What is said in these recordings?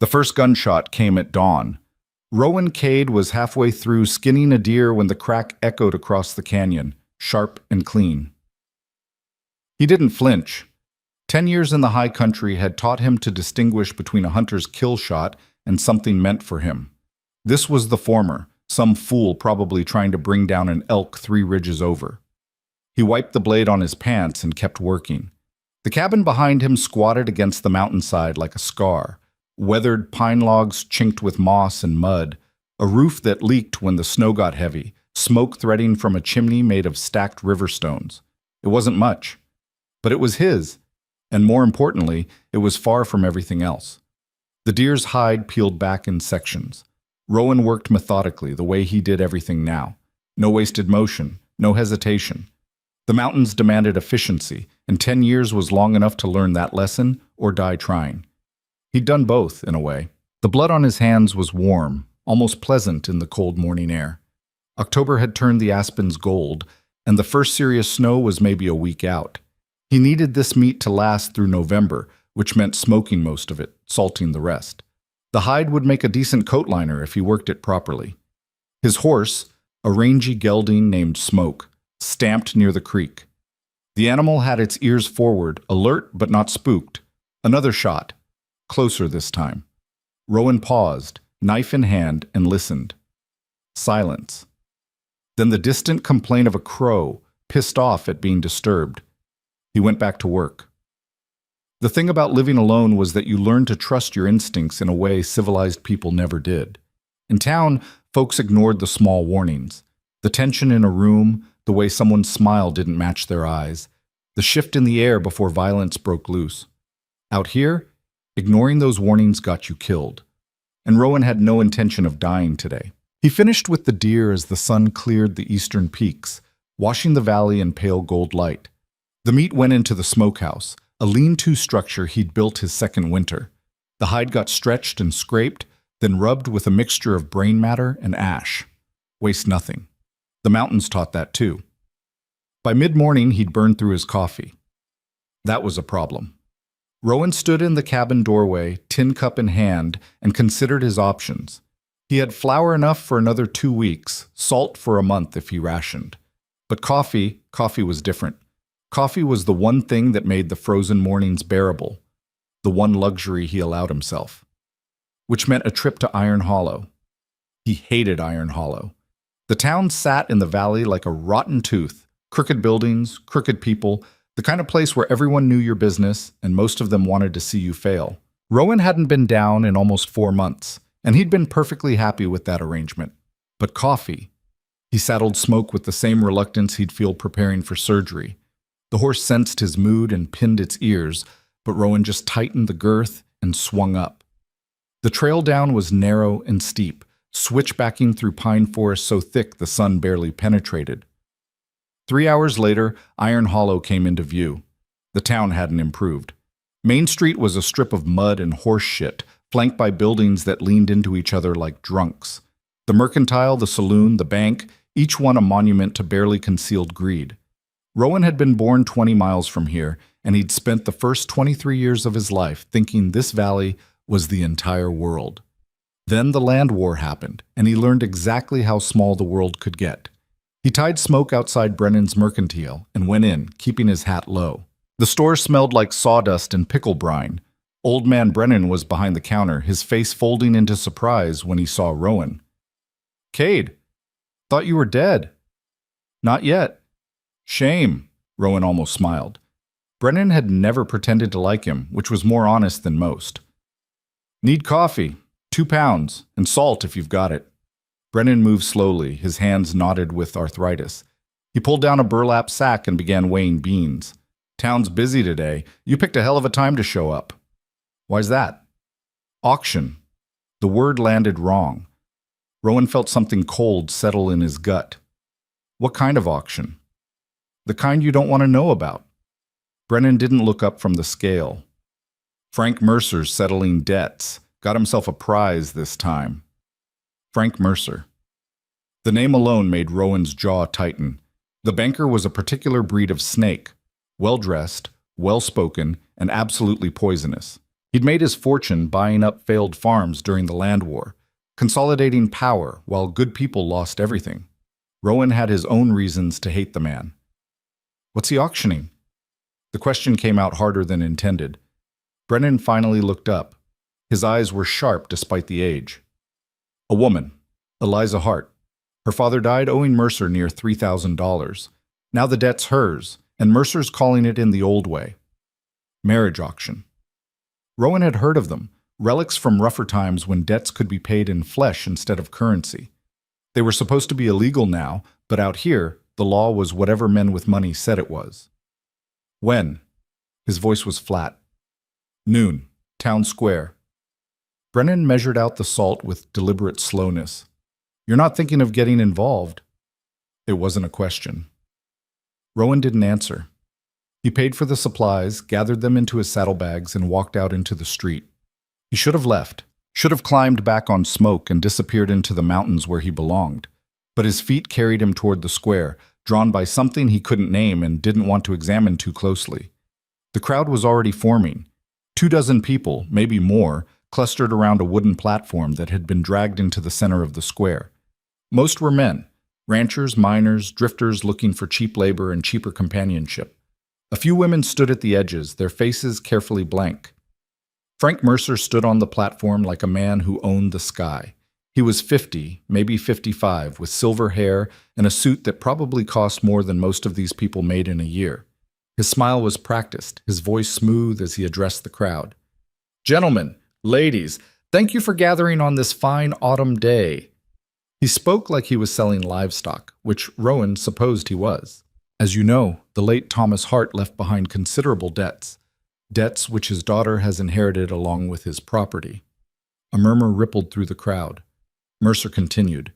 The first gunshot came at dawn. Rowan Cade was halfway through skinning a deer when the crack echoed across the canyon, sharp and clean. He didn't flinch. 10 years in the high country had taught him to distinguish between a hunter's kill shot and something meant for him. This was the former, some fool probably trying to bring down an elk 3 ridges over. He wiped the blade on his pants and kept working. The cabin behind him squatted against the mountainside like a scar. Weathered pine logs chinked with moss and mud, a roof that leaked when the snow got heavy, smoke threading from a chimney made of stacked river stones. It wasn't much, but it was his, and more importantly, it was far from everything else. The deer's hide peeled back in sections. Rowan worked methodically, the way he did everything now. No wasted motion, no hesitation. The mountains demanded efficiency, and 10 years was long enough to learn that lesson or die trying. He'd done both, in a way. The blood on his hands was warm, almost pleasant in the cold morning air. October had turned the aspens gold, and the first serious snow was maybe a week out. He needed this meat to last through November, which meant smoking most of it, salting the rest. The hide would make a decent coat liner if he worked it properly. His horse, a rangy gelding named Smoke, stamped near the creek. The animal had its ears forward, alert but not spooked. Another shot. Closer this time. Rowan paused, knife in hand, and listened. Silence. Then the distant complaint of a crow, pissed off at being disturbed. He went back to work. The thing about living alone was that you learned to trust your instincts in a way civilized people never did. In town, folks ignored the small warnings. The tension in a room, the way someone's smile didn't match their eyes, the shift in the air before violence broke loose. Out here, ignoring those warnings got you killed. And Rowan had no intention of dying today. He finished with the deer as the sun cleared the eastern peaks, washing the valley in pale gold light. The meat went into the smokehouse, a lean-to structure he'd built his second winter. The hide got stretched and scraped, then rubbed with a mixture of brain matter and ash. Waste nothing. The mountains taught that too. By mid-morning, he'd burned through his coffee. That was a problem. Rowan stood in the cabin doorway, tin cup in hand, and considered his options. He had flour enough for another 2 weeks, salt for a month if he rationed. But coffee was different. Coffee was the one thing that made the frozen mornings bearable, the one luxury he allowed himself. Which meant a trip to Iron Hollow. He hated Iron Hollow. The town sat in the valley like a rotten tooth, crooked buildings, crooked people, the kind of place where everyone knew your business and most of them wanted to see you fail. Rowan hadn't been down in almost 4 months, and he'd been perfectly happy with that arrangement. But coffee. He saddled Smoke with the same reluctance he'd feel preparing for surgery. The horse sensed his mood and pinned its ears, but Rowan just tightened the girth and swung up. The trail down was narrow and steep, switchbacking through pine forest so thick the sun barely penetrated. 3 hours later, Iron Hollow came into view. The town hadn't improved. Main Street was a strip of mud and horse shit, flanked by buildings that leaned into each other like drunks. The mercantile, the saloon, the bank, each one a monument to barely concealed greed. Rowan had been born 20 miles from here, and he'd spent the first 23 years of his life thinking this valley was the entire world. Then the land war happened, and he learned exactly how small the world could get. He tied Smoke outside Brennan's mercantile and went in, keeping his hat low. The store smelled like sawdust and pickle brine. Old man Brennan was behind the counter, his face folding into surprise when he saw Rowan. "Cade, thought you were dead." "Not yet." "Shame," Rowan almost smiled. Brennan had never pretended to like him, which was more honest than most. "Need coffee, 2 pounds, and salt if you've got it." Brennan moved slowly, his hands knotted with arthritis. He pulled down a burlap sack and began weighing beans. "Town's busy today. You picked a hell of a time to show up." "Why's that?" "Auction." The word landed wrong. Rowan felt something cold settle in his gut. "What kind of auction?" "The kind you don't want to know about." Brennan didn't look up from the scale. "Frank Mercer's settling debts. Got himself a prize this time." Frank Mercer. The name alone made Rowan's jaw tighten. The banker was a particular breed of snake, well-dressed, well-spoken, and absolutely poisonous. He'd made his fortune buying up failed farms during the land war, consolidating power while good people lost everything. Rowan had his own reasons to hate the man. What's he auctioning? The question came out harder than intended. Brennan finally looked up. His eyes were sharp despite the age. A woman, Eliza Hart. Her father died owing Mercer near $3,000. Now the debt's hers, and Mercer's calling it in the old way. Marriage auction. Rowan had heard of them, relics from rougher times when debts could be paid in flesh instead of currency. They were supposed to be illegal now, but out here, the law was whatever men with money said it was. When? His voice was flat. Noon, town square. Brennan measured out the salt with deliberate slowness. You're not thinking of getting involved? It wasn't a question. Rowan didn't answer. He paid for the supplies, gathered them into his saddlebags, and walked out into the street. He should have left, should have climbed back on Smoke and disappeared into the mountains where he belonged. But his feet carried him toward the square, drawn by something he couldn't name and didn't want to examine too closely. The crowd was already forming. 24 people, maybe more, clustered around a wooden platform that had been dragged into the center of the square. Most were men, ranchers, miners, drifters looking for cheap labor and cheaper companionship. A few women stood at the edges, their faces carefully blank. Frank Mercer stood on the platform like a man who owned the sky. He was 50, maybe 55, with silver hair and a suit that probably cost more than most of these people made in a year. His smile was practiced, his voice smooth as he addressed the crowd. Gentlemen, ladies, thank you for gathering on this fine autumn day. He spoke like he was selling livestock, which Rowan supposed he was. As you know, the late Thomas Hart left behind considerable debts which his daughter has inherited along with his property. A murmur rippled through the crowd. Mercer continued,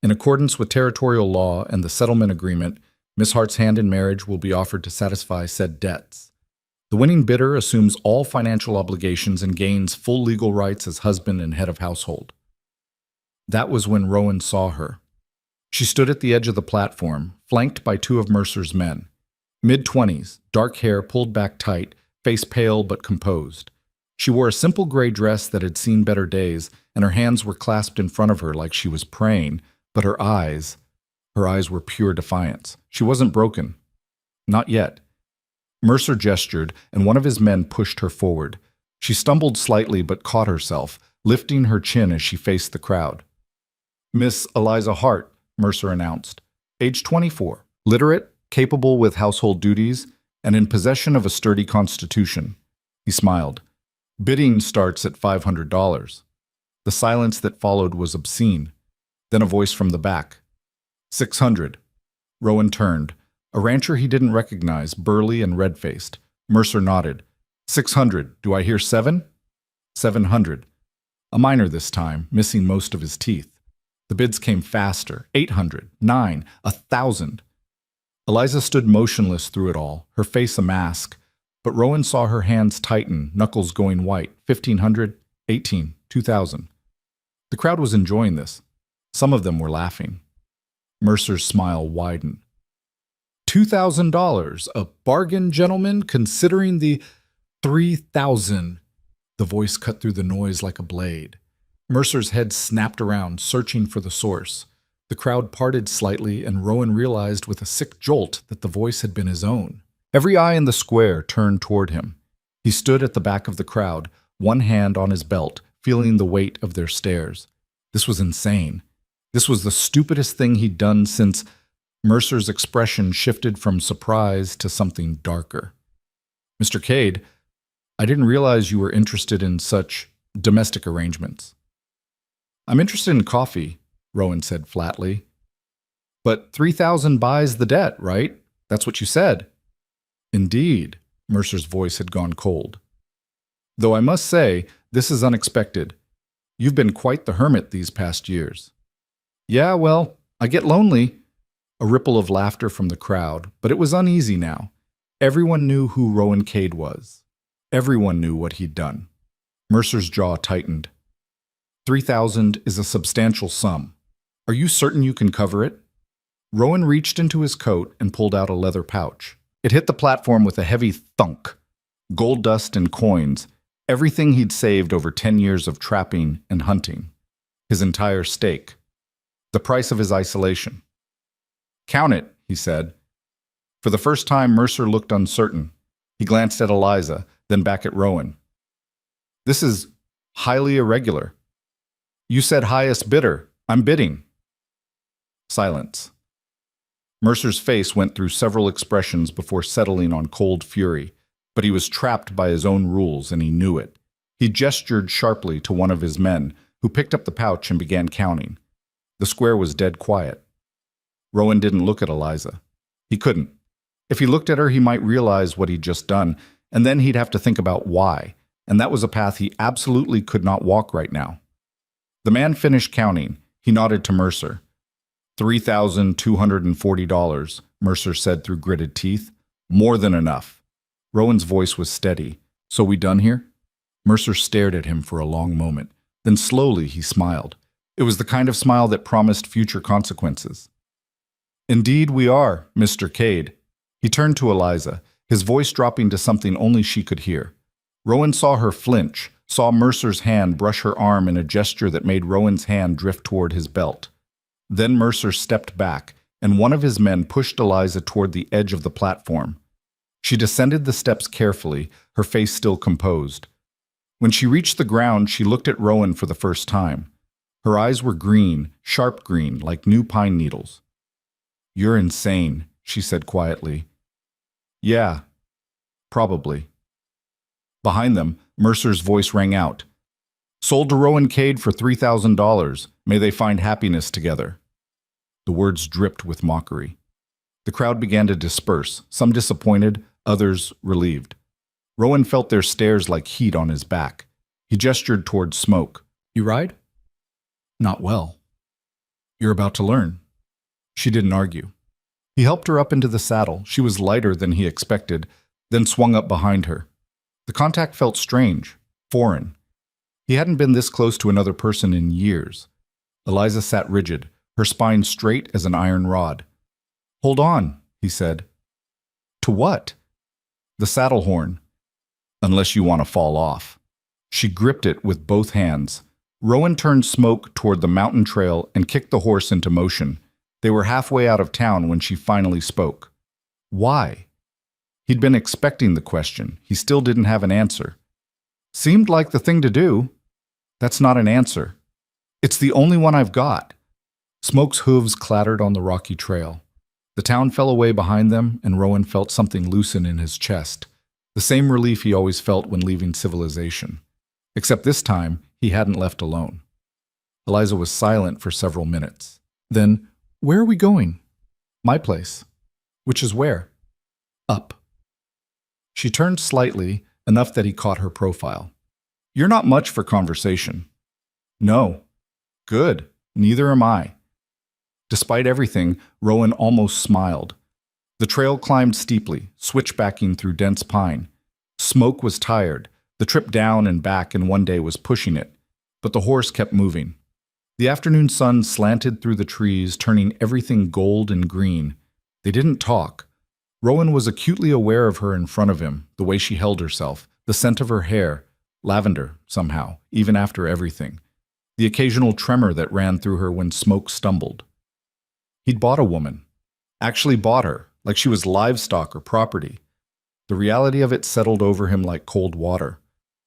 in accordance with territorial law and the settlement agreement, Miss Hart's hand in marriage will be offered to satisfy said debts. The winning bidder assumes all financial obligations and gains full legal rights as husband and head of household. That was when Rowan saw her. She stood at the edge of the platform, flanked by two of Mercer's men. Mid-20s, dark hair pulled back tight, face pale but composed. She wore a simple gray dress that had seen better days, and her hands were clasped in front of her like she was praying, but her eyes were pure defiance. She wasn't broken. Not yet. Mercer gestured, and one of his men pushed her forward. She stumbled slightly but caught herself, lifting her chin as she faced the crowd. Miss Eliza Hart, Mercer announced, age 24, literate, capable with household duties, and in possession of a sturdy constitution. He smiled. Bidding starts at $500. The silence that followed was obscene. Then a voice from the back. 600. Rowan turned. A rancher he didn't recognize, burly and red-faced. Mercer nodded. 600. Do I hear 7? 700. A miner this time, missing most of his teeth. The bids came faster. 800, 9, 1,000. Eliza stood motionless through it all, her face a mask, but Rowan saw her hands tighten, knuckles going white. 1,500, 18, 2,000. The crowd was enjoying this. Some of them were laughing. Mercer's smile widened. $2,000, a bargain, gentlemen, considering the 3,000. The voice cut through the noise like a blade. Mercer's head snapped around, searching for the source. The crowd parted slightly, and Rowan realized with a sick jolt that the voice had been his own. Every eye in the square turned toward him. He stood at the back of the crowd, one hand on his belt, feeling the weight of their stares. This was insane. This was the stupidest thing he'd done since. Mercer's expression shifted from surprise to something darker. Mr. Cade, I didn't realize you were interested in such domestic arrangements. I'm interested in coffee, Rowan said flatly. But 3,000 buys the debt, right? That's what you said. Indeed, Mercer's voice had gone cold. Though I must say, this is unexpected. You've been quite the hermit these past years. Yeah, well, I get lonely. A ripple of laughter from the crowd, but it was uneasy now. Everyone knew who Rowan Cade was. Everyone knew what he'd done. Mercer's jaw tightened. 3,000 is a substantial sum. Are you certain you can cover it? Rowan reached into his coat and pulled out a leather pouch. It hit the platform with a heavy thunk. Gold dust and coins. Everything he'd saved over 10 years of trapping and hunting. His entire stake. The price of his isolation. "Count it," he said. For the first time, Mercer looked uncertain. He glanced at Eliza, then back at Rowan. "This is highly irregular." "You said highest bidder. I'm bidding." Silence. Mercer's face went through several expressions before settling on cold fury, but he was trapped by his own rules and he knew it. He gestured sharply to one of his men, who picked up the pouch and began counting. The square was dead quiet. Rowan didn't look at Eliza. He couldn't. If he looked at her, he might realize what he'd just done, and then he'd have to think about why, and that was a path he absolutely could not walk right now. The man finished counting. He nodded to Mercer. $3,240, Mercer said through gritted teeth. "More than enough." Rowan's voice was steady. "So we done here?" Mercer stared at him for a long moment. Then slowly he smiled. It was the kind of smile that promised future consequences. "Indeed we are, Mr. Cade." He turned to Eliza, his voice dropping to something only she could hear. Rowan saw her flinch, saw Mercer's hand brush her arm in a gesture that made Rowan's hand drift toward his belt. Then Mercer stepped back, and one of his men pushed Eliza toward the edge of the platform. She descended the steps carefully, her face still composed. When she reached the ground, she looked at Rowan for the first time. Her eyes were green, sharp green, like new pine needles. "You're insane," she said quietly. "Yeah, probably." Behind them, Mercer's voice rang out. "Sold to Rowan Cade for $3,000. May they find happiness together." The words dripped with mockery. The crowd began to disperse, some disappointed, others relieved. Rowan felt their stares like heat on his back. He gestured toward Smoke. "You ride?" "Not well." "You're about to learn." She didn't argue. He helped her up into the saddle. She was lighter than he expected, then swung up behind her. The contact felt strange, foreign. He hadn't been this close to another person in years. Eliza sat rigid, her spine straight as an iron rod. "Hold on," he said. "To what?" "The saddle horn. Unless you want to fall off." She gripped it with both hands. Rowan turned Smoke toward the mountain trail and kicked the horse into motion. They were halfway out of town when she finally spoke. "Why?" He'd been expecting the question. He still didn't have an answer. "Seemed like the thing to do." "That's not an answer." "It's the only one I've got." Smoke's hooves clattered on the rocky trail. The town fell away behind them, and Rowan felt something loosen in his chest. The same relief he always felt when leaving civilization. Except this time, he hadn't left alone. Eliza was silent for several minutes. Then, "Where are we going?" "My place." "Which is where?" "Up." She turned slightly, enough that he caught her profile. "You're not much for conversation." "No." "Good. Neither am I." Despite everything, Rowan almost smiled. The trail climbed steeply, switchbacking through dense pine. Smoke was tired. The trip down and back in one day was pushing it, but the horse kept moving. The afternoon sun slanted through the trees, turning everything gold and green. They didn't talk. Rowan was acutely aware of her in front of him, the way she held herself, the scent of her hair, lavender, somehow, even after everything. The occasional tremor that ran through her when Smoke stumbled. He'd bought a woman. Actually bought her, like she was livestock or property. The reality of it settled over him like cold water.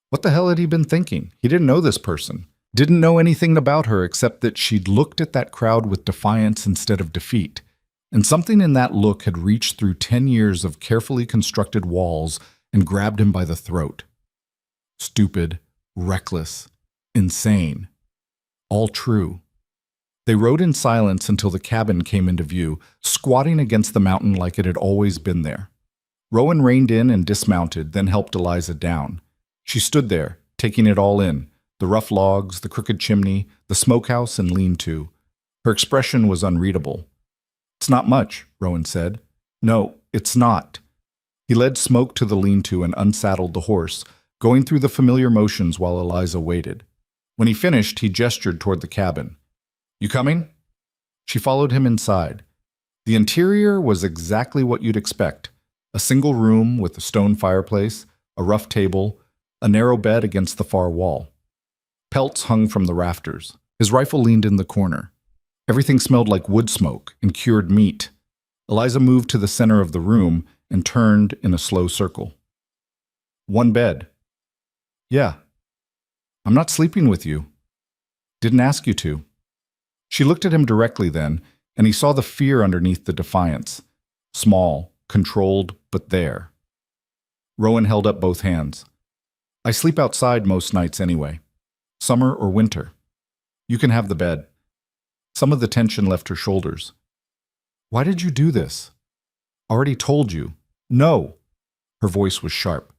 What the hell had he been thinking? He didn't know this person. Didn't know anything about her except that she'd looked at that crowd with defiance instead of defeat. And something in that look had reached through 10 years of carefully constructed walls and grabbed him by the throat. Stupid, reckless, insane. All true. They rode in silence until the cabin came into view, squatting against the mountain like it had always been there. Rowan reined in and dismounted, then helped Eliza down. She stood there, taking it all in, the rough logs, the crooked chimney, the smokehouse and lean-to. Her expression was unreadable. "It's not much," Rowan said. "No, it's not." He led Smoke to the lean-to and unsaddled the horse, going through the familiar motions while Eliza waited. When he finished, he gestured toward the cabin. "You coming?" She followed him inside. The interior was exactly what you'd expect. A single room with a stone fireplace, a rough table, a narrow bed against the far wall. Pelts hung from the rafters. His rifle leaned in the corner. Everything smelled like wood smoke and cured meat. Eliza moved to the center of the room and turned in a slow circle. One bed. Yeah. I'm not sleeping with you. Didn't ask you to. She looked at him directly then, and he saw the fear underneath the defiance. Small, controlled, but there. Rowan held up both hands. I sleep outside most nights anyway. Summer or winter. You can have the bed. Some of the tension left her shoulders. Why did you do this? Already told you. No. Her voice was sharp.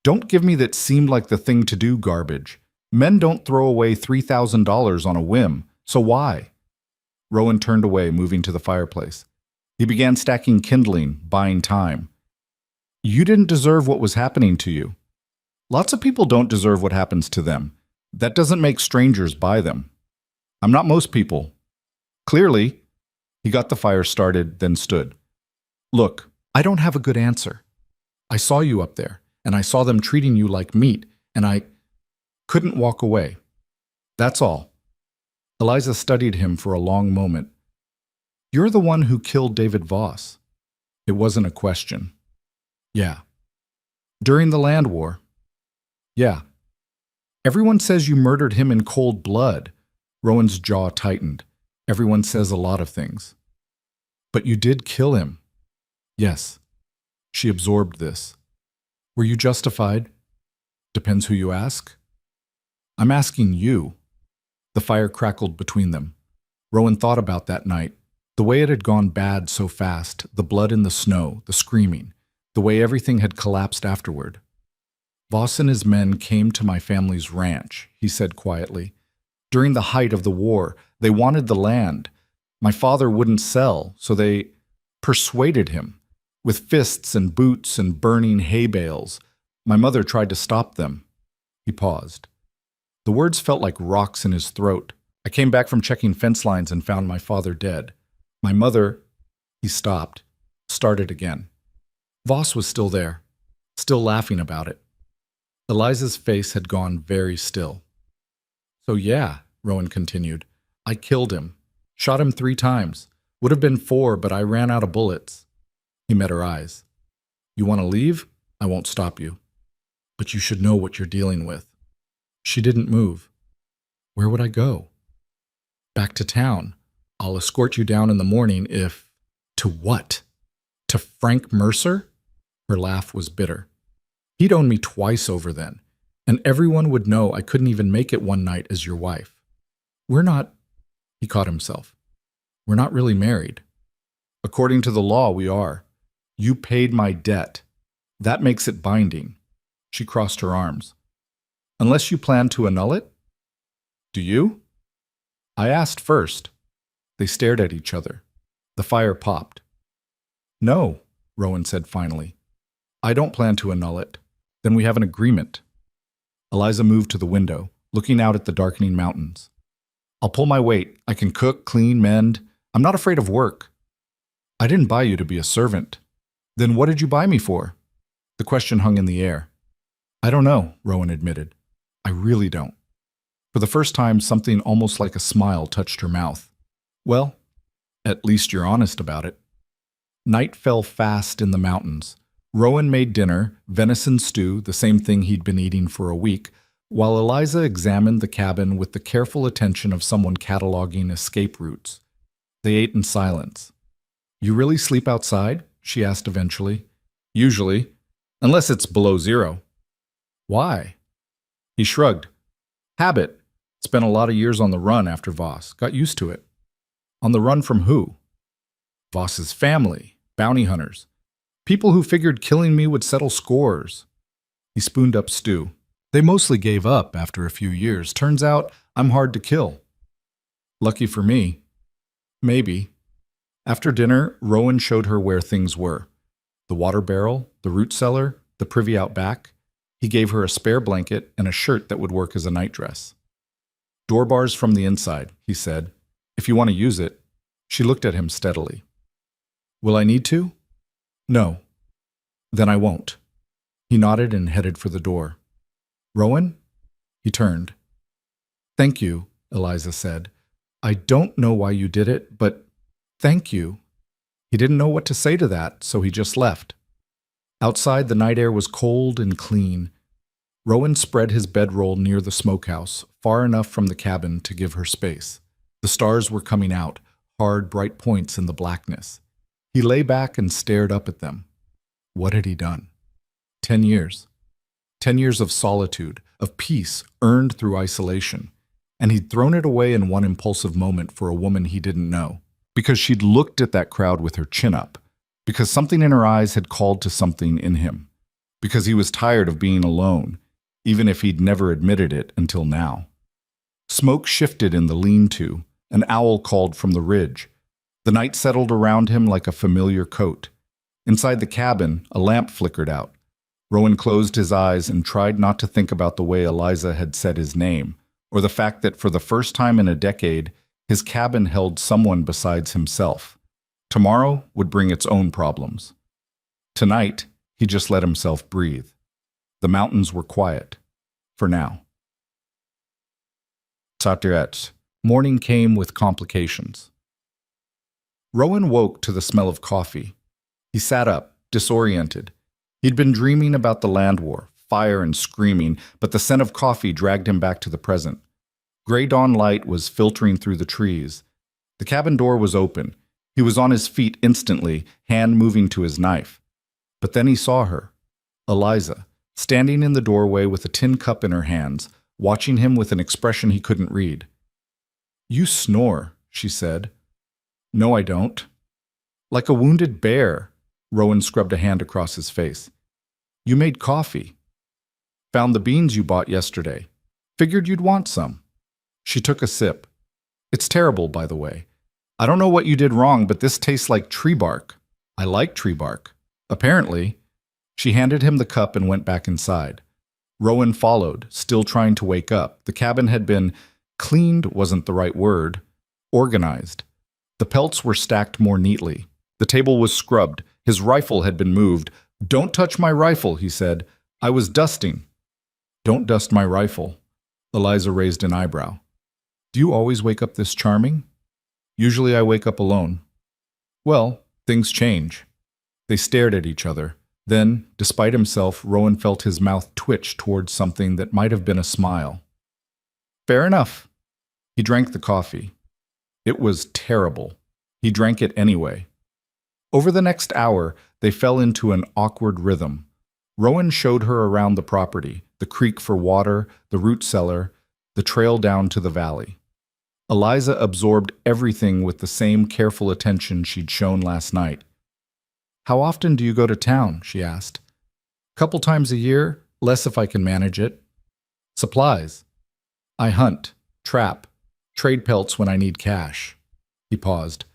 Don't give me that seemed like the thing to do garbage. Men don't throw away $3,000 on a whim, so why? Rowan turned away, moving to the fireplace. He began stacking kindling, buying time. You didn't deserve what was happening to you. Lots of people don't deserve what happens to them. That doesn't make strangers buy them. I'm not most people. Clearly. He got the fire started, then stood. Look, I don't have a good answer. I saw you up there, and I saw them treating you like meat, and I couldn't walk away. That's all. Eliza studied him for a long moment. You're the one who killed David Voss. It wasn't a question. Yeah. During the land war. Yeah. Everyone says you murdered him in cold blood. Rowan's jaw tightened. Everyone says a lot of things. But you did kill him. Yes. She absorbed this. Were you justified? Depends who you ask. I'm asking you. The fire crackled between them. Rowan thought about that night, the way it had gone bad so fast, the blood in the snow, the screaming, the way everything had collapsed afterward. Voss and his men came to my family's ranch, he said quietly. During the height of the war, they wanted the land. My father wouldn't sell, so they persuaded him. With fists and boots and burning hay bales. My mother tried to stop them. He paused. The words felt like rocks in his throat. I came back from checking fence lines and found my father dead. My mother... He stopped, started again. Voss was still there, still laughing about it. Eliza's face had gone very still. So yeah, Rowan continued, I killed him. Shot him 3 times. Would have been 4, but I ran out of bullets. He met her eyes. You want to leave? I won't stop you. But you should know what you're dealing with. She didn't move. Where would I go? Back to town. I'll escort you down in the morning if... To what? To Frank Mercer? Her laugh was bitter. He'd own me twice over then, and everyone would know I couldn't even make it one night as your wife. We're not... He caught himself. We're not really married. According to the law, we are. You paid my debt. That makes it binding. She crossed her arms. Unless you plan to annul it? Do you? I asked first. They stared at each other. The fire popped. No, Rowan said finally. I don't plan to annul it. Then we have an agreement. Eliza moved to the window, looking out at the darkening mountains. I'll pull my weight. I can cook, clean, mend. I'm not afraid of work. I didn't buy you to be a servant. Then what did you buy me for? The question hung in the air. I don't know, Rowan admitted. I really don't. For the first time, something almost like a smile touched her mouth. Well, at least you're honest about it. Night fell fast in the mountains. Rowan made dinner, venison stew, the same thing he'd been eating for a week, while Eliza examined the cabin with the careful attention of someone cataloging escape routes. They ate in silence. You really sleep outside? She asked eventually. Usually, unless it's below 0. Why? He shrugged. Habit. Spent a lot of years on the run after Voss. Got used to it. On the run from who? Voss's family. Bounty hunters. People who figured killing me would settle scores. He spooned up stew. They mostly gave up after a few years. Turns out I'm hard to kill. Lucky for me. Maybe. After dinner, Rowan showed her where things were. The water barrel, the root cellar, the privy out back. He gave her a spare blanket and a shirt that would work as a nightdress. Door bars from the inside, he said. If you want to use it. She looked at him steadily. Will I need to? No. Then I won't. He nodded and headed for the door. Rowan? He turned. Thank you, Eliza said. I don't know why you did it, but thank you. He didn't know what to say to that, so he just left. Outside, the night air was cold and clean. Rowan spread his bedroll near the smokehouse, far enough from the cabin to give her space. The stars were coming out, hard, bright points in the blackness. He lay back and stared up at them. What had he done? 10 years. 10 years of solitude, of peace earned through isolation. And he'd thrown it away in one impulsive moment for a woman he didn't know. Because she'd looked at that crowd with her chin up. Because something in her eyes had called to something in him. Because he was tired of being alone, even if he'd never admitted it until now. Smoke shifted in the lean-to. An owl called from the ridge. The night settled around him like a familiar coat. Inside the cabin, a lamp flickered out. Rowan closed his eyes and tried not to think about the way Eliza had said his name, or the fact that for the first time in a decade, his cabin held someone besides himself. Tomorrow would bring its own problems. Tonight, he just let himself breathe. The mountains were quiet. For now. Satyret. Morning came with complications. Rowan woke to the smell of coffee. He sat up, disoriented. He'd been dreaming about the land war, fire and screaming, but the scent of coffee dragged him back to the present. Gray dawn light was filtering through the trees. The cabin door was open. He was on his feet instantly, hand moving to his knife. But then he saw her, Eliza, standing in the doorway with a tin cup in her hands, watching him with an expression he couldn't read. You snore, she said. No, I don't. Like a wounded bear. Rowan scrubbed a hand across his face. You made coffee. Found the beans you bought yesterday. Figured you'd want some. She took a sip. It's terrible, by the way. I don't know what you did wrong, but this tastes like tree bark. I like tree bark. Apparently. She handed him the cup and went back inside. Rowan followed, still trying to wake up. The cabin had been cleaned wasn't the right word. Organized. The pelts were stacked more neatly. The table was scrubbed. His rifle had been moved. Don't touch my rifle, he said. I was dusting. Don't dust my rifle. Eliza raised an eyebrow. Do you always wake up this charming? Usually I wake up alone. Well, things change. They stared at each other. Then, despite himself, Rowan felt his mouth twitch towards something that might have been a smile. Fair enough. He drank the coffee. It was terrible. He drank it anyway. Over the next hour, they fell into an awkward rhythm. Rowan showed her around the property, the creek for water, the root cellar, the trail down to the valley. Eliza absorbed everything with the same careful attention she'd shown last night. How often do you go to town? She asked. Couple times a year, less if I can manage it. Supplies. I hunt, trap, trade pelts when I need cash. He paused.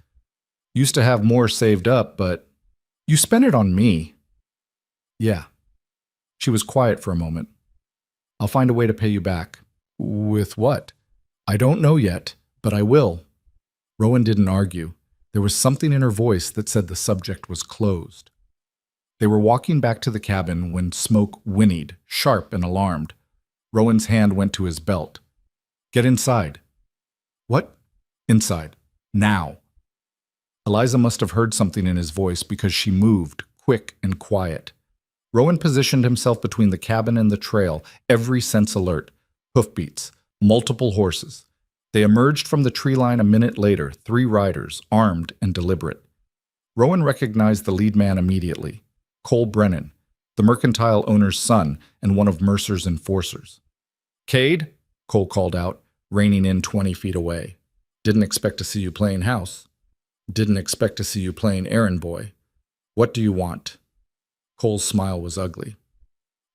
Used to have more saved up, but you spent it on me. Yeah. She was quiet for a moment. I'll find a way to pay you back. With what? I don't know yet, but I will. Rowan didn't argue. There was something in her voice that said the subject was closed. They were walking back to the cabin when Smoke whinnied, sharp and alarmed. Rowan's hand went to his belt. Get inside. What? Inside. Now. Eliza must have heard something in his voice because she moved, quick and quiet. Rowan positioned himself between the cabin and the trail, every sense alert. Hoofbeats, multiple horses. They emerged from the tree line a minute later, 3 riders, armed and deliberate. Rowan recognized the lead man immediately. Cole Brennan, the mercantile owner's son and one of Mercer's enforcers. Cade, Cole called out, reining in 20 feet away. Didn't expect to see you playing house. Didn't expect to see you playing errand boy. What do you want? Cole's smile was ugly.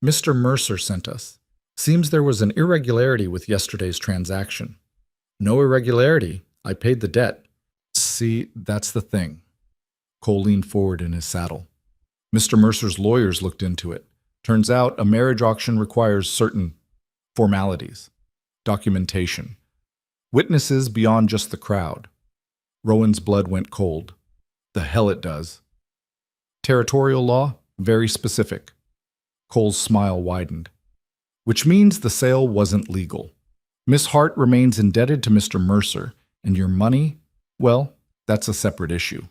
Mr. Mercer sent us. Seems there was an irregularity with yesterday's transaction. No irregularity. I paid the debt. See, that's the thing. Cole leaned forward in his saddle. Mr. Mercer's lawyers looked into it. Turns out a marriage auction requires certain formalities, documentation, witnesses beyond just the crowd. Rowan's blood went cold. The hell it does. Territorial law, very specific. Cole's smile widened. which means the sale wasn't legal. Miss Hart remains indebted to Mr. Mercer, and your money, well, that's a separate issue.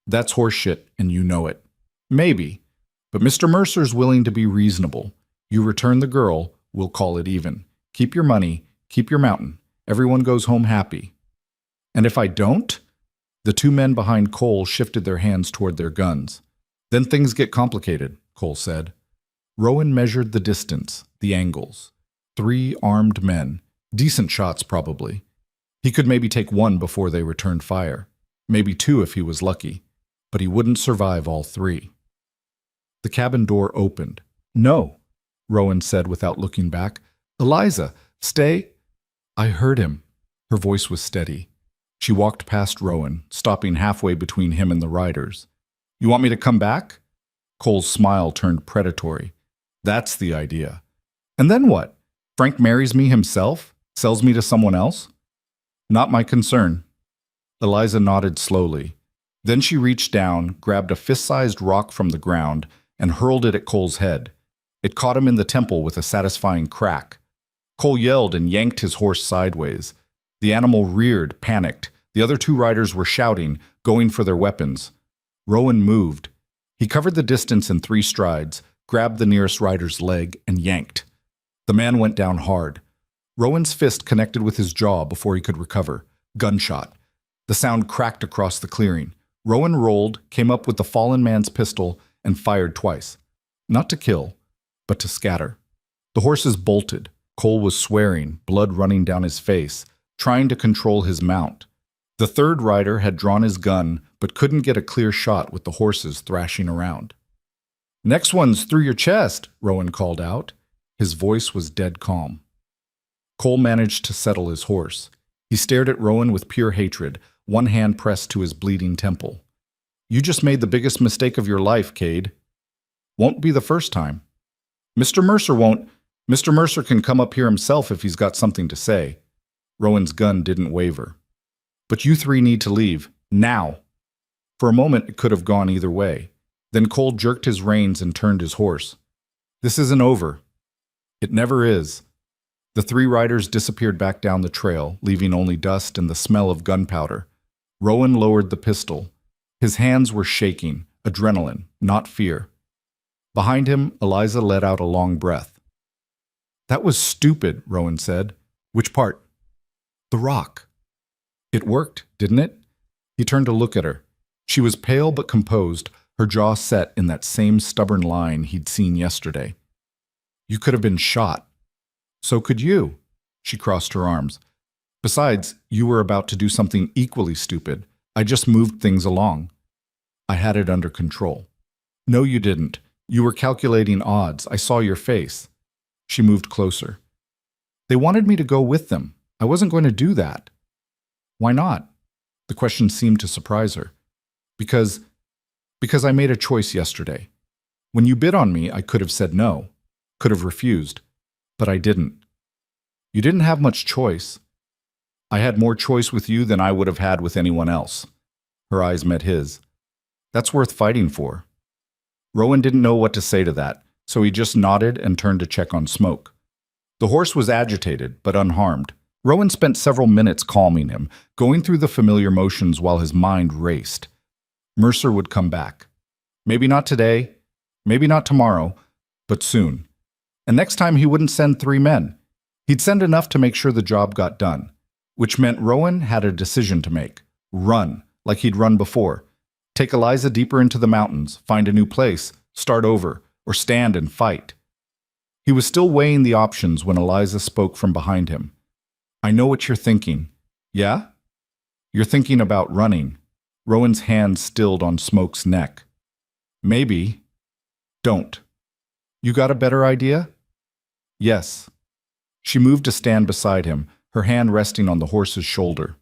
That's horseshit, and you know it. Maybe, but Mr. Mercer's willing to be reasonable. You return the girl, we'll call it even. Keep your money, keep your mountain. Everyone goes home happy. And if I don't? The two men behind Cole shifted their hands toward their guns. Then things get complicated, Cole said. Rowan measured the distance, the angles. 3 armed men. Decent shots, probably. He could maybe take 1 before they returned fire. Maybe 2 if he was lucky. But he wouldn't survive all 3. The cabin door opened. No, Rowan said without looking back. Eliza, stay. I heard him. Her voice was steady. She walked past Rowan, stopping halfway between him and the riders. You want me to come back? Cole's smile turned predatory. That's the idea. And then what? Frank marries me himself? Sells me to someone else? Not my concern. Eliza nodded slowly. Then she reached down, grabbed a fist-sized rock from the ground, and hurled it at Cole's head. It caught him in the temple with a satisfying crack. Cole yelled and yanked his horse sideways. The animal reared, panicked. The other 2 riders were shouting, going for their weapons. Rowan moved. He covered the distance in 3 strides, grabbed the nearest rider's leg, and yanked. The man went down hard. Rowan's fist connected with his jaw before he could recover. Gunshot. The sound cracked across the clearing. Rowan rolled, came up with the fallen man's pistol, and fired twice. Not to kill, but to scatter. The horses bolted. Cole was swearing, blood running down his face, trying to control his mount. The 3rd rider had drawn his gun, but couldn't get a clear shot with the horses thrashing around. Next one's through your chest, Rowan called out. His voice was dead calm. Cole managed to settle his horse. He stared at Rowan with pure hatred, one hand pressed to his bleeding temple. You just made the biggest mistake of your life, Cade. Won't be the first time. Mr. Mercer won't. Mr. Mercer can come up here himself if he's got something to say. Rowan's gun didn't waver. But you 3 need to leave. Now. For a moment, it could have gone either way. Then Cole jerked his reins and turned his horse. This isn't over. It never is. The 3 riders disappeared back down the trail, leaving only dust and the smell of gunpowder. Rowan lowered the pistol. His hands were shaking, adrenaline, not fear. Behind him, Eliza let out a long breath. That was stupid, Rowan said. Which part? The rock. It worked, didn't it? He turned to look at her. She was pale but composed, her jaw set in that same stubborn line he'd seen yesterday. You could have been shot. So could you. She crossed her arms. Besides, you were about to do something equally stupid. I just moved things along. I had it under control. No, you didn't. You were calculating odds. I saw your face. She moved closer. They wanted me to go with them. I wasn't going to do that. Why not? The question seemed to surprise her. Because I made a choice yesterday. When you bid on me, I could have said no, could have refused, but I didn't. You didn't have much choice. I had more choice with you than I would have had with anyone else. Her eyes met his. That's worth fighting for. Rowan didn't know what to say to that, so he just nodded and turned to check on Smoke. The horse was agitated, but unharmed. Rowan spent several minutes calming him, going through the familiar motions while his mind raced. Mercer would come back. Maybe not today, maybe not tomorrow, but soon. And next time he wouldn't send 3 men. He'd send enough to make sure the job got done, which meant Rowan had a decision to make. Run, like he'd run before. Take Eliza deeper into the mountains, find a new place, start over, or stand and fight. He was still weighing the options when Eliza spoke from behind him. I know what you're thinking. Yeah? You're thinking about running. Rowan's hand stilled on Smoke's neck. Maybe. Don't. You got a better idea? Yes. She moved to stand beside him, her hand resting on the horse's shoulder.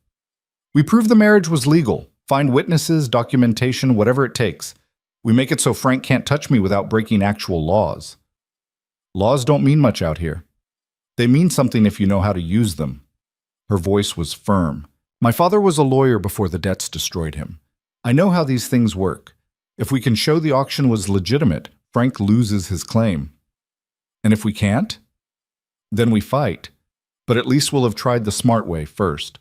We prove the marriage was legal. Find witnesses, documentation, whatever it takes. We make it so Frank can't touch me without breaking actual laws. Laws don't mean much out here. They mean something if you know how to use them. Her voice was firm. My father was a lawyer before the debts destroyed him. I know how these things work. If we can show the auction was legitimate, Frank loses his claim. And if we can't? Then we fight. But at least we'll have tried the smart way first.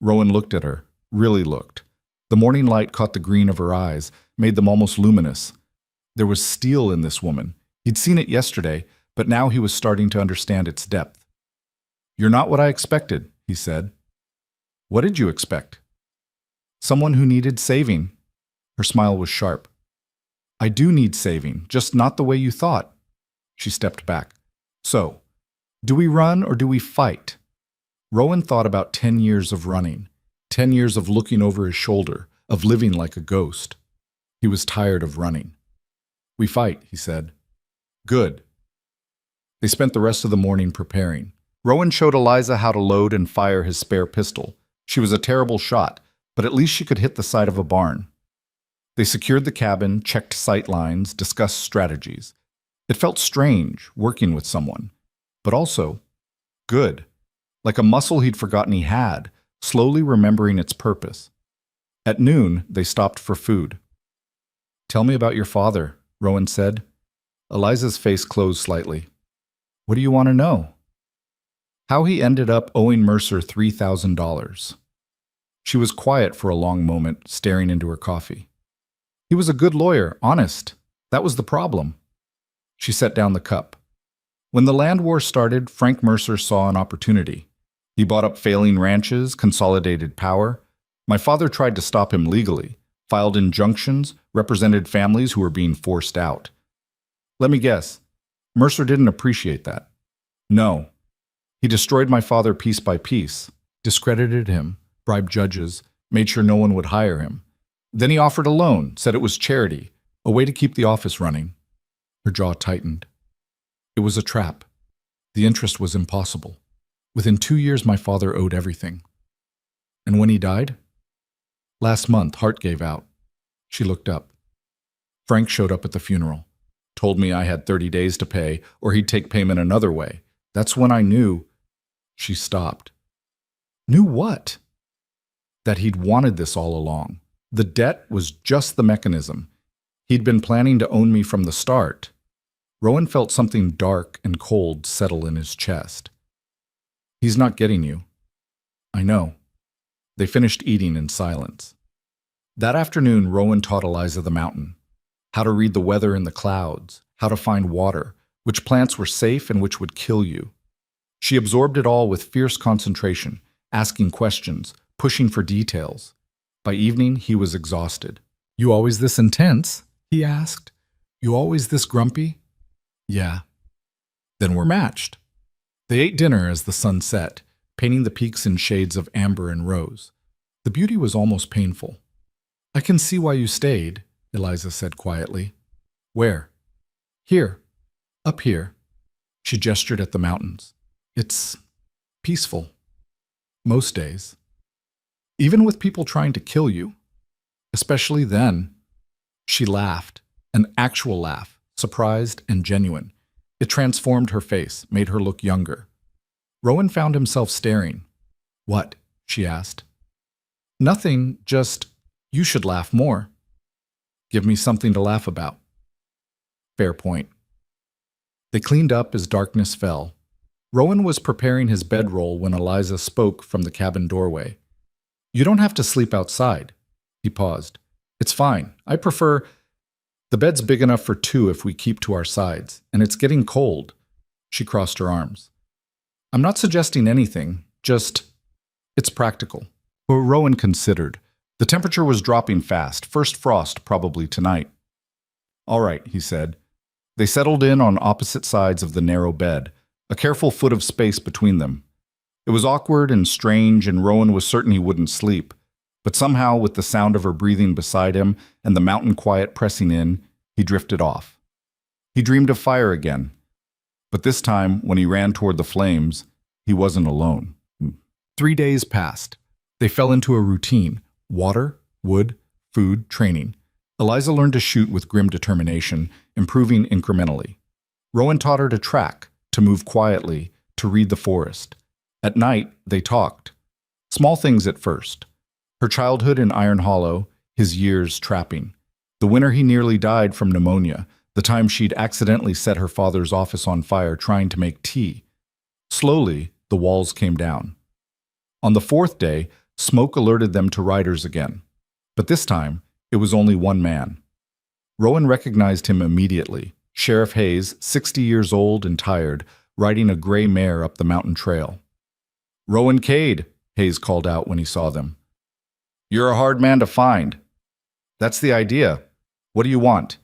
Rowan looked at her, really looked. The morning light caught the green of her eyes, made them almost luminous. There was steel in this woman. He'd seen it yesterday, but now he was starting to understand its depth. "You're not what I expected," he said. "What did you expect?" "Someone who needed saving." Her smile was sharp. "I do need saving, just not the way you thought." She stepped back. "So, do we run or do we fight?" Rowan thought about 10 years of running, 10 years of looking over his shoulder, of living like a ghost. He was tired of running. "We fight," he said. "Good." They spent the rest of the morning preparing. Rowan showed Eliza how to load and fire his spare pistol. She was a terrible shot, but at least she could hit the side of a barn. They secured the cabin, checked sight lines, discussed strategies. It felt strange, working with someone, but also good, like a muscle he'd forgotten he had, slowly remembering its purpose. At noon, they stopped for food. "Tell me about your father," Rowan said. Eliza's face closed slightly. "What do you want to know?" "How he ended up owing Mercer $3,000. She was quiet for a long moment, staring into her coffee. "He was a good lawyer, honest. That was the problem." She set down the cup. "When the land war started, Frank Mercer saw an opportunity. He bought up failing ranches, consolidated power. My father tried to stop him legally, filed injunctions, represented families who were being forced out. Let me guess, Mercer didn't appreciate that. No. He destroyed my father piece by piece, discredited him, bribed judges, made sure no one would hire him. Then he offered a loan, said it was charity, a way to keep the office running." Her jaw tightened. "It was a trap. The interest was impossible. Within 2 years, my father owed everything." "And when he died?" "Last month, heart gave out." She looked up. "Frank showed up at the funeral. Told me I had 30 days to pay, or he'd take payment another way. That's when I knew." She stopped. "Knew what?" "That he'd wanted this all along. The debt was just the mechanism. He'd been planning to own me from the start." Rowan felt something dark and cold settle in his chest. "He's not getting you." "I know." They finished eating in silence. That afternoon, Rowan taught Eliza the mountain. How to read the weather in the clouds, how to find water, which plants were safe and which would kill you. She absorbed it all with fierce concentration, asking questions, pushing for details. By evening, he was exhausted. "You always this intense?" he asked. "You always this grumpy?" "Yeah." "Then we're matched." They ate dinner as the sun set, painting the peaks in shades of amber and rose. The beauty was almost painful. "I can see why you stayed," Eliza said quietly. "Where?" "Here. Up here." She gestured at the mountains. "It's peaceful. Most days. Even with people trying to kill you. Especially then." She laughed, an actual laugh, surprised and genuine. It transformed her face, made her look younger. Rowan found himself staring. "What?" she asked. "Nothing, just, you should laugh more." "Give me something to laugh about." "Fair point." They cleaned up as darkness fell. Rowan was preparing his bedroll when Eliza spoke from the cabin doorway. "You don't have to sleep outside." He paused. "It's fine. I prefer... The bed's big enough for 2 if we keep to our sides, and it's getting cold." She crossed her arms. "I'm not suggesting anything, just... It's practical." But Rowan considered. The temperature was dropping fast, first frost probably tonight. "All right," he said. They settled in on opposite sides of the narrow bed, a careful foot of space between them. It was awkward and strange, and Rowan was certain he wouldn't sleep. But somehow, with the sound of her breathing beside him and the mountain quiet pressing in, he drifted off. He dreamed of fire again. But this time, when he ran toward the flames, he wasn't alone. 3 days passed. They fell into a routine: water, wood, food, training. Eliza learned to shoot with grim determination, improving incrementally. Rowan taught her to track, to move quietly, to read the forest. At night, they talked. Small things at first. Her childhood in Iron Hollow, his years trapping. The winter he nearly died from pneumonia, the time she'd accidentally set her father's office on fire trying to make tea. Slowly, the walls came down. On the fourth day, smoke alerted them to riders again. But this time, it was only one man. Rowan recognized him immediately. Sheriff Hayes, 60 years old and tired, riding a gray mare up the mountain trail. "Rowan Cade," Hayes called out when he saw them. "You're a hard man to find." "That's the idea. What do you want?"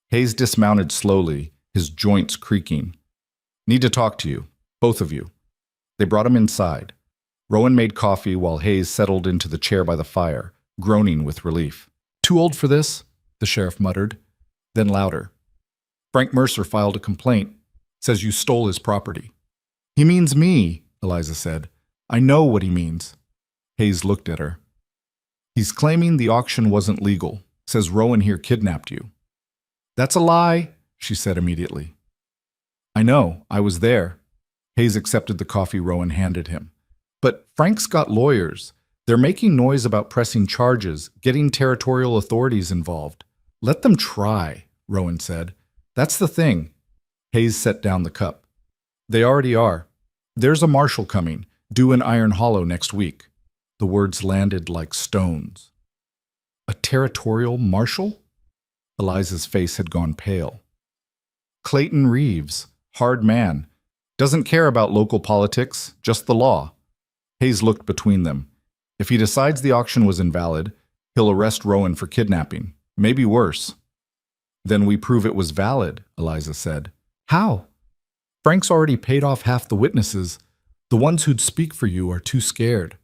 Hayes dismounted slowly, his joints creaking. "Need to talk to you, both of you." They brought him inside. Rowan made coffee while Hayes settled into the chair by the fire, groaning with relief. "Too old for this?" the sheriff muttered. Then louder. "Frank Mercer filed a complaint. Says you stole his property." "He means me," Eliza said. "I know what he means." Hayes looked at her. "He's claiming the auction wasn't legal. Says Rowan here kidnapped you." "That's a lie," she said immediately. "I know. I was there." Hayes accepted the coffee Rowan handed him. "But Frank's got lawyers. They're making noise about pressing charges, getting territorial authorities involved." "Let them try," Rowan said. "That's the thing." Hayes set down the cup. "They already are. There's a marshal coming, due in Iron Hollow next week." The words landed like stones. A territorial marshal? Eliza's face had gone pale. "Clayton Reeves, hard man. Doesn't care about local politics, just the law." Hayes looked between them. If he decides the auction was invalid, he'll arrest Rowan for kidnapping. Maybe worse. "Then we prove it was valid," Eliza said. "How?" "Frank's already paid off half the witnesses. The ones who'd speak for you are too scared."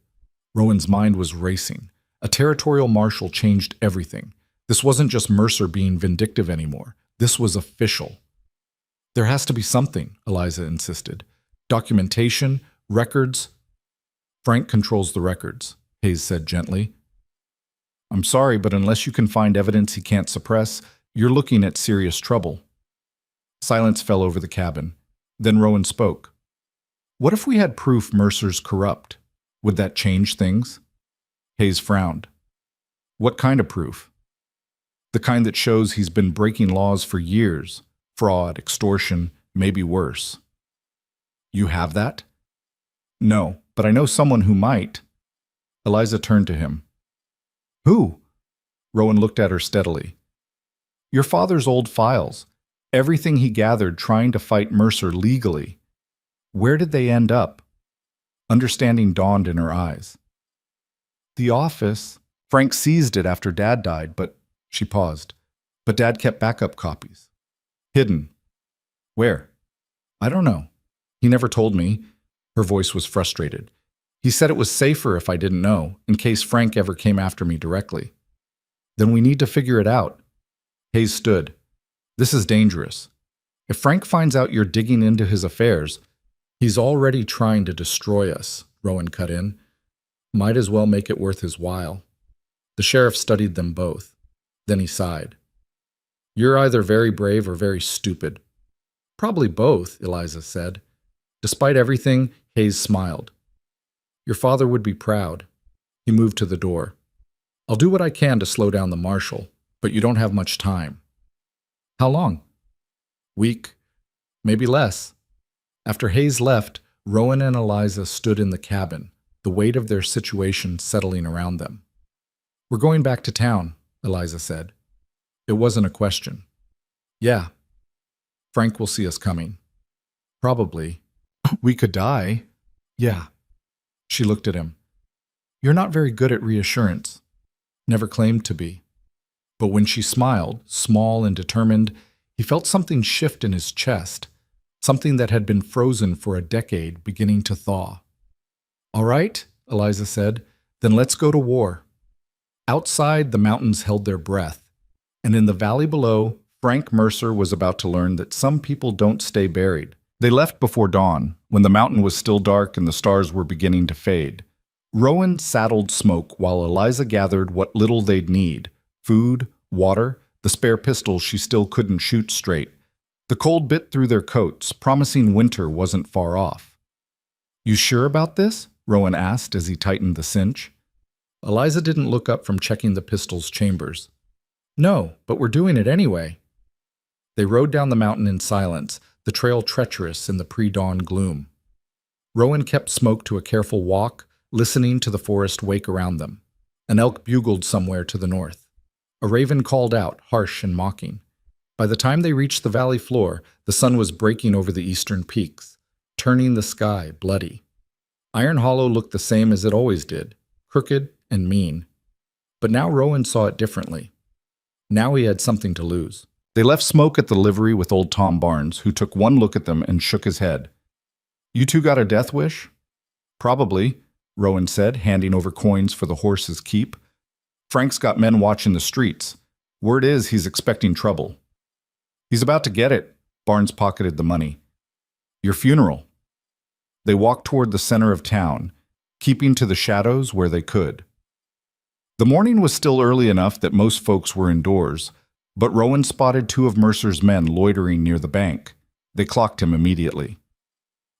Rowan's mind was racing. A territorial marshal changed everything. This wasn't just Mercer being vindictive anymore. This was official. "There has to be something," Eliza insisted. "Documentation, records." "Frank controls the records," Hayes said gently. "I'm sorry, but unless you can find evidence he can't suppress, you're looking at serious trouble." Silence fell over the cabin. Then Rowan spoke. "What if we had proof Mercer's corrupt? Would that change things?" Hayes frowned. "What kind of proof?" "The kind that shows he's been breaking laws for years. Fraud, extortion, maybe worse." "You have that?" "No, but I know someone who might." Eliza turned to him. "Who?" Rowan looked at her steadily. "Your father's old files. Everything he gathered trying to fight Mercer legally. Where did they end up?" Understanding dawned in her eyes. "The office. Frank seized it after Dad died, but..." She paused. "But Dad kept backup copies. Hidden. Where?" "I don't know. He never told me." Her voice was frustrated. "He said it was safer if I didn't know, in case Frank ever came after me directly." "Then we need to figure it out." Hayes stood. "This is dangerous. If Frank finds out you're digging into his affairs..." "He's already trying to destroy us," Rowan cut in. "Might as well make it worth his while." The sheriff studied them both. Then he sighed. "You're either very brave or very stupid." "Probably both," Eliza said. Despite everything, Hayes smiled. "Your father would be proud." He moved to the door. "I'll do what I can to slow down the marshal, but you don't have much time." "How long?" "Week, maybe less." After Hayes left, Rowan and Eliza stood in the cabin, the weight of their situation settling around them. "We're going back to town," Eliza said. It wasn't a question. "Yeah. Frank will see us coming." "Probably." "We could die." "Yeah." She looked at him. "You're not very good at reassurance." "Never claimed to be." But when she smiled, small and determined, he felt something shift in his chest, something that had been frozen for a decade beginning to thaw. "All right," Eliza said, "then let's go to war." Outside, the mountains held their breath, and in the valley below, Frank Mercer was about to learn that some people don't stay buried. They left before dawn, when the mountain was still dark and the stars were beginning to fade. Rowan saddled Smoke while Eliza gathered what little they'd need: food, water, the spare pistol she still couldn't shoot straight. The cold bit through their coats, promising winter wasn't far off. "You sure about this?" Rowan asked as he tightened the cinch. Eliza didn't look up from checking the pistol's chambers. "No, but we're doing it anyway." They rode down the mountain in silence, the trail treacherous in the pre-dawn gloom. Rowan kept smoke to a careful walk, listening to the forest wake around them. An elk bugled somewhere to the north. A raven called out, harsh and mocking. By the time they reached the valley floor, the sun was breaking over the eastern peaks, turning the sky bloody. Iron Hollow looked the same as it always did, crooked and mean. But now Rowan saw it differently. Now he had something to lose. They left Smoke at the livery with old Tom Barnes, who took one look at them and shook his head. "You two got a death wish?" "Probably," Rowan said, handing over coins for the horse's keep. "Frank's got men watching the streets. Word is he's expecting trouble." "He's about to get it." Barnes pocketed the money. "Your funeral." They walked toward the center of town, keeping to the shadows where they could. The morning was still early enough that most folks were indoors, but Rowan spotted two of Mercer's men loitering near the bank. They clocked him immediately.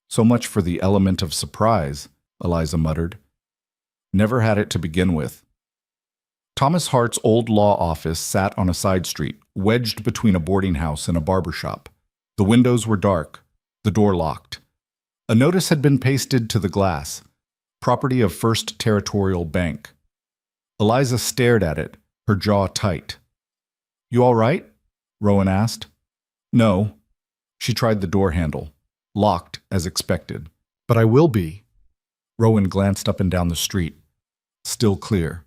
"So much for the element of surprise," Eliza muttered. "Never had it to begin with." Thomas Hart's old law office sat on a side street, wedged between a boarding house and a barber shop. The windows were dark, the door locked. A notice had been pasted to the glass, "Property of First Territorial Bank." Eliza stared at it, her jaw tight. "You all right?" Rowan asked. "No." She tried the door handle, locked as expected. "But I will be." Rowan glanced up and down the street. Still clear.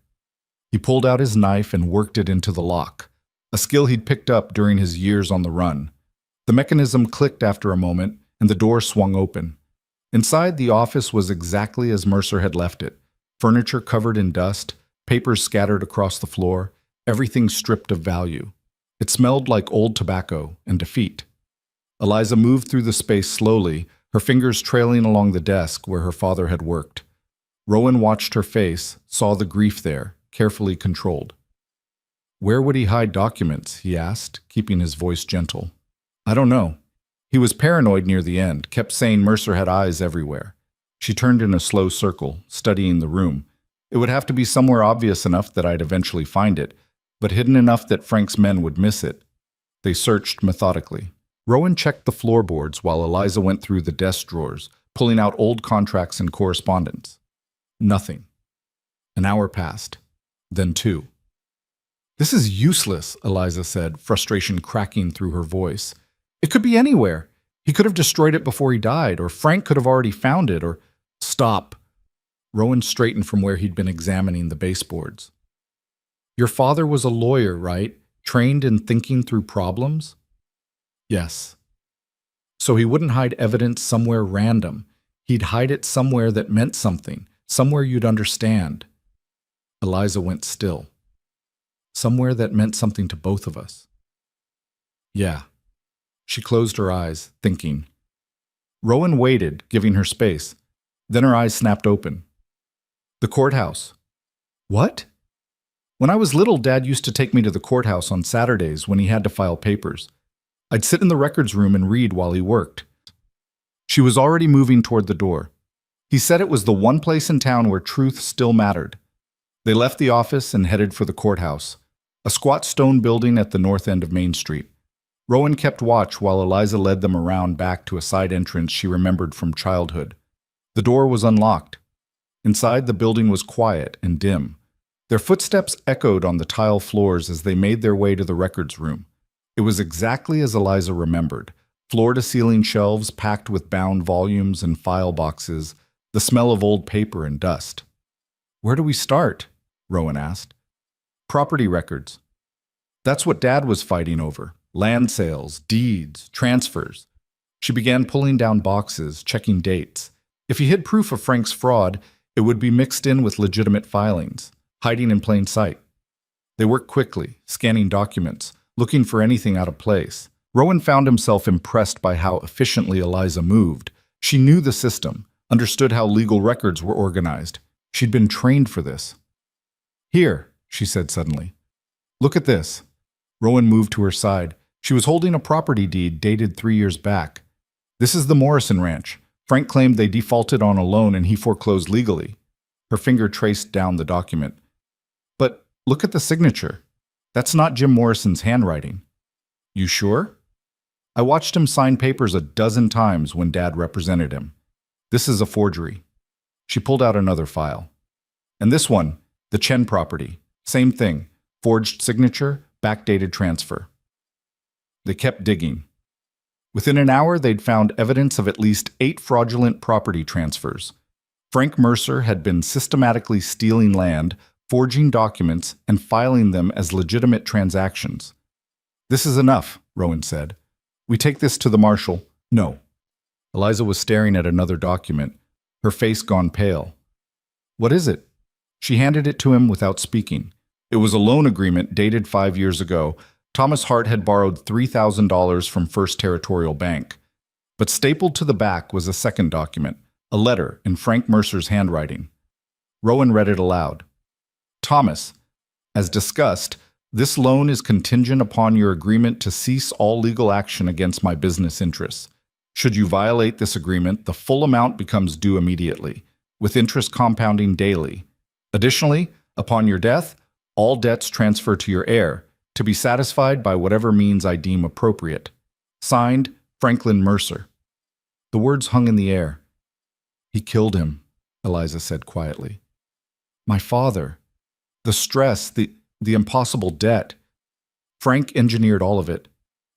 He pulled out his knife and worked it into the lock, a skill he'd picked up during his years on the run. The mechanism clicked after a moment, and the door swung open. Inside, the office was exactly as Mercer had left it, furniture covered in dust, papers scattered across the floor, everything stripped of value. It smelled like old tobacco and defeat. Eliza moved through the space slowly, her fingers trailing along the desk where her father had worked. Rowan watched her face, saw the grief there, carefully controlled. "Where would he hide documents?" he asked, keeping his voice gentle. "I don't know. He was paranoid near the end, kept saying Mercer had eyes everywhere." She turned in a slow circle, studying the room. "It would have to be somewhere obvious enough that I'd eventually find it, but hidden enough that Frank's men would miss it." They searched methodically. Rowan checked the floorboards while Eliza went through the desk drawers, pulling out old contracts and correspondence. Nothing. An hour passed. Then 2. "This is useless," Eliza said, frustration cracking through her voice. "It could be anywhere. He could have destroyed it before he died, or Frank could have already found it, or—" "Stop." Rowan straightened from where he'd been examining the baseboards. "Your father was a lawyer, right? Trained in thinking through problems?" "Yes." "So he wouldn't hide evidence somewhere random. He'd hide it somewhere that meant something, somewhere you'd understand." Eliza went still. "Somewhere that meant something to both of us." "Yeah." She closed her eyes, thinking. Rowan waited, giving her space. Then her eyes snapped open. "The courthouse." "What?" "When I was little, Dad used to take me to the courthouse on Saturdays when he had to file papers. I'd sit in the records room and read while he worked." She was already moving toward the door. He said it was the one place in town where truth still mattered. They left the office and headed for the courthouse, a squat stone building at the north end of Main Street. Rowan kept watch while Eliza led them around back to a side entrance she remembered from childhood. The door was unlocked. Inside, the building was quiet and dim. Their footsteps echoed on the tile floors as they made their way to the records room. It was exactly as Eliza remembered, floor-to-ceiling shelves packed with bound volumes and file boxes, the smell of old paper and dust. "Where do we start?" Rowan asked. "Property records. That's what Dad was fighting over. Land sales, deeds, transfers." She began pulling down boxes, checking dates. If he hid proof of Frank's fraud, it would be mixed in with legitimate filings, hiding in plain sight. They worked quickly, scanning documents, looking for anything out of place. Rowan found himself impressed by how efficiently Eliza moved. She knew the system, understood how legal records were organized. She'd been trained for this. "Here," she said suddenly. "Look at this." Rowan moved to her side. She was holding a property deed dated 3 years back. "This is the Morrison Ranch. Frank claimed they defaulted on a loan and he foreclosed legally." Her finger traced down the document. "But look at the signature. That's not Jim Morrison's handwriting." "You sure?" "I watched him sign papers a dozen times when Dad represented him." This is a forgery. She pulled out another file. And this one, the Chen property. Same thing. Forged signature, backdated transfer. They kept digging. Within an hour, they'd found evidence of at least 8 fraudulent property transfers. Frank Mercer had been systematically stealing land, forging documents, and filing them as legitimate transactions. "This is enough," Rowan said. "We take this to the marshal." "No." Eliza was staring at another document, her face gone pale. "What is it?" She handed it to him without speaking. It was a loan agreement dated 5 years ago. Thomas Hart had borrowed $3,000 from First Territorial Bank. But stapled to the back was a second document, a letter in Frank Mercer's handwriting. Rowan read it aloud. "Thomas, as discussed, this loan is contingent upon your agreement to cease all legal action against my business interests. Should you violate this agreement, the full amount becomes due immediately, with interest compounding daily. Additionally, upon your death, all debts transfer to your heir, to be satisfied by whatever means I deem appropriate. Signed, Franklin Mercer." The words hung in the air. "He killed him," Eliza said quietly. "My father. The stress, the impossible debt. Frank engineered all of it.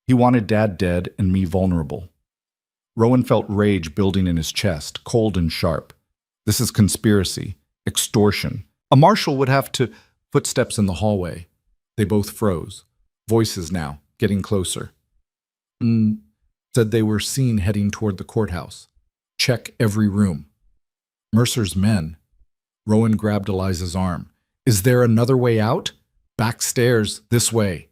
He wanted Dad dead and me vulnerable." Rowan felt rage building in his chest, cold and sharp. This is conspiracy, extortion. A marshal would have to... Footsteps in the hallway. They both froze. Voices now, getting closer. Said they were seen heading toward the courthouse. Check every room. Mercer's men. Rowan grabbed Eliza's arm. "Is there another way out?" "Backstairs, this way."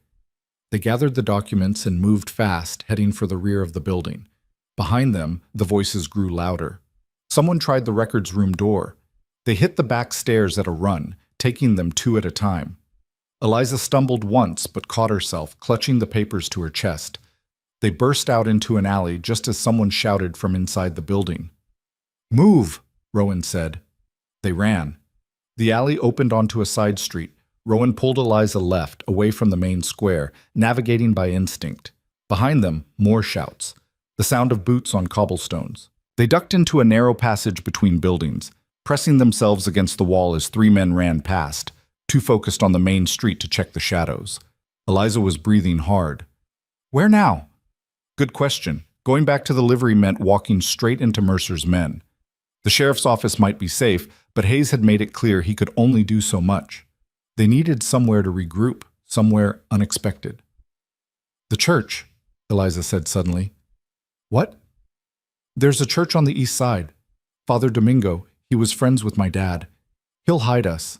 They gathered the documents and moved fast, heading for the rear of the building. Behind them, the voices grew louder. Someone tried the records room door. They hit the back stairs at a run, taking them 2 at a time. Eliza stumbled once, but caught herself, clutching the papers to her chest. They burst out into an alley just as someone shouted from inside the building. "Move," Rowan said. They ran. The alley opened onto a side street. Rowan pulled Eliza left, away from the main square, navigating by instinct. Behind them, more shouts. The sound of boots on cobblestones. They ducked into a narrow passage between buildings, pressing themselves against the wall as 3 men ran past, too focused on the main street to check the shadows. Eliza was breathing hard. "Where now?" Good question. Going back to the livery meant walking straight into Mercer's men. The sheriff's office might be safe, but Hayes had made it clear he could only do so much. They needed somewhere to regroup, somewhere unexpected. "The church," Eliza said suddenly. "What?" "There's a church on the east side. Father Domingo, he was friends with my dad. He'll hide us."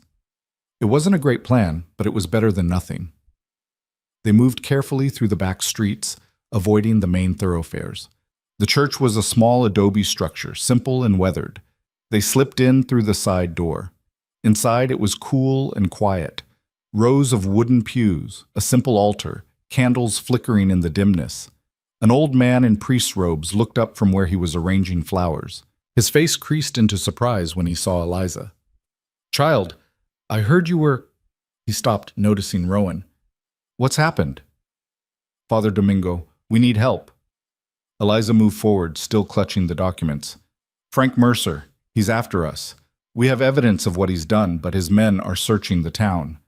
It wasn't a great plan, but it was better than nothing. They moved carefully through the back streets, avoiding the main thoroughfares. The church was a small adobe structure, simple and weathered. They slipped in through the side door. Inside it was cool and quiet. Rows of wooden pews, a simple altar, candles flickering in the dimness. An old man in priest's robes looked up from where he was arranging flowers. His face creased into surprise when he saw Eliza. "Child, I heard you were..." He stopped, noticing Rowan. "What's happened?" "Father Domingo, we need help." Eliza moved forward, still clutching the documents. "Frank Mercer, he's after us. We have evidence of what he's done, but his men are searching the town."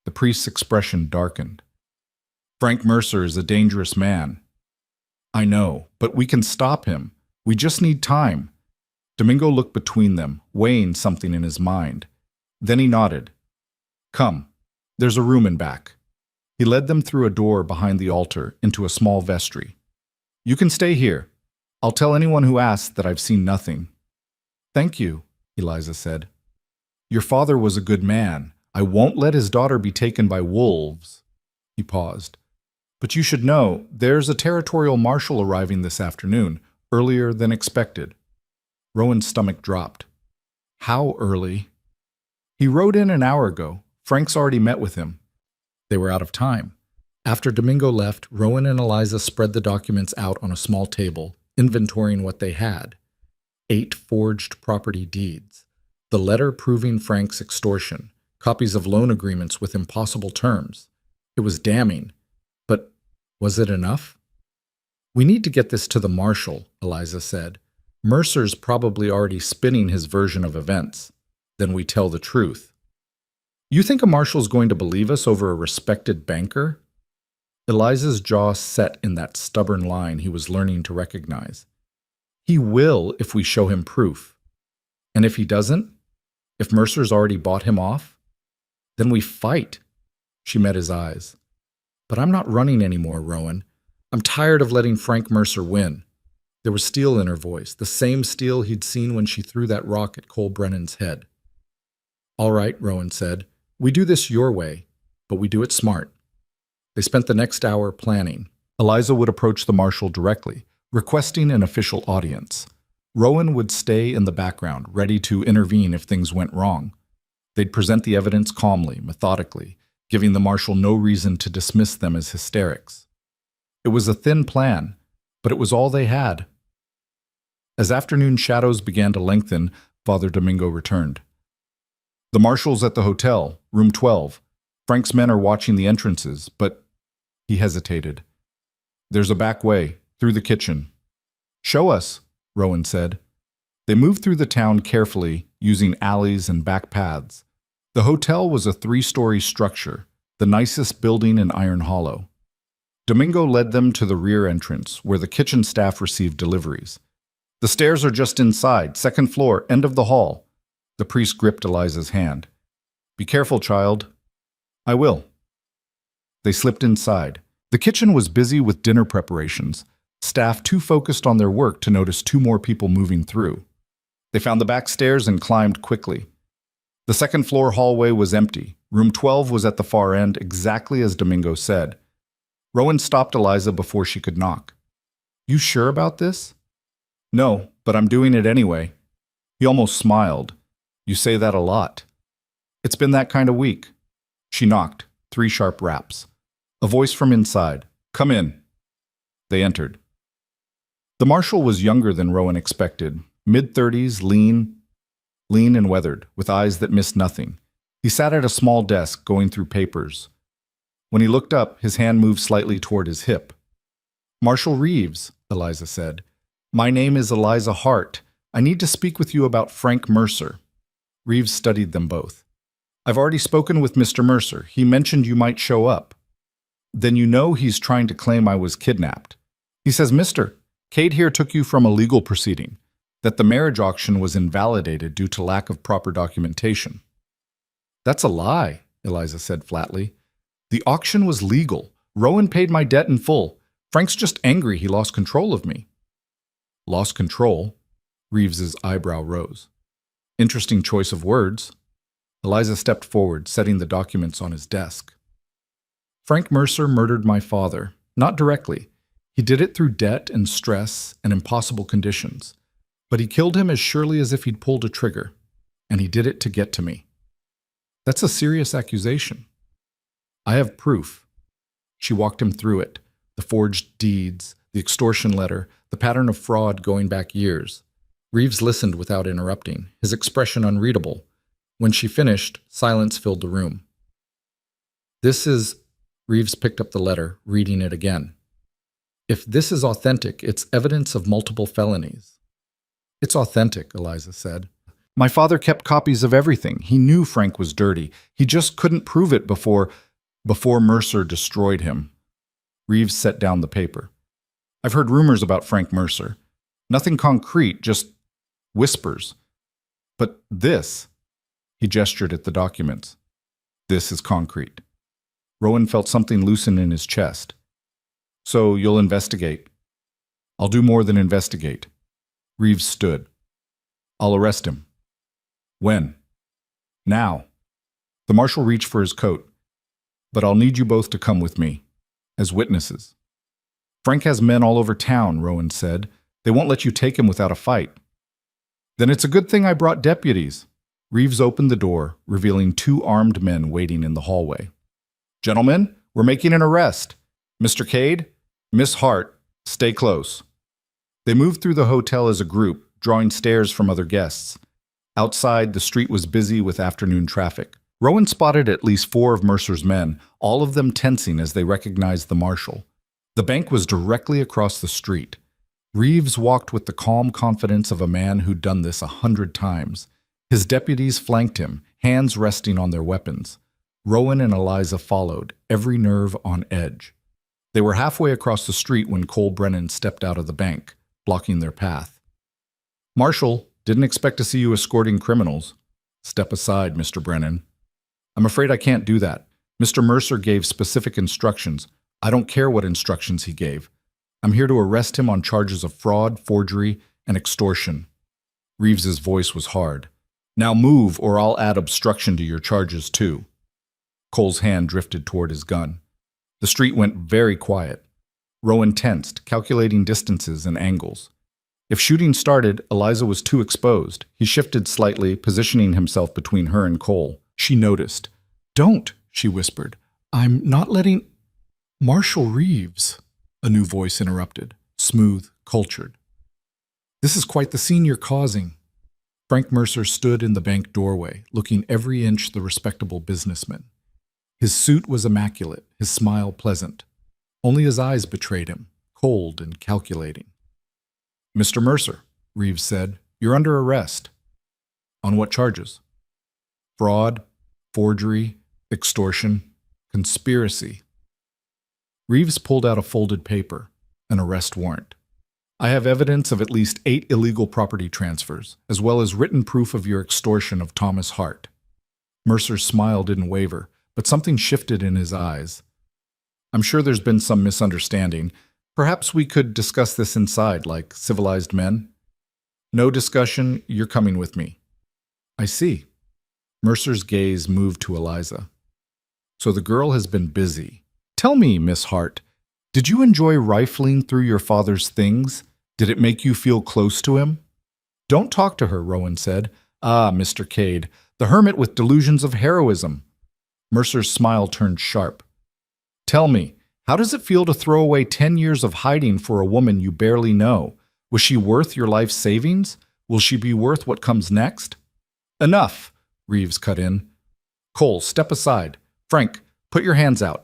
The priest's expression darkened. "Frank Mercer is a dangerous man." "I know, but we can stop him. We just need time." Domingo looked between them, weighing something in his mind. Then he nodded. "Come, there's a room in back." He led them through a door behind the altar into a small vestry. "You can stay here. I'll tell anyone who asks that I've seen nothing." "Thank you," Eliza said. "Your father was a good man. I won't let his daughter be taken by wolves." He paused. "But you should know, there's a territorial marshal arriving this afternoon, earlier than expected." Rowan's stomach dropped. "How early?" "He rode in an hour ago. Frank's already met with him." They were out of time. After Domingo left, Rowan and Eliza spread the documents out on a small table, inventorying what they had. 8 forged property deeds. The letter proving Frank's extortion. Copies of loan agreements with impossible terms. It was damning. But was it enough? "We need to get this to the marshal," Eliza said. Mercer's probably already spinning his version of events. Then we tell the truth. You think a marshal's going to believe us over a respected banker? Eliza's jaw set in that stubborn line he was learning to recognize. He will if we show him proof. And if he doesn't, if Mercer's already bought him off, then we fight. She met his eyes. But I'm not running anymore, Rowan. I'm tired of letting Frank Mercer win. There was steel in her voice, the same steel he'd seen when she threw that rock at Cole Brennan's head. All right, Rowan said. We do this your way, but we do it smart. They spent the next hour planning. Eliza would approach the marshal directly, requesting an official audience. Rowan would stay in the background, ready to intervene if things went wrong. They'd present the evidence calmly, methodically, giving the marshal no reason to dismiss them as hysterics. It was a thin plan, but it was all they had. As afternoon shadows began to lengthen, Father Domingo returned. The marshal's at the hotel, room 12. Frank's men are watching the entrances, but he hesitated. There's a back way, through the kitchen. Show us, Rowan said. They moved through the town carefully, using alleys and back paths. The hotel was a 3-story structure, the nicest building in Iron Hollow. Domingo led them to the rear entrance, where the kitchen staff received deliveries. The stairs are just inside, 2nd floor, end of the hall. The priest gripped Eliza's hand. Be careful, child. I will. They slipped inside. The kitchen was busy with dinner preparations, staff too focused on their work to notice 2 more people moving through. They found the back stairs and climbed quickly. The 2nd floor hallway was empty. Room 12 was at the far end, exactly as Domingo said. Rowan stopped Eliza before she could knock. You sure about this? No, but I'm doing it anyway. He almost smiled. You say that a lot. It's been that kind of week. She knocked, 3 sharp raps. A voice from inside. Come in. They entered. The marshal was younger than Rowan expected, mid-30s, lean and weathered, with eyes that missed nothing. He sat at a small desk, going through papers. When he looked up, his hand moved slightly toward his hip. Marshal Reeves, Eliza said. My name is Eliza Hart. I need to speak with you about Frank Mercer. Reeves studied them both. I've already spoken with Mr. Mercer. He mentioned you might show up. Then you know he's trying to claim I was kidnapped. He says, Mister, Cade here took you from a legal proceeding, that the marriage auction was invalidated due to lack of proper documentation. That's a lie, Eliza said flatly. The auction was legal. Rowan paid my debt in full. Frank's just angry he lost control of me. Lost control? Reeves's eyebrow rose. Interesting choice of words. Eliza stepped forward, setting the documents on his desk. Frank Mercer murdered my father, not directly. He did it through debt and stress and impossible conditions. But he killed him as surely as if he'd pulled a trigger, and he did it to get to me. That's a serious accusation. I have proof. She walked him through it, the forged deeds, the extortion letter, the pattern of fraud going back years. Reeves listened without interrupting, his expression unreadable. When she finished, silence filled the room. This is... Reeves picked up the letter, reading it again. If this is authentic, it's evidence of multiple felonies. It's authentic, Eliza said. My father kept copies of everything. He knew Frank was dirty. He just couldn't prove it before Mercer destroyed him. Reeves set down the paper. I've heard rumors about Frank Mercer. Nothing concrete, just whispers. But this, he gestured at the documents. This is concrete. Rowan felt something loosen in his chest. So you'll investigate. I'll do more than investigate. Reeves stood. I'll arrest him. When? Now. The marshal reached for his coat. But I'll need you both to come with me, as witnesses. Frank has men all over town, Rowan said. They won't let you take him without a fight. Then it's a good thing I brought deputies. Reeves opened the door, revealing 2 armed men waiting in the hallway. Gentlemen, we're making an arrest. Mr. Cade, Miss Hart, stay close. They moved through the hotel as a group, drawing stares from other guests. Outside, the street was busy with afternoon traffic. Rowan spotted at least 4 of Mercer's men, all of them tensing as they recognized the marshal. The bank was directly across the street. Reeves walked with the calm confidence of a man who'd done this 100 times. His deputies flanked him, hands resting on their weapons. Rowan and Eliza followed, every nerve on edge. They were halfway across the street when Cole Brennan stepped out of the bank, blocking their path. "Marshal, didn't expect to see you escorting criminals." "Step aside, Mr. Brennan." "I'm afraid I can't do that. Mr. Mercer gave specific instructions. I don't care what instructions he gave. I'm here to arrest him on charges of fraud, forgery, and extortion." Reeves's voice was hard. "Now move, or I'll add obstruction to your charges too." Cole's hand drifted toward his gun. The street went very quiet. Rowan tensed, calculating distances and angles. If shooting started, Eliza was too exposed. He shifted slightly, positioning himself between her and Cole. She noticed. "Don't," she whispered. "I'm not letting—" "Marshal Reeves," a new voice interrupted, smooth, cultured. "This is quite the scene you're causing." Frank Mercer stood in the bank doorway, looking every inch the respectable businessman. His suit was immaculate, his smile pleasant. Only his eyes betrayed him, cold and calculating. "Mr. Mercer," Reeves said, "you're under arrest." "On what charges?" "Fraud, forgery, extortion, conspiracy." Reeves pulled out a folded paper, an arrest warrant. "I have evidence of at least 8 illegal property transfers, as well as written proof of your extortion of Thomas Hart." Mercer's smile didn't waver, but something shifted in his eyes. "I'm sure there's been some misunderstanding. Perhaps we could discuss this inside, like civilized men." "No discussion, you're coming with me." "I see." Mercer's gaze moved to Eliza. "So the girl has been busy. Tell me, Miss Hart, did you enjoy rifling through your father's things? Did it make you feel close to him?" "Don't talk to her," Rowan said. "Ah, Mr. Cade, the hermit with delusions of heroism." Mercer's smile turned sharp. "Tell me, how does it feel to throw away 10 years of hiding for a woman you barely know? Was she worth your life savings? Will she be worth what comes next?" "Enough," Reeves cut in. "Cole, step aside. Frank, put your hands out."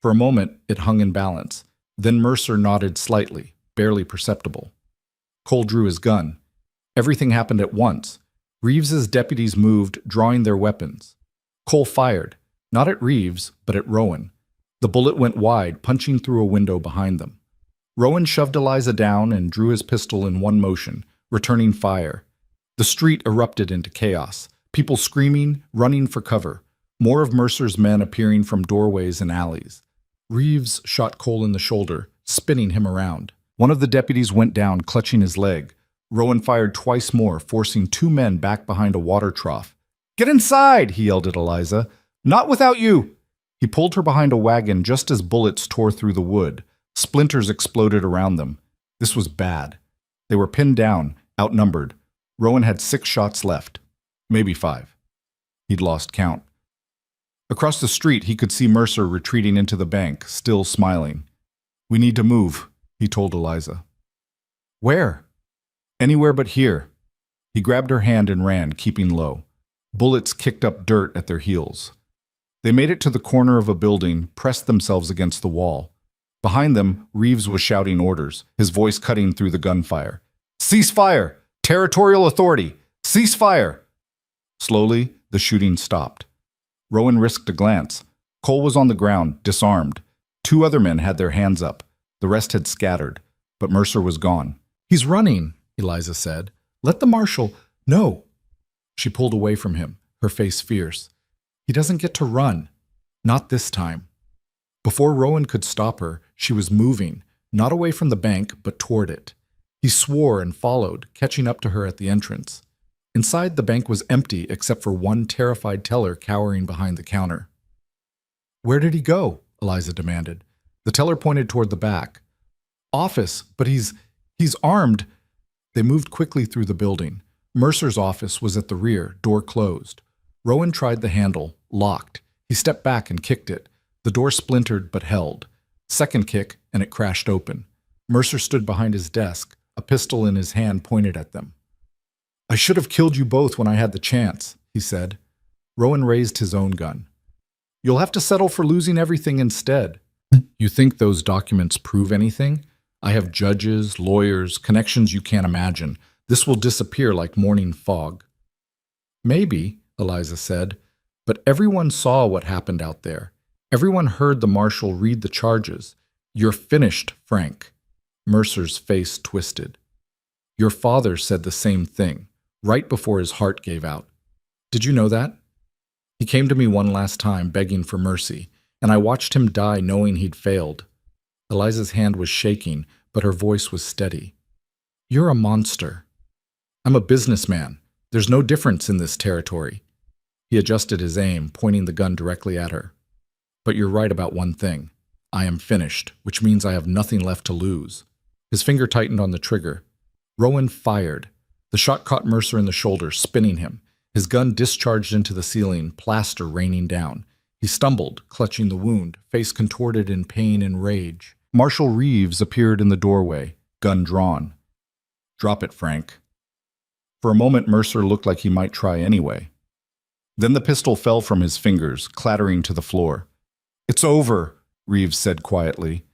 For a moment, it hung in balance. Then Mercer nodded slightly, barely perceptible. Cole drew his gun. Everything happened at once. Reeves's deputies moved, drawing their weapons. Cole fired, not at Reeves, but at Rowan. The bullet went wide, punching through a window behind them. Rowan shoved Eliza down and drew his pistol in one motion, returning fire. The street erupted into chaos, people screaming, running for cover, more of Mercer's men appearing from doorways and alleys. Reeves shot Cole in the shoulder, spinning him around. One of the deputies went down, clutching his leg. Rowan fired twice more, forcing 2 men back behind a water trough. "Get inside!" he yelled at Eliza. "Not without you!" He pulled her behind a wagon just as bullets tore through the wood. Splinters exploded around them. This was bad. They were pinned down, outnumbered. Rowan had 6 shots left. Maybe 5. He'd lost count. Across the street, he could see Mercer retreating into the bank, still smiling. "We need to move," he told Eliza. "Where?" "Anywhere but here." He grabbed her hand and ran, keeping low. Bullets kicked up dirt at their heels. They made it to the corner of a building, pressed themselves against the wall. Behind them, Reeves was shouting orders, his voice cutting through the gunfire. "Cease fire! Territorial authority! Cease fire!" Slowly, the shooting stopped. Rowan risked a glance. Cole was on the ground, disarmed. 2 other men had their hands up. The rest had scattered, but Mercer was gone. "He's running," Eliza said. "Let the marshal—" "No." She pulled away from him, her face fierce. "He doesn't get to run. Not this time." Before Rowan could stop her, she was moving, not away from the bank, but toward it. He swore and followed, catching up to her at the entrance. Inside, the bank was empty except for one terrified teller cowering behind the counter. "Where did he go?" Eliza demanded. The teller pointed toward the back. "Office, but he's armed." They moved quickly through the building. Mercer's office was at the rear, door closed. Rowan tried the handle, locked. He stepped back and kicked it. The door splintered but held. Second kick, and it crashed open. Mercer stood behind his desk, a pistol in his hand pointed at them. "I should have killed you both when I had the chance," he said. Rowan raised his own gun. "You'll have to settle for losing everything instead." "You think those documents prove anything?" I have judges, lawyers, connections you can't imagine. This will disappear like morning fog. Maybe, Eliza said, but everyone saw what happened out there. Everyone heard the marshal read the charges. You're finished, Frank. Mercer's face twisted. Your father said the same thing, right before his heart gave out. Did you know that? He came to me one last time begging for mercy, and I watched him die knowing he'd failed. Eliza's hand was shaking, but her voice was steady. You're a monster. I'm a businessman. There's no difference in this territory. He adjusted his aim, pointing the gun directly at her. But you're right about one thing. I am finished, which means I have nothing left to lose. His finger tightened on the trigger. Rowan fired. The shot caught Mercer in the shoulder, spinning him. His gun discharged into the ceiling, plaster raining down. He stumbled, clutching the wound, face contorted in pain and rage. Marshal Reeves appeared in the doorway, gun drawn. Drop it, Frank. For a moment, Mercer looked like he might try anyway. Then the pistol fell from his fingers, clattering to the floor. It's over, Reeves said quietly.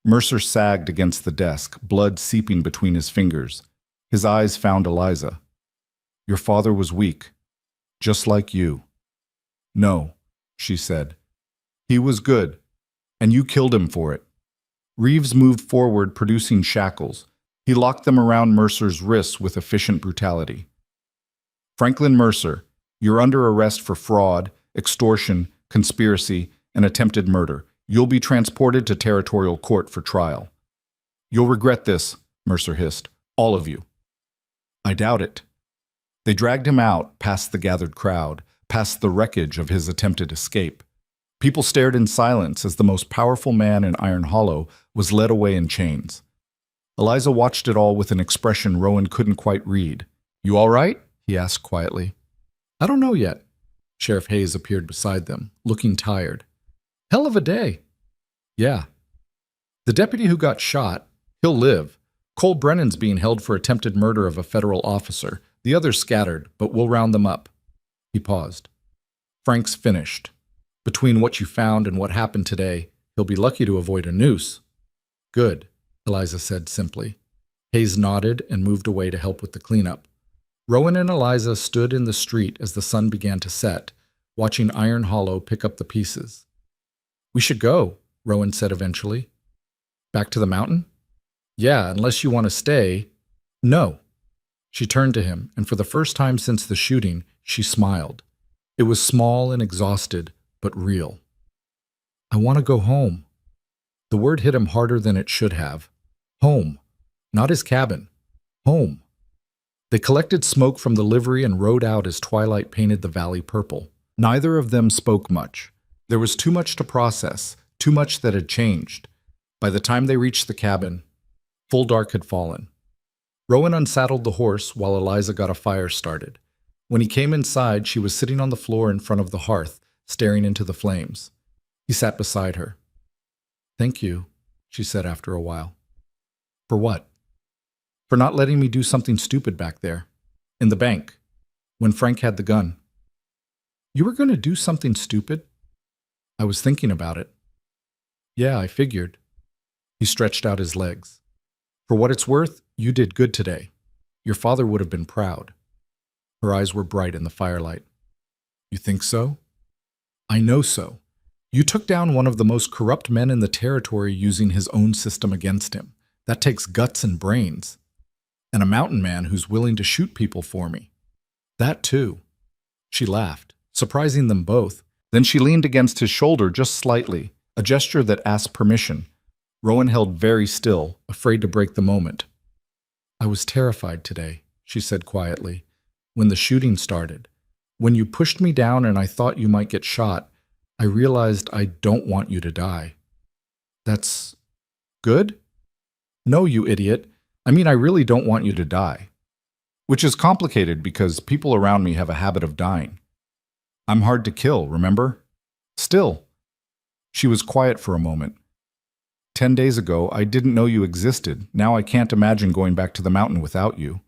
Mercer sagged against the desk, blood seeping between his fingers. His eyes found Eliza. Your father was weak, just like you. No, she said. He was good, and you killed him for it. Reeves moved forward, producing shackles. He locked them around Mercer's wrists with efficient brutality. Franklin Mercer, you're under arrest for fraud, extortion, conspiracy, and attempted murder. You'll be transported to territorial court for trial. You'll regret this, Mercer hissed. All of you. I doubt it. They dragged him out, past the gathered crowd, past the wreckage of his attempted escape. People stared in silence as the most powerful man in Iron Hollow was led away in chains. Eliza watched it all with an expression Rowan couldn't quite read. You all right? He asked quietly. I don't know yet. Sheriff Hayes appeared beside them, looking tired. Hell of a day. Yeah. The deputy who got shot, he'll live. Cole Brennan's being held for attempted murder of a federal officer. The others scattered, but we'll round them up. He paused. Frank's finished. Between what you found and what happened today, he'll be lucky to avoid a noose. Good, Eliza said simply. Hayes nodded and moved away to help with the cleanup. Rowan and Eliza stood in the street as the sun began to set, watching Iron Hollow pick up the pieces. We should go, Rowan said eventually. Back to the mountain? Yeah, unless you want to stay. No. She turned to him, and for the first time since the shooting, she smiled. It was small and exhausted, but real. I want to go home. The word hit him harder than it should have. Home. Not his cabin. Home. They collected smoke from the livery and rode out as twilight painted the valley purple. Neither of them spoke much. There was too much to process, too much that had changed. By the time they reached the cabin, full dark had fallen. Rowan unsaddled the horse while Eliza got a fire started. When he came inside, she was sitting on the floor in front of the hearth, staring into the flames. He sat beside her. Thank you, she said after a while. For what? For not letting me do something stupid back there. In the bank. When Frank had the gun. You were going to do something stupid? I was thinking about it. Yeah, I figured. He stretched out his legs. For what it's worth, you did good today. Your father would have been proud. Her eyes were bright in the firelight. You think so? I know so. You took down one of the most corrupt men in the territory using his own system against him. That takes guts and brains. And a mountain man who's willing to shoot people for me. That too. She laughed, surprising them both. Then she leaned against his shoulder just slightly, a gesture that asked permission. Rowan held very still, afraid to break the moment. I was terrified today, she said quietly, when the shooting started. When you pushed me down and I thought you might get shot, I realized I don't want you to die. That's good? No, you idiot. I mean, I really don't want you to die. Which is complicated because people around me have a habit of dying. I'm hard to kill, remember? Still. She was quiet for a moment. 10 days ago, I didn't know you existed. Now I can't imagine going back to the mountain without you.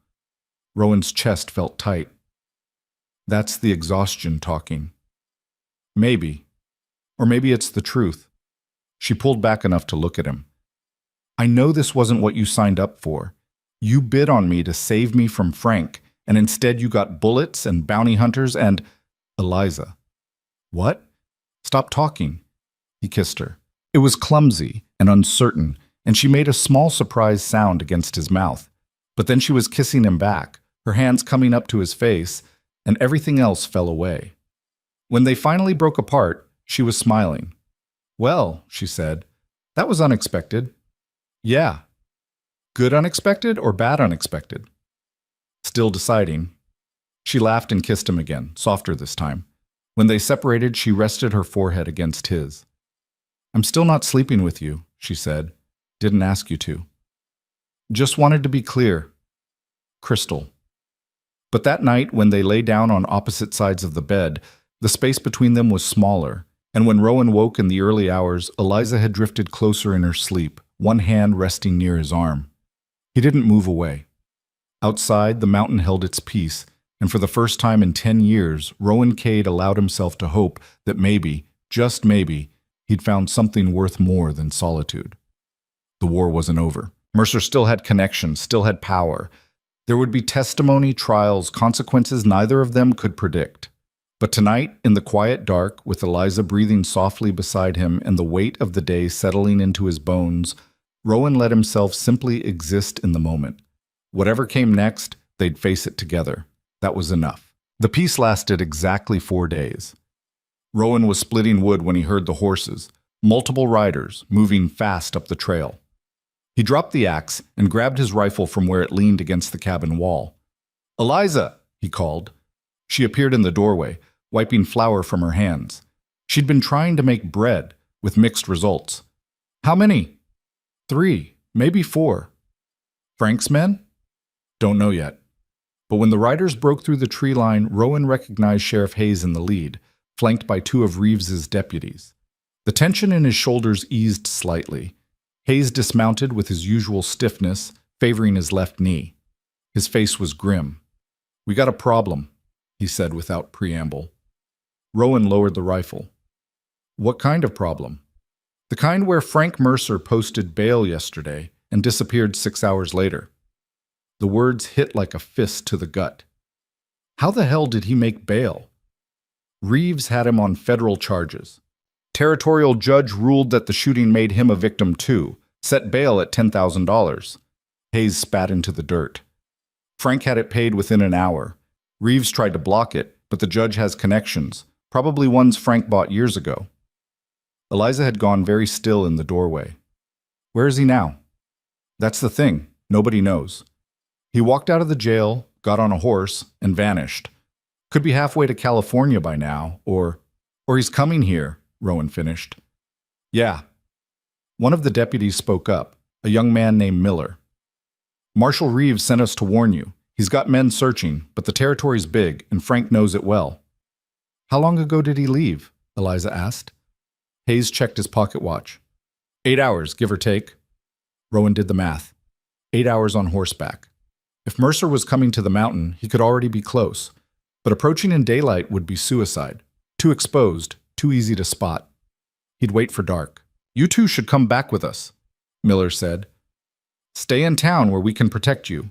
Rowan's chest felt tight. That's the exhaustion talking. Maybe. Or maybe it's the truth. She pulled back enough to look at him. I know this wasn't what you signed up for. You bid on me to save me from Frank, and instead you got bullets and bounty hunters and Eliza. What? Stop talking. He kissed her. It was clumsy and uncertain, and she made a small surprised sound against his mouth. But then she was kissing him back, her hands coming up to his face, and everything else fell away. When they finally broke apart, she was smiling. Well, she said, that was unexpected. Yeah. Good unexpected or bad unexpected? Still deciding. She laughed and kissed him again, softer this time. When they separated, she rested her forehead against his. I'm still not sleeping with you, she said. Didn't ask you to. Just wanted to be clear. Crystal. But that night, when they lay down on opposite sides of the bed, the space between them was smaller, and when Rowan woke in the early hours, Eliza had drifted closer in her sleep, one hand resting near his arm. He didn't move away. Outside, the mountain held its peace, and for the first time in 10 years, Rowan Cade allowed himself to hope that maybe, just maybe, he'd found something worth more than solitude. The war wasn't over. Mercer still had connections, still had power. There would be testimony, trials, consequences neither of them could predict. But tonight, in the quiet dark, with Eliza breathing softly beside him and the weight of the day settling into his bones, Rowan let himself simply exist in the moment. Whatever came next, they'd face it together. That was enough. The peace lasted exactly 4 days. Rowan was splitting wood when he heard the horses, multiple riders, moving fast up the trail. He dropped the axe and grabbed his rifle from where it leaned against the cabin wall. "Eliza!" he called. She appeared in the doorway, wiping flour from her hands. She'd been trying to make bread, with mixed results. "How many?" "3, maybe 4. "Frank's men?" "Don't know yet." But when the riders broke through the tree line, Rowan recognized Sheriff Hayes in the lead, flanked by 2 of Reeves's deputies. The tension in his shoulders eased slightly. Hayes dismounted with his usual stiffness, favoring his left knee. His face was grim. "We got a problem," he said without preamble. Rowan lowered the rifle. "What kind of problem?" "The kind where Frank Mercer posted bail yesterday and disappeared 6 hours later." The words hit like a fist to the gut. How the hell did he make bail? Reeves had him on federal charges. Territorial judge ruled that the shooting made him a victim too, set bail at $10,000. Hayes spat into the dirt. Frank had it paid within an hour. Reeves tried to block it, but the judge has connections, probably ones Frank bought years ago. Eliza had gone very still in the doorway. "Where is he now?" "That's the thing. Nobody knows. He walked out of the jail, got on a horse, and vanished. Could be halfway to California by now, or he's coming here," Rowan finished. "Yeah." One of the deputies spoke up, a young man named Miller. "Marshal Reeves sent us to warn you. He's got men searching, but the territory's big, and Frank knows it well." "How long ago did he leave?" Eliza asked. Hayes checked his pocket watch. 8 hours, give or take. Rowan did the math. 8 hours on horseback. If Mercer was coming to the mountain, he could already be close. But approaching in daylight would be suicide. Too exposed, too easy to spot. He'd wait for dark. "You two should come back with us," Miller said. "Stay in town where we can protect you."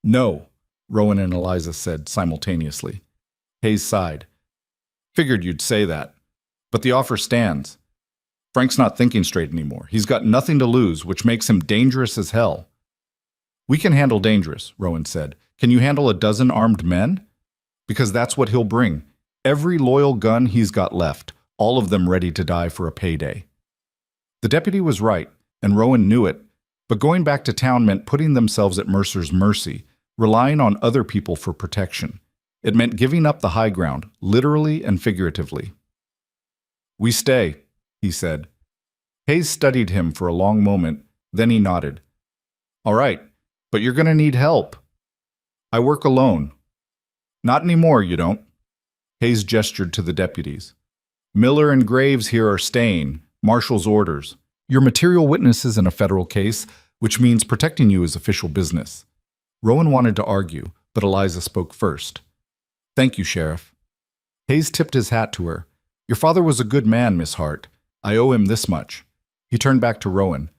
"No," Rowan and Eliza said simultaneously. Hayes sighed. "Figured you'd say that. But the offer stands. Frank's not thinking straight anymore. He's got nothing to lose, which makes him dangerous as hell." "We can handle dangerous," Rowan said. "Can you handle a dozen armed men? Because that's what he'll bring. Every loyal gun he's got left, all of them ready to die for a payday." The deputy was right, and Rowan knew it, but going back to town meant putting themselves at Mercer's mercy, relying on other people for protection. It meant giving up the high ground, literally and figuratively. "We stay," he said. Hayes studied him for a long moment, then he nodded. "All right, but you're going to need help." "I work alone." "Not anymore, you don't." Hayes gestured to the deputies. "Miller and Graves here are staying. Marshal's orders. You're material witnesses in a federal case, which means protecting you is official business." Rowan wanted to argue, but Eliza spoke first. "Thank you, Sheriff." Hayes tipped his hat to her. "Your father was a good man, Miss Hart. I owe him this much." He turned back to Rowan.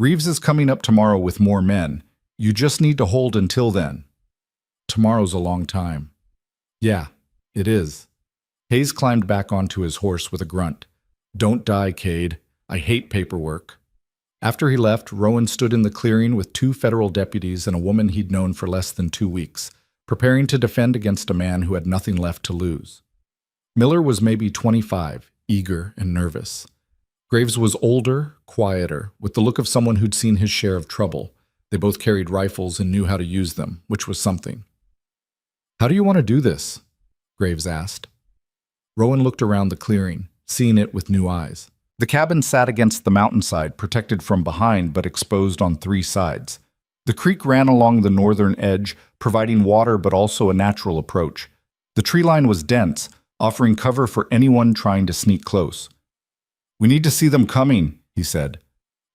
Reeves is coming up tomorrow with more men. You just need to hold until then. Tomorrow's a long time. Yeah, it is. Hayes climbed back onto his horse with a grunt. Don't die, Cade. I hate paperwork. After he left, Rowan stood in the clearing with 2 federal deputies and a woman he'd known for less than 2 weeks, preparing to defend against a man who had nothing left to lose. Miller was maybe 25, eager and nervous. Graves was older, quieter, with the look of someone who'd seen his share of trouble. They both carried rifles and knew how to use them, which was something. How do you want to do this? Graves asked. Rowan looked around the clearing, seeing it with new eyes. The cabin sat against the mountainside, protected from behind but exposed on 3 sides. The creek ran along the northern edge, providing water but also a natural approach. The tree line was dense, offering cover for anyone trying to sneak close. We need to see them coming, he said.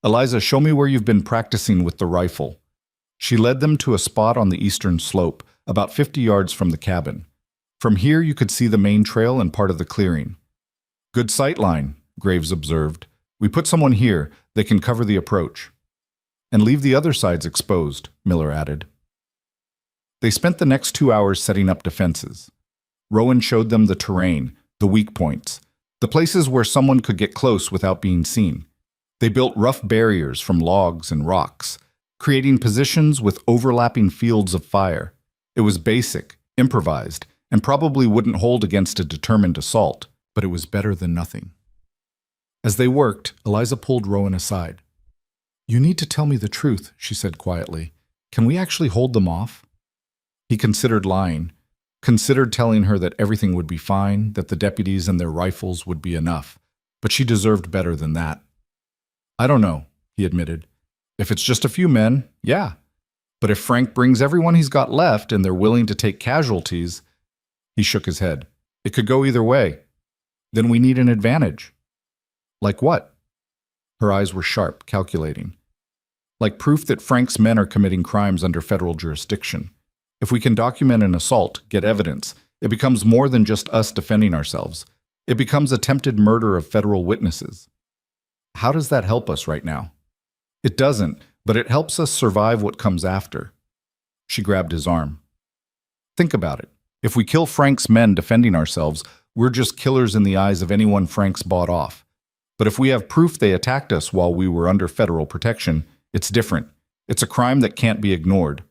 Eliza, show me where you've been practicing with the rifle. She led them to a spot on the eastern slope, about 50 yards from the cabin. From here you could see the main trail and part of the clearing. Good sight line, Graves observed. We put someone here, they can cover the approach. And leave the other sides exposed, Miller added. They spent the next 2 hours setting up defenses. Rowan showed them the terrain, the weak points, the places where someone could get close without being seen. They built rough barriers from logs and rocks, creating positions with overlapping fields of fire. It was basic, improvised, and probably wouldn't hold against a determined assault, but it was better than nothing. As they worked, Eliza pulled Rowan aside. You need to tell me the truth, she said quietly. Can we actually hold them off? He considered lying, considered telling her that everything would be fine, that the deputies and their rifles would be enough, but she deserved better than that. I don't know, he admitted. If it's just a few men, yeah. But if Frank brings everyone he's got left and they're willing to take casualties, he shook his head. It could go either way. Then we need an advantage. Like what? Her eyes were sharp, calculating. Like proof that Frank's men are committing crimes under federal jurisdiction. If we can document an assault, get evidence, it becomes more than just us defending ourselves. It becomes attempted murder of federal witnesses. How does that help us right now? It doesn't, but it helps us survive what comes after. She grabbed his arm. Think about it. If we kill Frank's men defending ourselves, we're just killers in the eyes of anyone Frank's bought off. But if we have proof they attacked us while we were under federal protection, it's different. It's a crime that can't be ignored.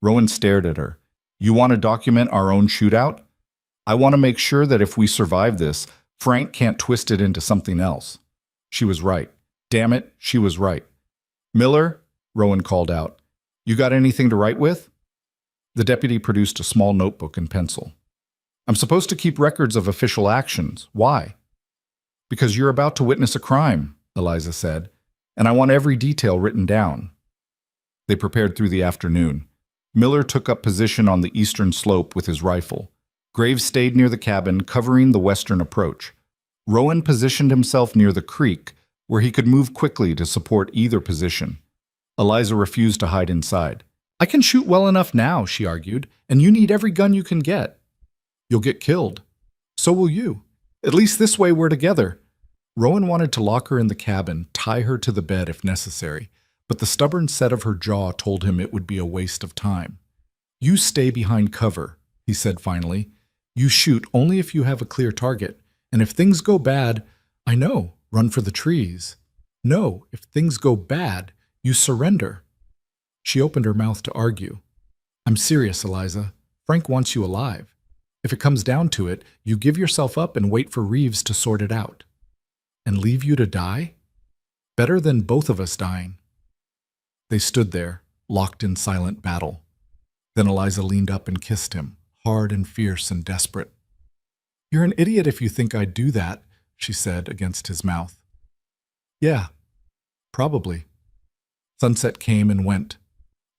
Rowan stared at her. You want to document our own shootout? I want to make sure that if we survive this, Frank can't twist it into something else. She was right. Damn it, she was right. Miller, Rowan called out, you got anything to write with? The deputy produced a small notebook and pencil. I'm supposed to keep records of official actions. Why? Because you're about to witness a crime, Eliza said, and I want every detail written down. They prepared through the afternoon. Miller took up position on the eastern slope with his rifle. Graves stayed near the cabin, covering the western approach. Rowan positioned himself near the creek, where he could move quickly to support either position. Eliza refused to hide inside. I can shoot well enough now, she argued, and you need every gun you can get. You'll get killed. So will you. At least this way we're together. Rowan wanted to lock her in the cabin, tie her to the bed if necessary, but the stubborn set of her jaw told him it would be a waste of time. You stay behind cover, he said finally. You shoot only if you have a clear target, and if things go bad, I know, run for the trees. No, if things go bad, you surrender. She opened her mouth to argue. I'm serious, Eliza. Frank wants you alive. If it comes down to it, you give yourself up and wait for Reeves to sort it out. And leave you to die? Better than both of us dying. They stood there, locked in silent battle. Then Eliza leaned up and kissed him, hard and fierce and desperate. You're an idiot if you think I'd do that, she said against his mouth. Yeah, probably. Sunset came and went.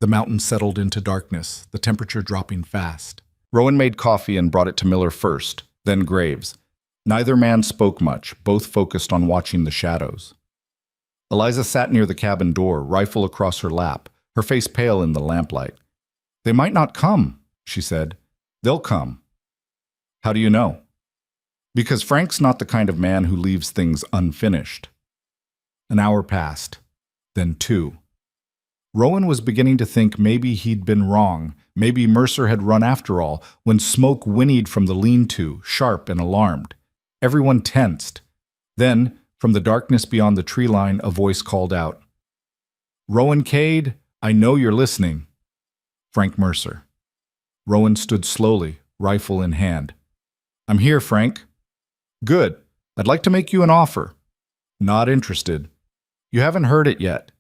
The mountain settled into darkness, the temperature dropping fast. Rowan made coffee and brought it to Miller first, then Graves. Neither man spoke much, both focused on watching the shadows. Eliza sat near the cabin door, rifle across her lap, her face pale in the lamplight. They might not come, she said. They'll come. How do you know? Because Frank's not the kind of man who leaves things unfinished. An hour passed, then 2. Rowan was beginning to think maybe he'd been wrong. Maybe Mercer had run after all, when smoke whinnied from the lean-to, sharp and alarmed. Everyone tensed. Then, from the darkness beyond the tree line, a voice called out. "Rowan Cade, I know you're listening." Frank Mercer. Rowan stood slowly, rifle in hand. "I'm here, Frank." "Good. I'd like to make you an offer." "Not interested." "You haven't heard it yet."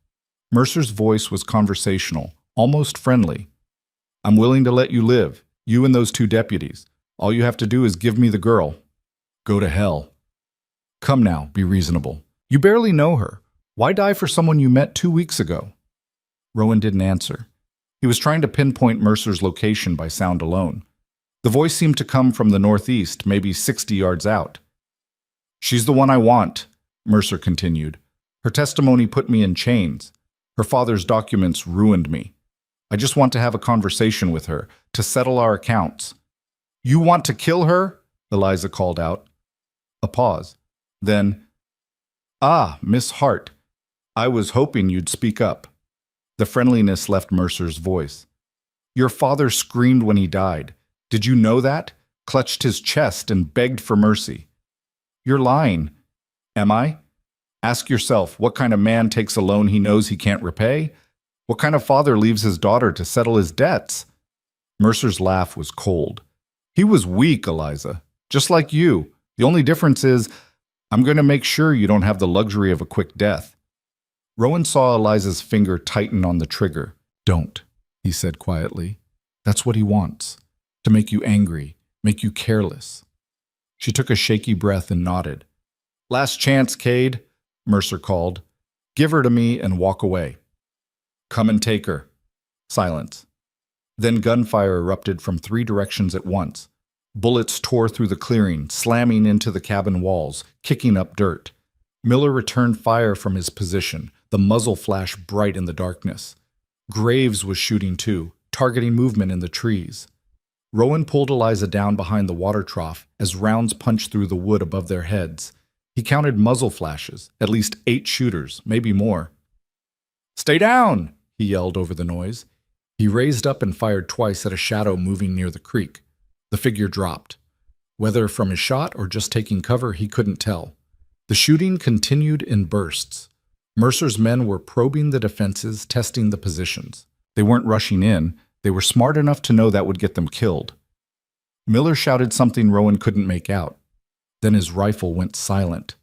Mercer's voice was conversational, almost friendly. "I'm willing to let you live, you and those 2 deputies. All you have to do is give me the girl." "Go to hell." "Come now, be reasonable. You barely know her. Why die for someone you met 2 weeks ago?" Rowan didn't answer. He was trying to pinpoint Mercer's location by sound alone. The voice seemed to come from the northeast, maybe 60 yards out. "She's the one I want," Mercer continued. "Her testimony put me in chains. Her father's documents ruined me. I just want to have a conversation with her, to settle our accounts." "You want to kill her?" Eliza called out. A pause. Then, "Ah, Miss Hart, I was hoping you'd speak up." The friendliness left Mercer's voice. "Your father screamed when he died. Did you know that? Clutched his chest and begged for mercy." "You're lying." "Am I? Ask yourself, what kind of man takes a loan he knows he can't repay? What kind of father leaves his daughter to settle his debts?" Mercer's laugh was cold. "He was weak, Eliza. Just like you. The only difference is, I'm going to make sure you don't have the luxury of a quick death." Rowan saw Eliza's finger tighten on the trigger. "Don't," he said quietly. "That's what he wants. To make you angry, make you careless." She took a shaky breath and nodded. "Last chance, Cade," Mercer called. "Give her to me and walk away." "Come and take her." Silence. Then gunfire erupted from 3 directions at once. Bullets tore through the clearing, slamming into the cabin walls, kicking up dirt. Miller returned fire from his position, the muzzle flash bright in the darkness. Graves was shooting too, targeting movement in the trees. Rowan pulled Eliza down behind the water trough as rounds punched through the wood above their heads. He counted muzzle flashes, at least 8 shooters, maybe more. "Stay down!" he yelled over the noise. He raised up and fired twice at a shadow moving near the creek. The figure dropped. Whether from his shot or just taking cover, he couldn't tell. The shooting continued in bursts. Mercer's men were probing the defenses, testing the positions. They weren't rushing in. They were smart enough to know that would get them killed. Miller shouted something Rowan couldn't make out. Then his rifle went silent.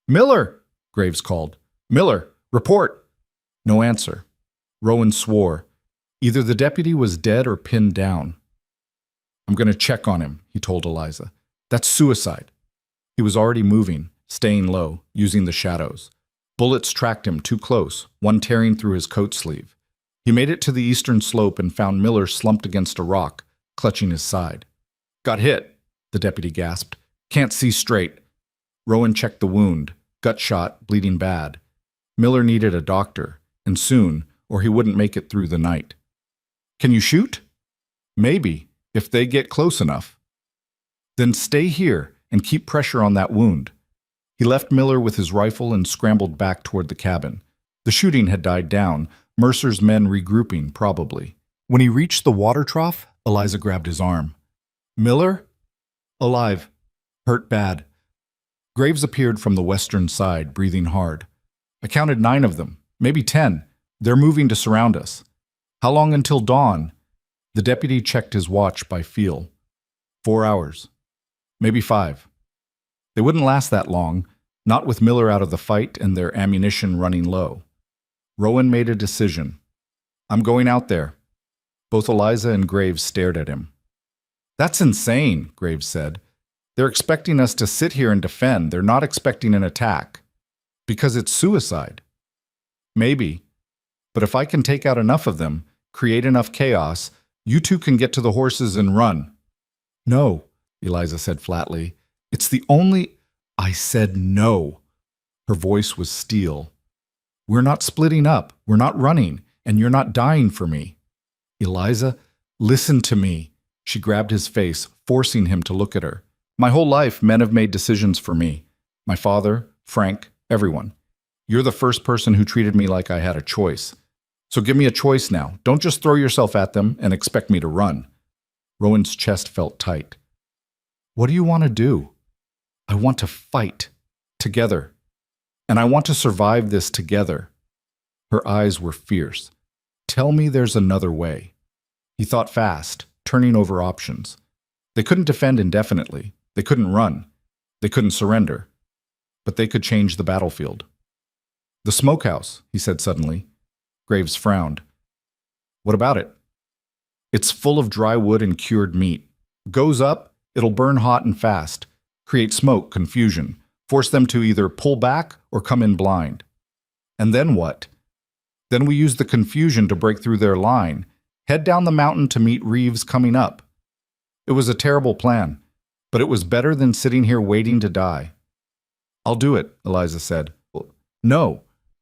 "Miller!" Graves called. "Miller, report!" No answer. Rowan swore. Either the deputy was dead or pinned down. "I'm going to check on him," he told Eliza. "That's suicide." He was already moving, staying low, using the shadows. Bullets tracked him too close, one tearing through his coat sleeve. He made it to the eastern slope and found Miller slumped against a rock, clutching his side. "Got hit," the deputy gasped. "Can't see straight." Rowan checked the wound. Gut shot, bleeding bad. Miller needed a doctor, and soon, or he wouldn't make it through the night. "Can you shoot?" "Maybe, if they get close enough." "Then stay here and keep pressure on that wound." He left Miller with his rifle and scrambled back toward the cabin. The shooting had died down, Mercer's men regrouping, probably. When he reached the water trough, Eliza grabbed his arm. "Miller?" "Alive. Hurt bad." Graves appeared from the western side, breathing hard. "I counted 9 of them, maybe 10. They're moving to surround us." "How long until dawn?" The deputy checked his watch by feel. 4 hours. Maybe 5. They wouldn't last that long, not with Miller out of the fight and their ammunition running low. Rowan made a decision. "I'm going out there." Both Eliza and Graves stared at him. "That's insane," Graves said. "They're expecting us to sit here and defend. They're not expecting an attack." "Because it's suicide." "Maybe. But if I can take out enough of them, create enough chaos, you 2 can get to the horses and run." "No," Eliza said flatly. "It's the only—" "I said no." Her voice was steel. "We're not splitting up. We're not running. And you're not dying for me." "Eliza, listen to me." She grabbed his face, forcing him to look at her. "My whole life, men have made decisions for me. My father, Frank, everyone. You're the first person who treated me like I had a choice. So give me a choice now. Don't just throw yourself at them and expect me to run. Rowan's chest felt tight. What do you want to do? I want to fight. Together. And I want to survive this together. Her eyes were fierce. Tell me there's another way. He thought fast, turning over options. They couldn't defend indefinitely. They couldn't run. They couldn't surrender. But they could change the battlefield. The smokehouse, he said suddenly. Graves frowned. What about it? It's full of dry wood and cured meat. Goes up, it'll burn hot and fast, create smoke, confusion, force them to either pull back or come in blind. And then what? Then we use the confusion to break through their line, head down the mountain to meet Reeves coming up. It was a terrible plan, but it was better than sitting here waiting to die. I'll do it, Eliza said. No,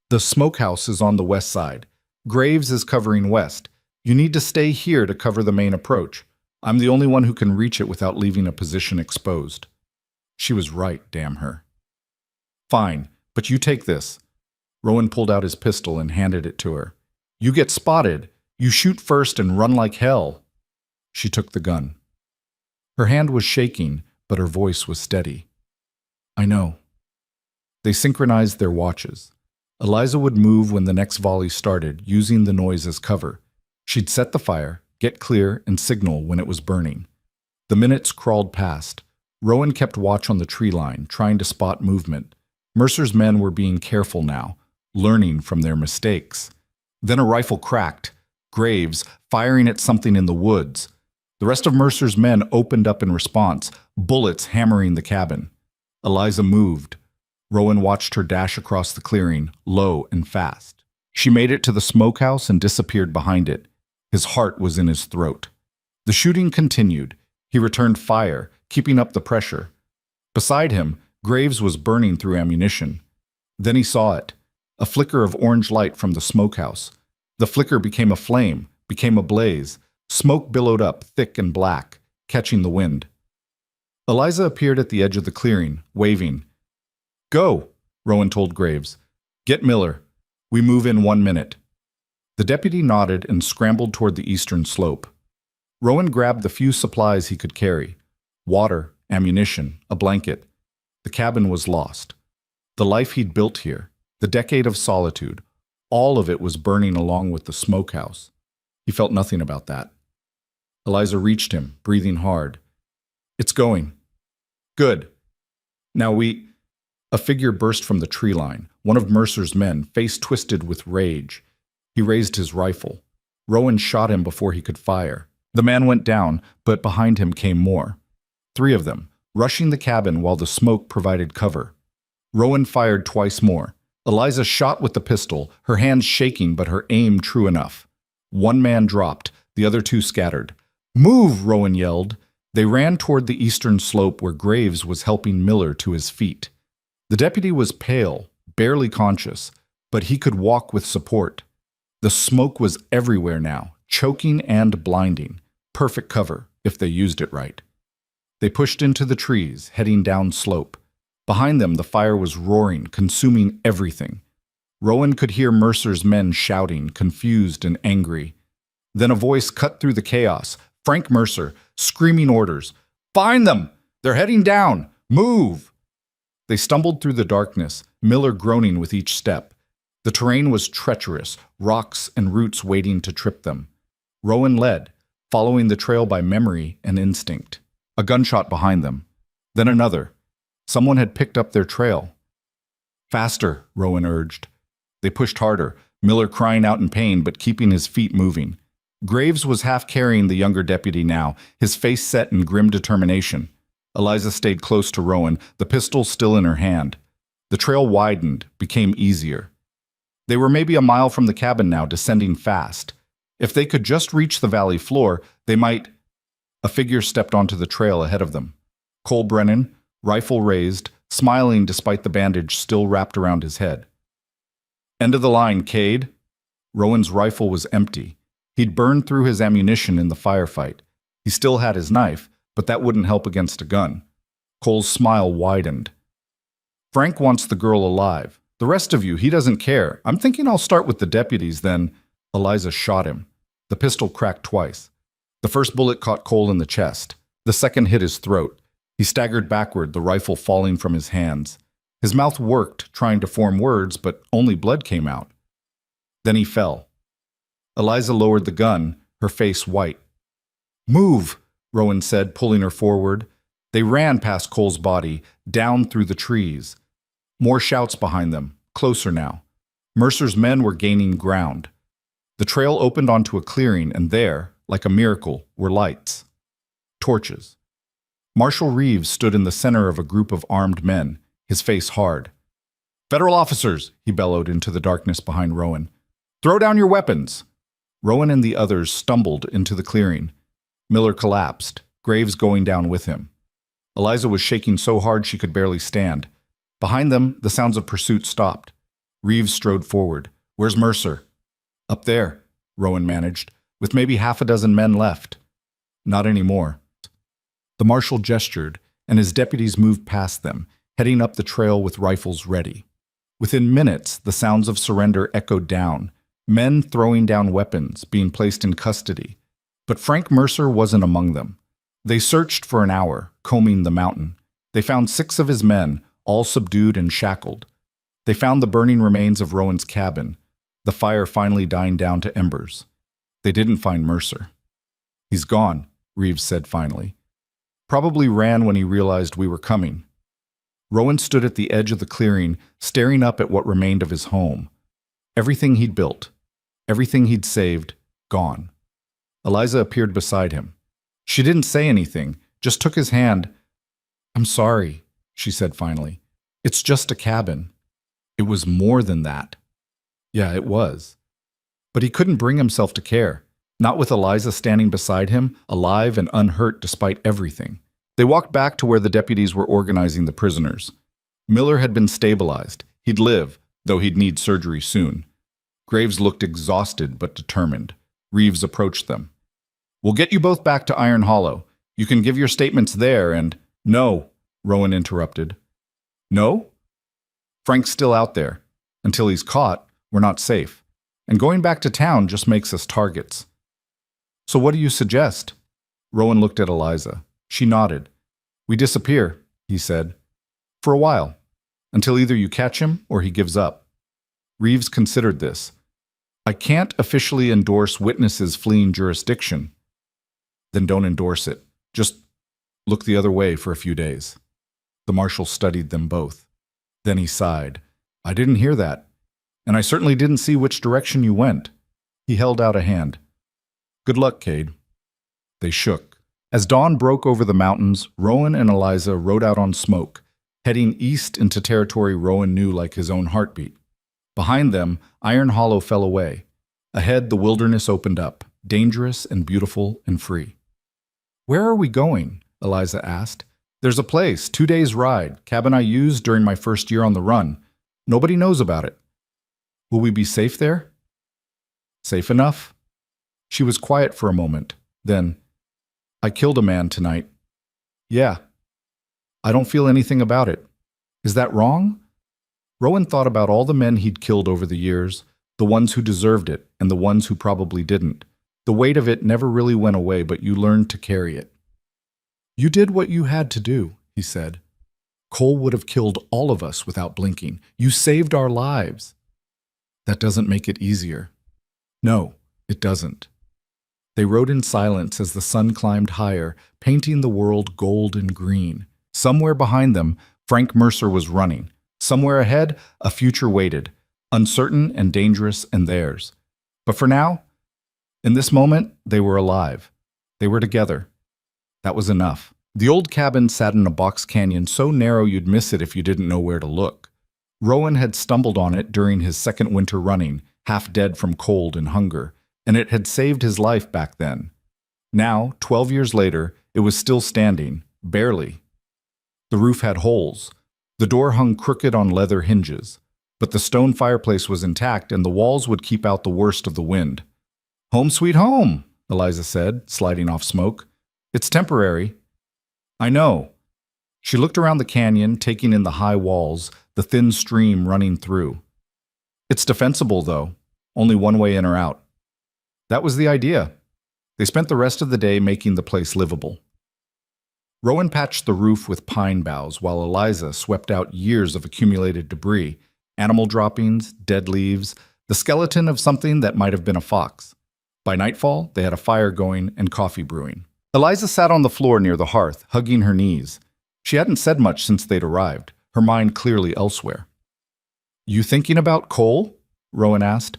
the smokehouse is on the west side. Graves is covering west. You need to stay here to cover the main approach. I'm the only one who can reach it without leaving a position exposed. She was right, damn her. Fine, but you take this. Rowan pulled out his pistol and handed it to her. You get spotted. You shoot first and run like hell. She took the gun. Her hand was shaking, but her voice was steady. I know. They synchronized their watches. Eliza would move when the next volley started, using the noise as cover. She'd set the fire, get clear, and signal when it was burning. The minutes crawled past. Rowan kept watch on the tree line, trying to spot movement. Mercer's men were being careful now, learning from their mistakes. Then a rifle cracked. Graves, firing at something in the woods. The rest of Mercer's men opened up in response, bullets hammering the cabin. Eliza moved. Rowan watched her dash across the clearing, low and fast. She made it to the smokehouse and disappeared behind it. His heart was in his throat. The shooting continued. He returned fire, keeping up the pressure. Beside him, Graves was burning through ammunition. Then he saw it, a flicker of orange light from the smokehouse. The flicker became a flame, became a blaze. Smoke billowed up, thick and black, catching the wind. Eliza appeared at the edge of the clearing, waving. Go, Rowan told Graves. Get Miller. We move in 1 minute. The deputy nodded and scrambled toward the eastern slope. Rowan grabbed the few supplies he could carry. Water, ammunition, a blanket. The cabin was lost. The life he'd built here, the decade of solitude, all of it was burning along with the smokehouse. He felt nothing about that. Eliza reached him, breathing hard. It's going. Good. Now A figure burst from the tree line, one of Mercer's men, face twisted with rage. He raised his rifle. Rowan shot him before he could fire. The man went down, but behind him came more. 3 of them, rushing the cabin while the smoke provided cover. Rowan fired twice more. Eliza shot with the pistol, her hands shaking but her aim true enough. 1 man dropped, the other 2 scattered. Move, Rowan yelled. They ran toward the eastern slope where Graves was helping Miller to his feet. The deputy was pale, barely conscious, but he could walk with support. The smoke was everywhere now, choking and blinding. Perfect cover, if they used it right. They pushed into the trees, heading down slope. Behind them, the fire was roaring, consuming everything. Rowan could hear Mercer's men shouting, confused and angry. Then a voice cut through the chaos. Frank Mercer, screaming orders. Find them! They're heading down! Move! They stumbled through the darkness, Miller groaning with each step. The terrain was treacherous, rocks and roots waiting to trip them. Rowan led, following the trail by memory and instinct. A gunshot behind them. Then another. Someone had picked up their trail. Faster, Rowan urged. They pushed harder, Miller crying out in pain but keeping his feet moving. Graves was half carrying the younger deputy now, his face set in grim determination. Eliza stayed close to Rowan, the pistol still in her hand. The trail widened, became easier. They were maybe a mile from the cabin now, descending fast. If they could just reach the valley floor, they might... A figure stepped onto the trail ahead of them. Cole Brennan, rifle raised, smiling despite the bandage still wrapped around his head. End of the line, Cade. Rowan's rifle was empty. He'd burned through his ammunition in the firefight. He still had his knife, but that wouldn't help against a gun. Cole's smile widened. Frank wants the girl alive. The rest of you, he doesn't care. I'm thinking I'll start with the deputies then. Eliza shot him. The pistol cracked twice. The first bullet caught Cole in the chest. The second hit his throat. He staggered backward, the rifle falling from his hands. His mouth worked, trying to form words, but only blood came out. Then he fell. Eliza lowered the gun, her face white. "Move," Rowan said, pulling her forward. They ran past Cole's body, down through the trees. More shouts behind them, closer now. Mercer's men were gaining ground. The trail opened onto a clearing, and there, like a miracle, were lights. Torches. Marshal Reeves stood in the center of a group of armed men, his face hard. "Federal officers," he bellowed into the darkness behind Rowan. "Throw down your weapons." Rowan and the others stumbled into the clearing. Miller collapsed, Graves going down with him. Eliza was shaking so hard she could barely stand. Behind them, the sounds of pursuit stopped. Reeves strode forward. "Where's Mercer?" "Up there," Rowan managed, with maybe half a dozen men left. "Not anymore." The marshal gestured, and his deputies moved past them, heading up the trail with rifles ready. Within minutes, the sounds of surrender echoed down, men throwing down weapons, being placed in custody. But Frank Mercer wasn't among them. They searched for an hour, combing the mountain. They found 6 of his men, all subdued and shackled. They found the burning remains of Rowan's cabin, the fire finally dying down to embers. They didn't find Mercer. "He's gone," Reeves said finally. "Probably ran when he realized we were coming." Rowan stood at the edge of the clearing, staring up at what remained of his home. Everything he'd built, everything he'd saved, gone. Eliza appeared beside him. She didn't say anything, just took his hand. "I'm sorry," she said finally. "It's just a cabin." It was more than that. Yeah, it was. But he couldn't bring himself to care, not with Eliza standing beside him, alive and unhurt despite everything. They walked back to where the deputies were organizing the prisoners. Miller had been stabilized. He'd live, though he'd need surgery soon. Graves looked exhausted but determined. Reeves approached them. "We'll get you both back to Iron Hollow. You can give your statements there and—" "No," Rowan interrupted. "No? Frank's still out there. Until he's caught, we're not safe. And going back to town just makes us targets." "So what do you suggest?" Rowan looked at Eliza. She nodded. "We disappear," he said. "For a while. Until either you catch him or he gives up." Reeves considered this. "I can't officially endorse witnesses fleeing jurisdiction." "Then don't endorse it. Just look the other way for a few days." The marshal studied them both. Then he sighed. "I didn't hear that. And I certainly didn't see which direction you went." He held out a hand. "Good luck, Cade." They shook. As dawn broke over the mountains, Rowan and Eliza rode out on Smoke, heading east into territory Rowan knew like his own heartbeat. Behind them, Iron Hollow fell away. Ahead, the wilderness opened up, dangerous and beautiful and free. "Where are we going?" Eliza asked. "There's a place, 2 days' ride, cabin I used during my first year on the run. Nobody knows about it." "Will we be safe there?" "Safe enough." She was quiet for a moment. Then, "I killed a man tonight." "Yeah." "I don't feel anything about it. Is that wrong?" Rowan thought about all the men he'd killed over the years, the ones who deserved it and the ones who probably didn't. The weight of it never really went away, but you learned to carry it. "You did what you had to do," he said. "Cole would have killed all of us without blinking. You saved our lives." "That doesn't make it easier." "No, it doesn't." They rode in silence as the sun climbed higher, painting the world gold and green. Somewhere behind them, Frank Mercer was running. Somewhere ahead, a future waited, uncertain and dangerous and theirs. But for now, in this moment, they were alive. They were together. That was enough. The old cabin sat in a box canyon so narrow you'd miss it if you didn't know where to look. Rowan had stumbled on it during his second winter running, half dead from cold and hunger, and it had saved his life back then. Now, 12 years later, it was still standing, barely. The roof had holes. The door hung crooked on leather hinges, but the stone fireplace was intact and the walls would keep out the worst of the wind. "Home sweet home," Eliza said, sliding off Smoke. "It's temporary." "I know." She looked around the canyon, taking in the high walls, the thin stream running through. "It's defensible, though. Only one way in or out." That was the idea. They spent the rest of the day making the place livable. Rowan patched the roof with pine boughs while Eliza swept out years of accumulated debris, animal droppings, dead leaves, the skeleton of something that might have been a fox. By nightfall, they had a fire going and coffee brewing. Eliza sat on the floor near the hearth, hugging her knees. She hadn't said much since they'd arrived, her mind clearly elsewhere. "You thinking about coal?" Rowan asked.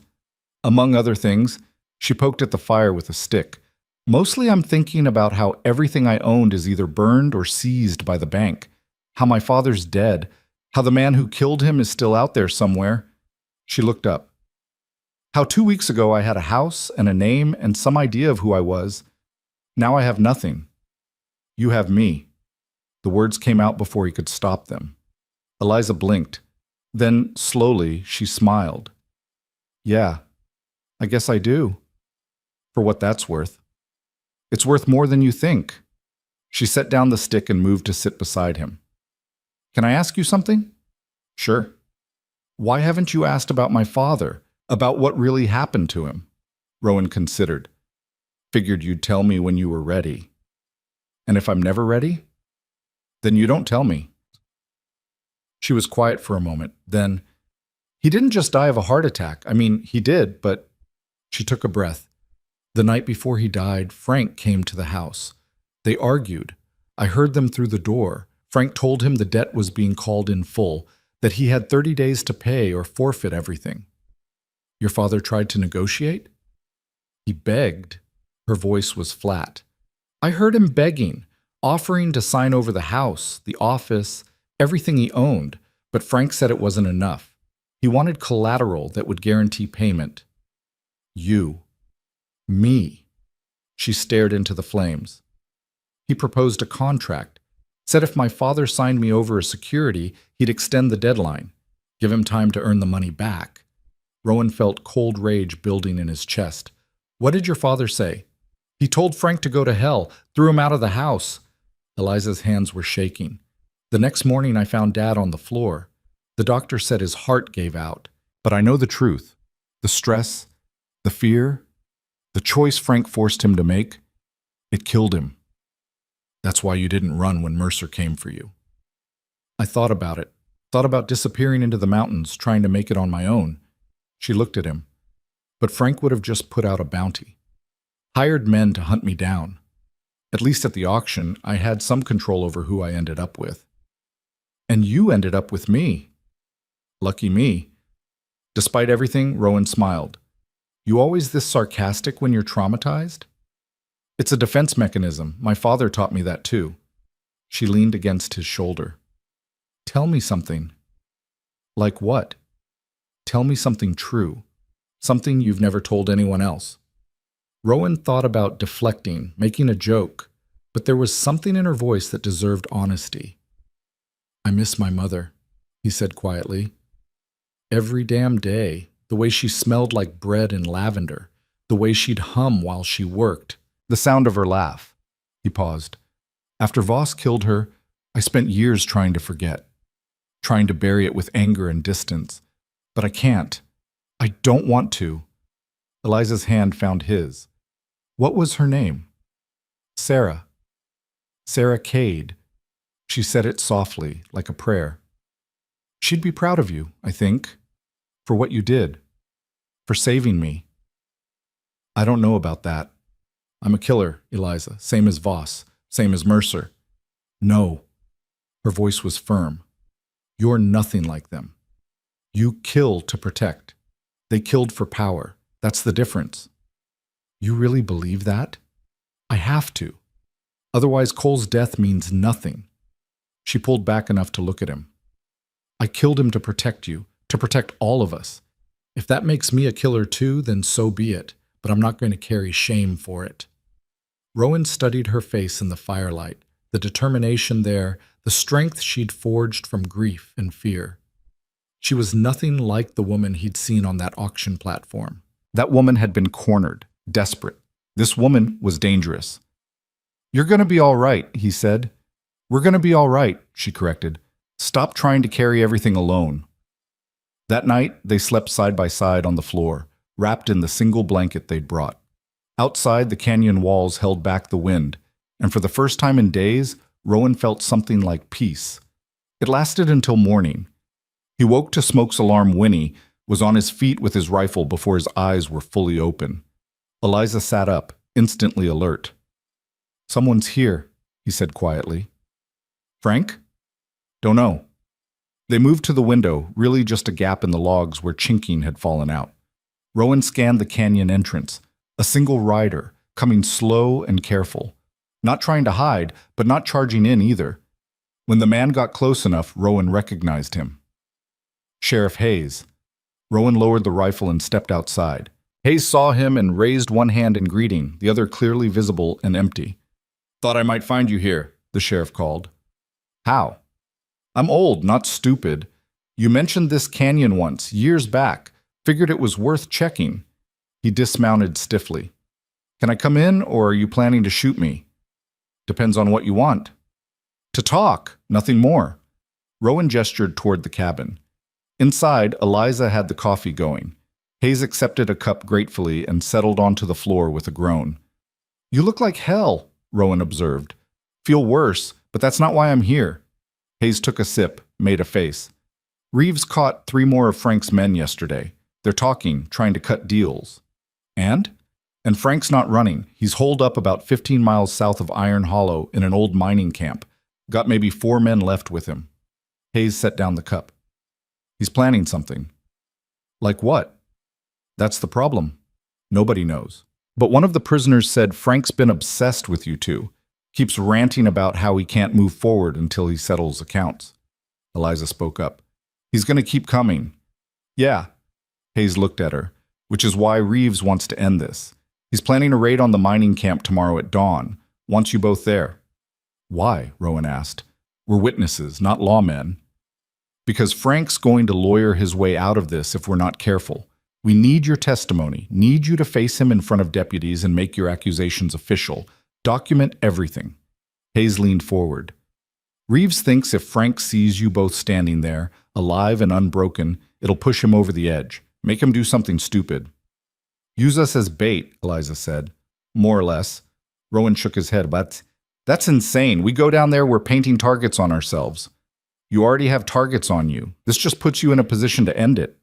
Among other things, she poked at the fire with a stick. "Mostly I'm thinking about how everything I owned is either burned or seized by the bank, how my father's dead, how the man who killed him is still out there somewhere." She looked up. "How 2 weeks ago I had a house and a name and some idea of who I was. Now I have nothing. You have me." The words came out before he could stop them. Eliza blinked. Then, slowly, she smiled. "Yeah, I guess I do. For what that's worth. It's worth more than you think." She set down the stick and moved to sit beside him. "Can I ask you something?" "Sure." "Why haven't you asked about my father, about what really happened to him?" Rowan considered. "Figured you'd tell me when you were ready." "And if I'm never ready?" "Then you don't tell me." She was quiet for a moment. Then, "He didn't just die of a heart attack. I mean, he did, but..." She took a breath. "The night before he died, Frank came to the house. They argued. I heard them through the door. Frank told him the debt was being called in full, that he had 30 days to pay or forfeit everything." "Your father tried to negotiate?" "He begged." Her voice was flat. "I heard him begging, offering to sign over the house, the office, everything he owned, but Frank said it wasn't enough. He wanted collateral that would guarantee payment." "You. Me." She stared into the flames. "He proposed a contract, said if my father signed me over as security, he'd extend the deadline, give him time to earn the money back." Rowan felt cold rage building in his chest. "What did your father say?" "He told Frank to go to hell, threw him out of the house." Eliza's hands were shaking. "The next morning I found Dad on the floor. The doctor said his heart gave out. But I know the truth. The stress, the fear, the choice Frank forced him to make, it killed him. That's why you didn't run when Mercer came for you." "I thought about it. Thought about disappearing into the mountains, trying to make it on my own." She looked at him. "But Frank would have just put out a bounty. Hired men to hunt me down. At least at the auction, I had some control over who I ended up with." "And you ended up with me." "Lucky me." Despite everything, Rowan smiled. "You always this sarcastic when you're traumatized?" "It's a defense mechanism. My father taught me that too." She leaned against his shoulder. "Tell me something." "Like what?" "Tell me something true. Something you've never told anyone else." Rowan thought about deflecting, making a joke, but there was something in her voice that deserved honesty. "I miss my mother," he said quietly. "Every damn day, the way she smelled like bread and lavender, the way she'd hum while she worked, the sound of her laugh." He paused. "After Voss killed her, I spent years trying to forget, trying to bury it with anger and distance. But I can't. I don't want to." Eliza's hand found his. "What was her name?" "Sarah. Sarah Cade." She said it softly, like a prayer. "She'd be proud of you, I think, for what you did, for saving me." "I don't know about that. I'm a killer, Eliza, same as Voss, same as Mercer." "No." Her voice was firm. "You're nothing like them. You kill to protect. They killed for power. That's the difference." "You really believe that?" "I have to. Otherwise Cole's death means nothing." She pulled back enough to look at him. "I killed him to protect you, to protect all of us. If that makes me a killer too, then so be it, but I'm not going to carry shame for it." Rowan studied her face in the firelight, the determination there, the strength she'd forged from grief and fear. She was nothing like the woman he'd seen on that auction platform. That woman had been cornered, desperate. This woman was dangerous. "You're going to be all right," he said. "We're going to be all right," she corrected. "Stop trying to carry everything alone." That night, they slept side by side on the floor, wrapped in the single blanket they'd brought. Outside, the canyon walls held back the wind, and for the first time in days, Rowan felt something like peace. It lasted until morning. He woke to Smoke's alarm. Winnie was on his feet with his rifle before his eyes were fully open. Eliza sat up, instantly alert. "Someone's here," he said quietly. "Frank?" "Don't know." They moved to the window, really just a gap in the logs where chinking had fallen out. Rowan scanned the canyon entrance. A single rider, coming slow and careful. Not trying to hide, but not charging in either. When the man got close enough, Rowan recognized him. Sheriff Hayes. Rowan lowered the rifle and stepped outside. Hayes saw him and raised one hand in greeting, the other clearly visible and empty. "Thought I might find you here," the sheriff called. "How?" "I'm old, not stupid. You mentioned this canyon once, years back. Figured it was worth checking." He dismounted stiffly. "Can I come in, or are you planning to shoot me?" "Depends on what you want." "To talk, nothing more." Rowan gestured toward the cabin. Inside, Eliza had the coffee going. Hayes accepted a cup gratefully and settled onto the floor with a groan. "You look like hell," Rowan observed. "Feel worse, but that's not why I'm here." Hayes took a sip, made a face. "Reeves caught 3 more of Frank's men yesterday. They're talking, trying to cut deals." "And?" "And Frank's not running. He's holed up about 15 miles south of Iron Hollow in an old mining camp. Got maybe 4 men left with him." Hayes set down the cup. "He's planning something." "Like what?" "That's the problem. Nobody knows. But one of the prisoners said Frank's been obsessed with you two. Keeps ranting about how he can't move forward until he settles accounts." Eliza spoke up. "He's going to keep coming." "Yeah." Hayes looked at her. "Which is why Reeves wants to end this. He's planning a raid on the mining camp tomorrow at dawn. Wants you both there." "Why?" Rowan asked. "We're witnesses, not lawmen." "Because Frank's going to lawyer his way out of this if we're not careful. We need your testimony, need you to face him in front of deputies and make your accusations official. Document everything." Hayes leaned forward. "Reeves thinks if Frank sees you both standing there, alive and unbroken, it'll push him over the edge, make him do something stupid." "Use us as bait," Eliza said. "More or less." Rowan shook his head. "But that's insane. We go down there, we're painting targets on ourselves." "You already have targets on you. This just puts you in a position to end it."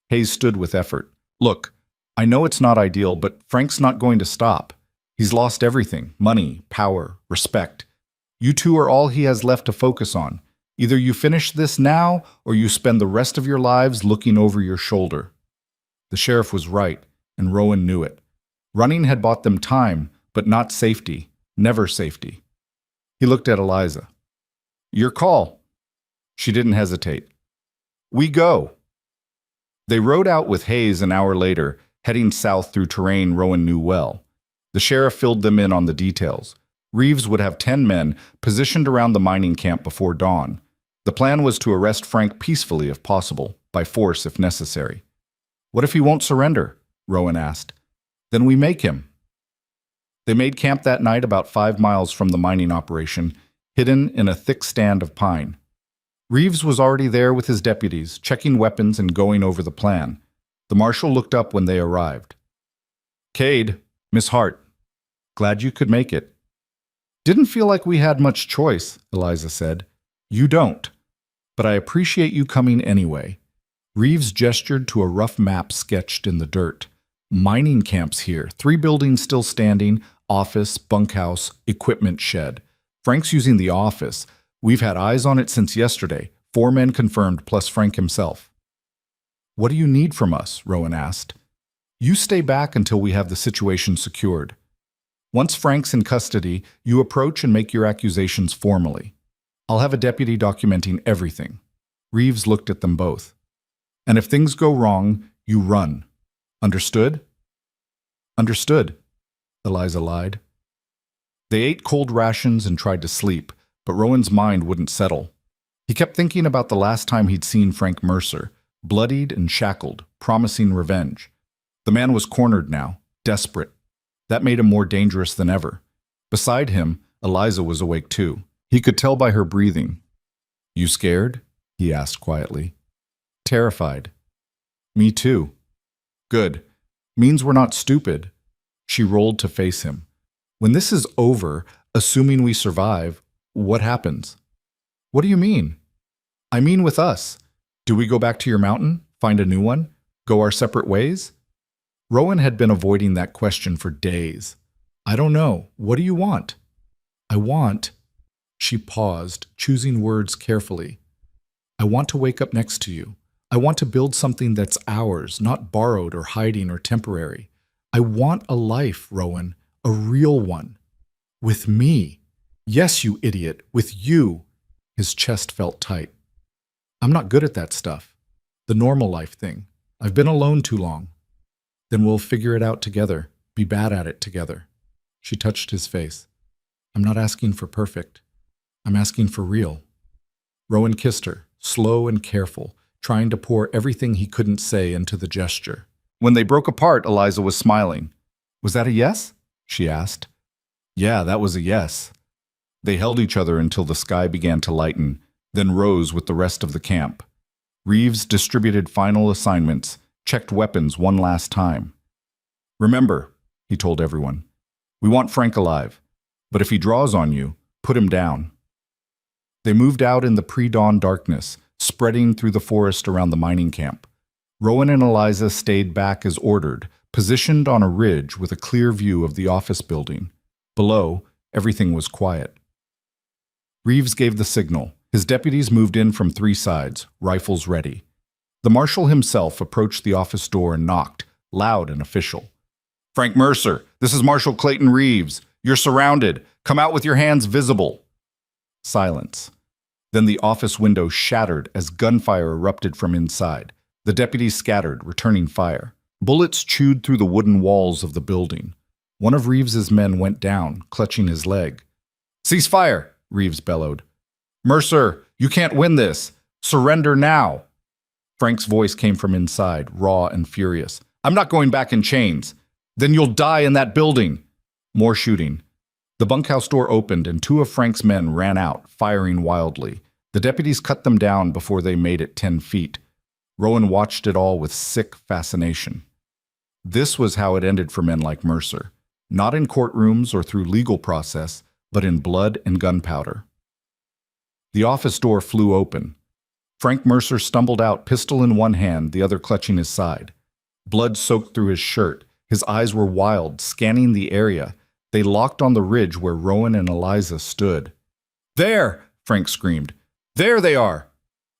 Hayes stood with effort. "Look, I know it's not ideal, but Frank's not going to stop. He's lost everything: money, power, respect. You two are all he has left to focus on. Either you finish this now, or you spend the rest of your lives looking over your shoulder." The sheriff was right, and Rowan knew it. Running had bought them time, but not safety. Never safety. He looked at Eliza. "Your call." She didn't hesitate. "We go." They rode out with Hayes an hour later, heading south through terrain Rowan knew well. The sheriff filled them in on the details. Reeves would have 10 men positioned around the mining camp before dawn. The plan was to arrest Frank peacefully if possible, by force if necessary. "What if he won't surrender?" Rowan asked. "Then we make him." They made camp that night about 5 miles from the mining operation, hidden in a thick stand of pine. Reeves was already there with his deputies, checking weapons and going over the plan. The marshal looked up when they arrived. "Cade, Miss Hart, glad you could make it." "Didn't feel like we had much choice," Eliza said. "You don't. But I appreciate you coming anyway." Reeves gestured to a rough map sketched in the dirt. "Mining camps here, 3 buildings still standing, office, bunkhouse, equipment shed. Frank's using the office. We've had eyes on it since yesterday. 4 men confirmed, plus Frank himself." "What do you need from us?" Rowan asked. "You stay back until we have the situation secured. Once Frank's in custody, you approach and make your accusations formally. I'll have a deputy documenting everything." Reeves looked at them both. "And if things go wrong, you run. Understood?" "Understood," Eliza lied. They ate cold rations and tried to sleep, but Rowan's mind wouldn't settle. He kept thinking about the last time he'd seen Frank Mercer, bloodied and shackled, promising revenge. The man was cornered now, desperate. That made him more dangerous than ever. Beside him, Eliza was awake too. He could tell by her breathing. "You scared?" he asked quietly. "Terrified." "Me too." "Good. Means we're not stupid." She rolled to face him. When this is over, assuming we survive, what happens? What do you mean? I mean with us. Do we go back to your mountain, find a new one, go our separate ways? Rowan had been avoiding that question for days. I don't know. What do you want? I want... She paused, choosing words carefully. I want to wake up next to you. I want to build something that's ours, not borrowed or hiding or temporary. I want a life, Rowan, a real one. With me. Yes, you idiot, with you. His chest felt tight. I'm not good at that stuff. The normal life thing. I've been alone too long. Then we'll figure it out together, be bad at it together. She touched his face. I'm not asking for perfect. I'm asking for real. Rowan kissed her, slow and careful, trying to pour everything he couldn't say into the gesture. When they broke apart, Eliza was smiling. Was that a yes? She asked. Yeah, that was a yes. They held each other until the sky began to lighten, then rose with the rest of the camp. Reeves distributed final assignments, checked weapons one last time. Remember, he told everyone, we want Frank alive, but if he draws on you, put him down. They moved out in the pre-dawn darkness, spreading through the forest around the mining camp. Rowan and Eliza stayed back as ordered, positioned on a ridge with a clear view of the office building. Below, everything was quiet. Reeves gave the signal. His deputies moved in from three sides, rifles ready. The marshal himself approached the office door and knocked, loud and official. Frank Mercer, this is Marshal Clayton Reeves. You're surrounded. Come out with your hands visible. Silence. Then the office window shattered as gunfire erupted from inside. The deputies scattered, returning fire. Bullets chewed through the wooden walls of the building. One of Reeves's men went down, clutching his leg. Cease fire, Reeves bellowed. Mercer, you can't win this. Surrender now. Frank's voice came from inside, raw and furious. I'm not going back in chains. Then you'll die in that building. More shooting. The bunkhouse door opened and two of Frank's men ran out, firing wildly. The deputies cut them down before they made it 10 feet. Rowan watched it all with sick fascination. This was how it ended for men like Mercer. Not in courtrooms or through legal process, but in blood and gunpowder. The office door flew open. Frank Mercer stumbled out, pistol in one hand, the other clutching his side. Blood soaked through his shirt. His eyes were wild, scanning the area. They locked on the ridge where Rowan and Eliza stood. There! Frank screamed. There they are!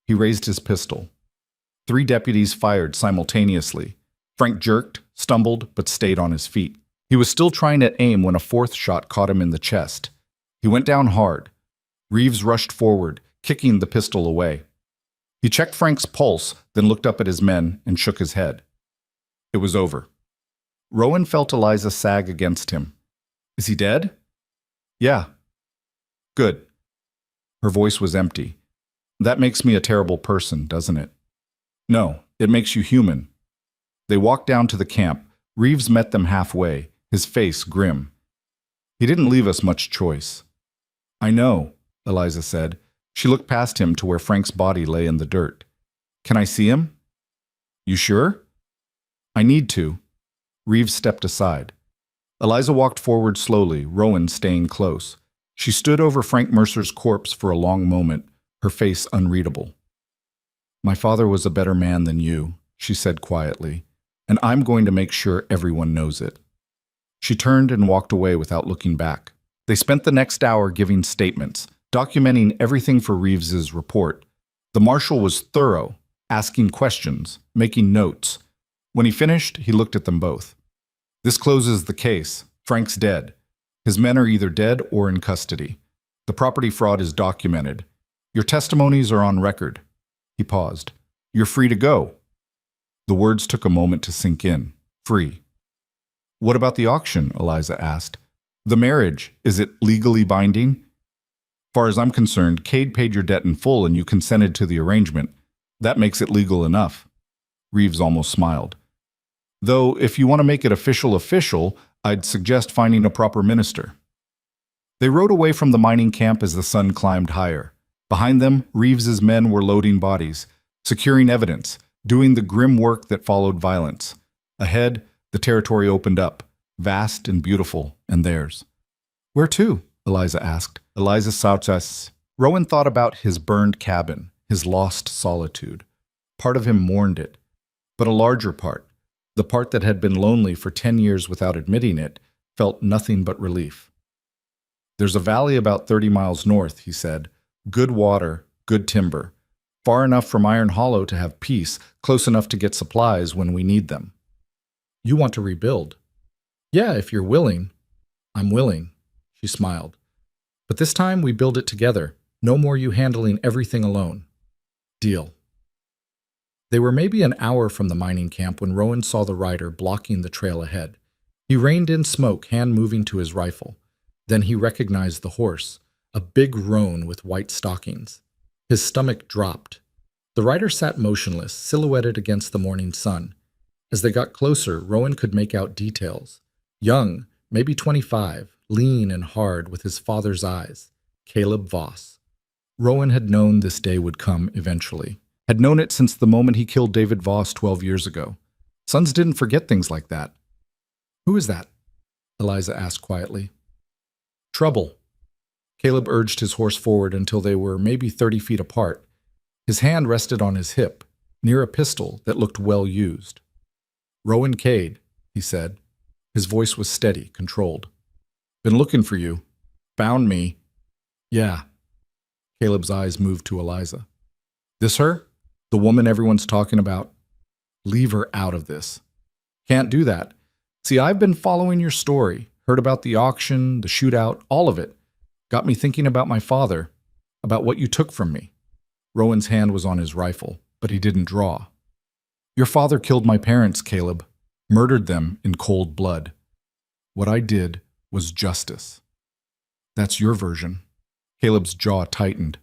He raised his pistol. 3 deputies fired simultaneously. Frank jerked, stumbled, but stayed on his feet. He was still trying to aim when a 4th shot caught him in the chest. He went down hard. Reeves rushed forward, kicking the pistol away. He checked Frank's pulse, then looked up at his men and shook his head. It was over. Rowan felt Eliza sag against him. Is he dead? Yeah. Good. Her voice was empty. That makes me a terrible person, doesn't it? No, it makes you human. They walked down to the camp. Reeves met them halfway, his face grim. He didn't leave us much choice. I know, Eliza said. She looked past him to where Frank's body lay in the dirt. Can I see him? You sure? I need to. Reeves stepped aside. Eliza walked forward slowly, Rowan staying close. She stood over Frank Mercer's corpse for a long moment, her face unreadable. My father was a better man than you, she said quietly, and I'm going to make sure everyone knows it. She turned and walked away without looking back. They spent the next hour giving statements, documenting everything for Reeves's report. The marshal was thorough, asking questions, making notes. When he finished, he looked at them both. This closes the case. Frank's dead. His men are either dead or in custody. The property fraud is documented. Your testimonies are on record. He paused. You're free to go. The words took a moment to sink in. Free. What about the auction? Eliza asked. The marriage, is it legally binding? Far as I'm concerned, Cade paid your debt in full and you consented to the arrangement. That makes it legal enough. Reeves almost smiled. Though, if you want to make it official, I'd suggest finding a proper minister. They rode away from the mining camp as the sun climbed higher. Behind them, Reeves's men were loading bodies, securing evidence, doing the grim work that followed violence. Ahead, the territory opened up. vast and beautiful, and theirs. Where to? Eliza asked. Eliza Sagas. Rowan thought about his burned cabin, his lost solitude. Part of him mourned it, but a larger part, the part that had been lonely for 10 years without admitting it, felt nothing but relief. There's a valley about 30 miles north, he said. Good water, good timber. Far enough from Iron Hollow to have peace, close enough to get supplies when we need them. You want to rebuild? Yeah, if you're willing. I'm willing, she smiled. But this time we build it together. No more you handling everything alone. Deal. They were maybe an hour from the mining camp when Rowan saw the rider blocking the trail ahead. He reined in smoke, hand moving to his rifle. Then he recognized the horse, a big roan with white stockings. His stomach dropped. The rider sat motionless, silhouetted against the morning sun. As they got closer, Rowan could make out details. Young, maybe 25, lean and hard with his father's eyes. Caleb Voss. Rowan had known this day would come eventually. Had known it since the moment he killed David Voss 12 years ago. Sons didn't forget things like that. Who is that? Eliza asked quietly. Trouble. Caleb urged his horse forward until they were maybe 30 feet apart. His hand rested on his hip, near a pistol that looked well used. Rowan Cade, he said. His voice was steady, controlled. Been looking for you. Found me. Yeah. Caleb's eyes moved to Eliza. This her? The woman everyone's talking about? Leave her out of this. Can't do that. See, I've been following your story, heard about the auction, the shootout, all of it. Got me thinking about my father, about what you took from me. Rowan's hand was on his rifle, but he didn't draw. Your father killed my parents, Caleb. Murdered them in cold blood. What I did was justice. That's your version. Caleb's jaw tightened.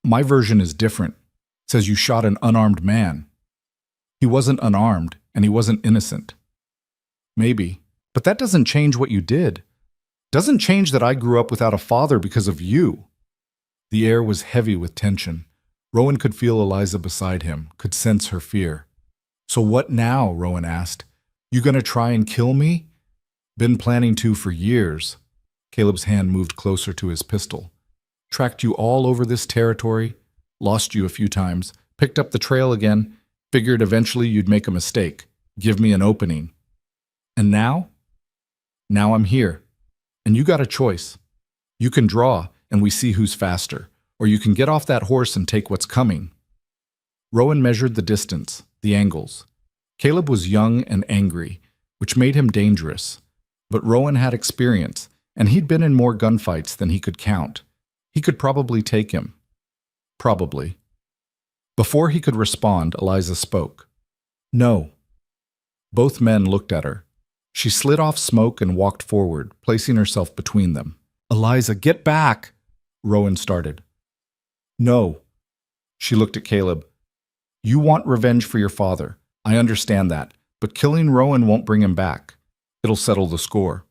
My version is different. Says you shot an unarmed man. He wasn't unarmed, and he wasn't innocent. Maybe, but that doesn't change what you did. Doesn't change that I grew up without a father because of you. The air was heavy with tension. Rowan could feel Eliza beside him, could sense her fear. So what now? Rowan asked. You gonna try and kill me? Been planning to for years. Caleb's hand moved closer to his pistol. Tracked you all over this territory, lost you a few times, picked up the trail again, figured eventually you'd make a mistake, give me an opening. And now? Now I'm here. And you got a choice. You can draw, and we see who's faster, or you can get off that horse and take what's coming. Rowan measured the distance, the angles. Caleb was young and angry, which made him dangerous. But Rowan had experience, and he'd been in more gunfights than he could count. He could probably take him. Probably. Before he could respond, Eliza spoke. No. Both men looked at her. She slid off smoke and walked forward, placing herself between them. Eliza, get back! Rowan started. No. She looked at Caleb. You want revenge for your father. I understand that, but killing Rowan won't bring him back. It'll settle the score.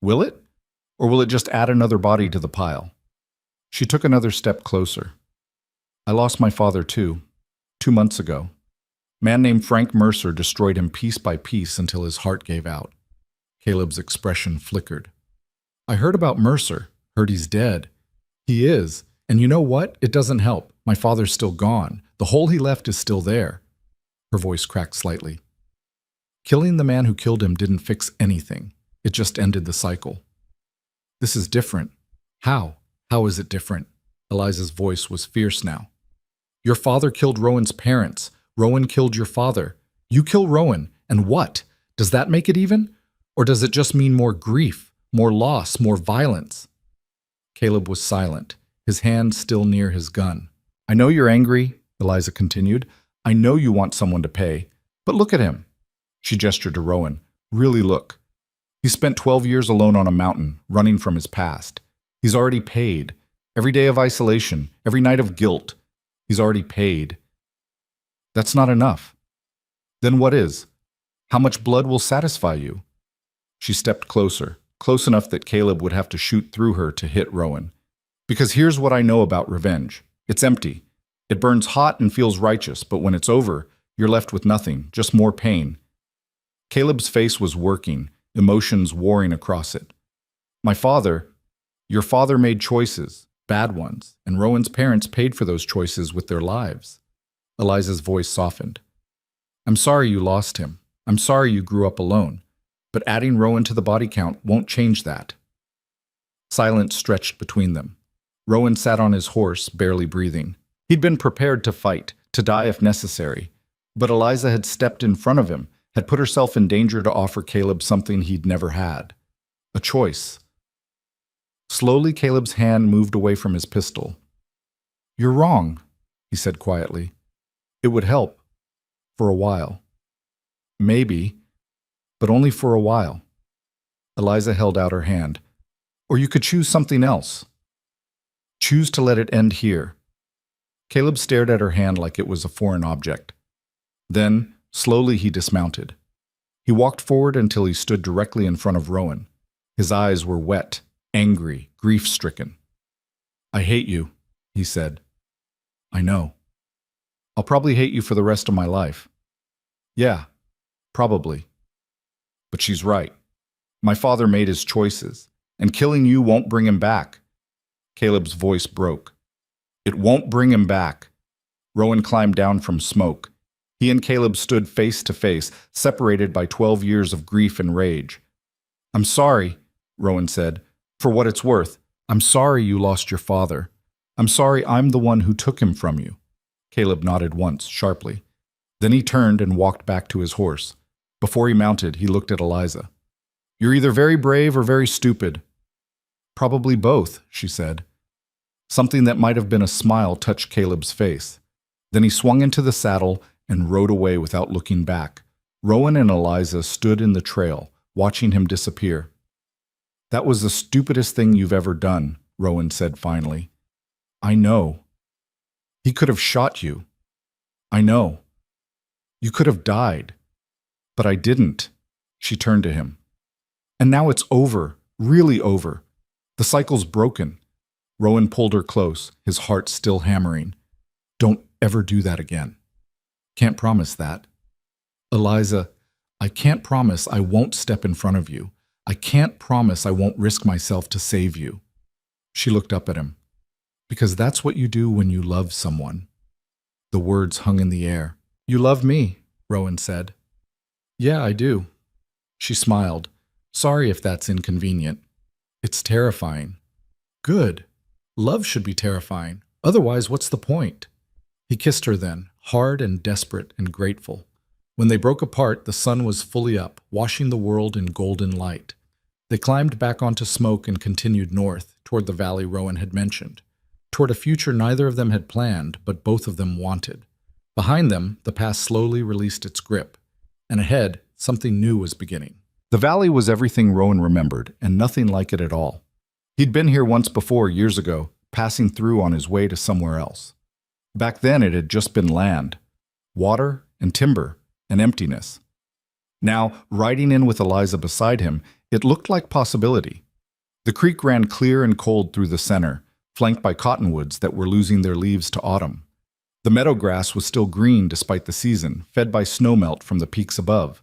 Will it? Or will it just add another body to the pile? She took another step closer. I lost my father too, 2 months ago. Man named Frank Mercer destroyed him piece by piece until his heart gave out. Caleb's expression flickered. I heard about Mercer, heard he's dead. He is, and you know what? It doesn't help. My father's still gone. The hole he left is still there. Her voice cracked slightly. Killing the man who killed him didn't fix anything. It just ended the cycle. This is different. How? How is it different? Eliza's voice was fierce now. Your father killed Rowan's parents. Rowan killed your father. You kill Rowan, and what? Does that make it even? Or does it just mean more grief, more loss, more violence? Caleb was silent, his hand still near his gun. I know you're angry, Eliza continued. I know you want someone to pay. But look at him. She gestured to Rowan. Really look. He spent 12 years alone on a mountain, running from his past. He's already paid. Every day of isolation, every night of guilt. He's already paid. That's not enough. Then what is? How much blood will satisfy you? She stepped closer, close enough that Caleb would have to shoot through her to hit Rowan. Because here's what I know about revenge. It's empty. It burns hot and feels righteous, but when it's over, you're left with nothing, just more pain. Caleb's face was working, emotions warring across it. Your father made choices, bad ones, and Rowan's parents paid for those choices with their lives. Eliza's voice softened. I'm sorry you lost him. I'm sorry you grew up alone. But adding Rowan to the body count won't change that. Silence stretched between them. Rowan sat on his horse, barely breathing. He'd been prepared to fight, to die if necessary. But Eliza had stepped in front of him, had put herself in danger to offer Caleb something he'd never had. A choice. Slowly, Caleb's hand moved away from his pistol. You're wrong, he said quietly. It would help. For a while. Maybe, but only for a while. Eliza held out her hand. Or you could choose something else. Choose to let it end here. Caleb stared at her hand like it was a foreign object. Then, slowly he dismounted. He walked forward until he stood directly in front of Rowan. His eyes were wet, angry, grief-stricken. I hate you, he said. I know. I'll probably hate you for the rest of my life. Yeah, probably. But she's right. My father made his choices, and killing you won't bring him back. Caleb's voice broke. It won't bring him back. Rowan climbed down from smoke. He and Caleb stood face to face, separated by 12 years of grief and rage. I'm sorry, Rowan said. For what it's worth, I'm sorry you lost your father. I'm sorry I'm the one who took him from you. Caleb nodded once, sharply. Then he turned and walked back to his horse. Before he mounted, he looked at Eliza. You're either very brave or very stupid. Probably both, she said. Something that might have been a smile touched Caleb's face. Then he swung into the saddle and rode away without looking back. Rowan and Eliza stood in the trail, watching him disappear. That was the stupidest thing you've ever done, Rowan said finally. I know. He could have shot you. I know. You could have died. But I didn't. She turned to him. And now it's over, really over. The cycle's broken. Rowan pulled her close, his heart still hammering. Don't ever do that again. Can't promise that. Eliza, I can't promise I won't step in front of you. I can't promise I won't risk myself to save you. She looked up at him. Because that's what you do when you love someone. The words hung in the air. You love me, Rowan said. Yeah, I do. She smiled. Sorry if that's inconvenient. It's terrifying. Good. Love should be terrifying. Otherwise, what's the point? He kissed her then, hard and desperate and grateful. When they broke apart, the sun was fully up, washing the world in golden light. They climbed back onto Smoke and continued north, toward the valley Rowan had mentioned, toward a future neither of them had planned, but both of them wanted. Behind them, the pass slowly released its grip, and ahead, something new was beginning. The valley was everything Rowan remembered, and nothing like it at all. He'd been here once before, years ago, passing through on his way to somewhere else. Back then it had just been land, water and timber and emptiness. Now, riding in with Eliza beside him, it looked like possibility. The creek ran clear and cold through the center, flanked by cottonwoods that were losing their leaves to autumn. The meadow grass was still green despite the season, fed by snowmelt from the peaks above.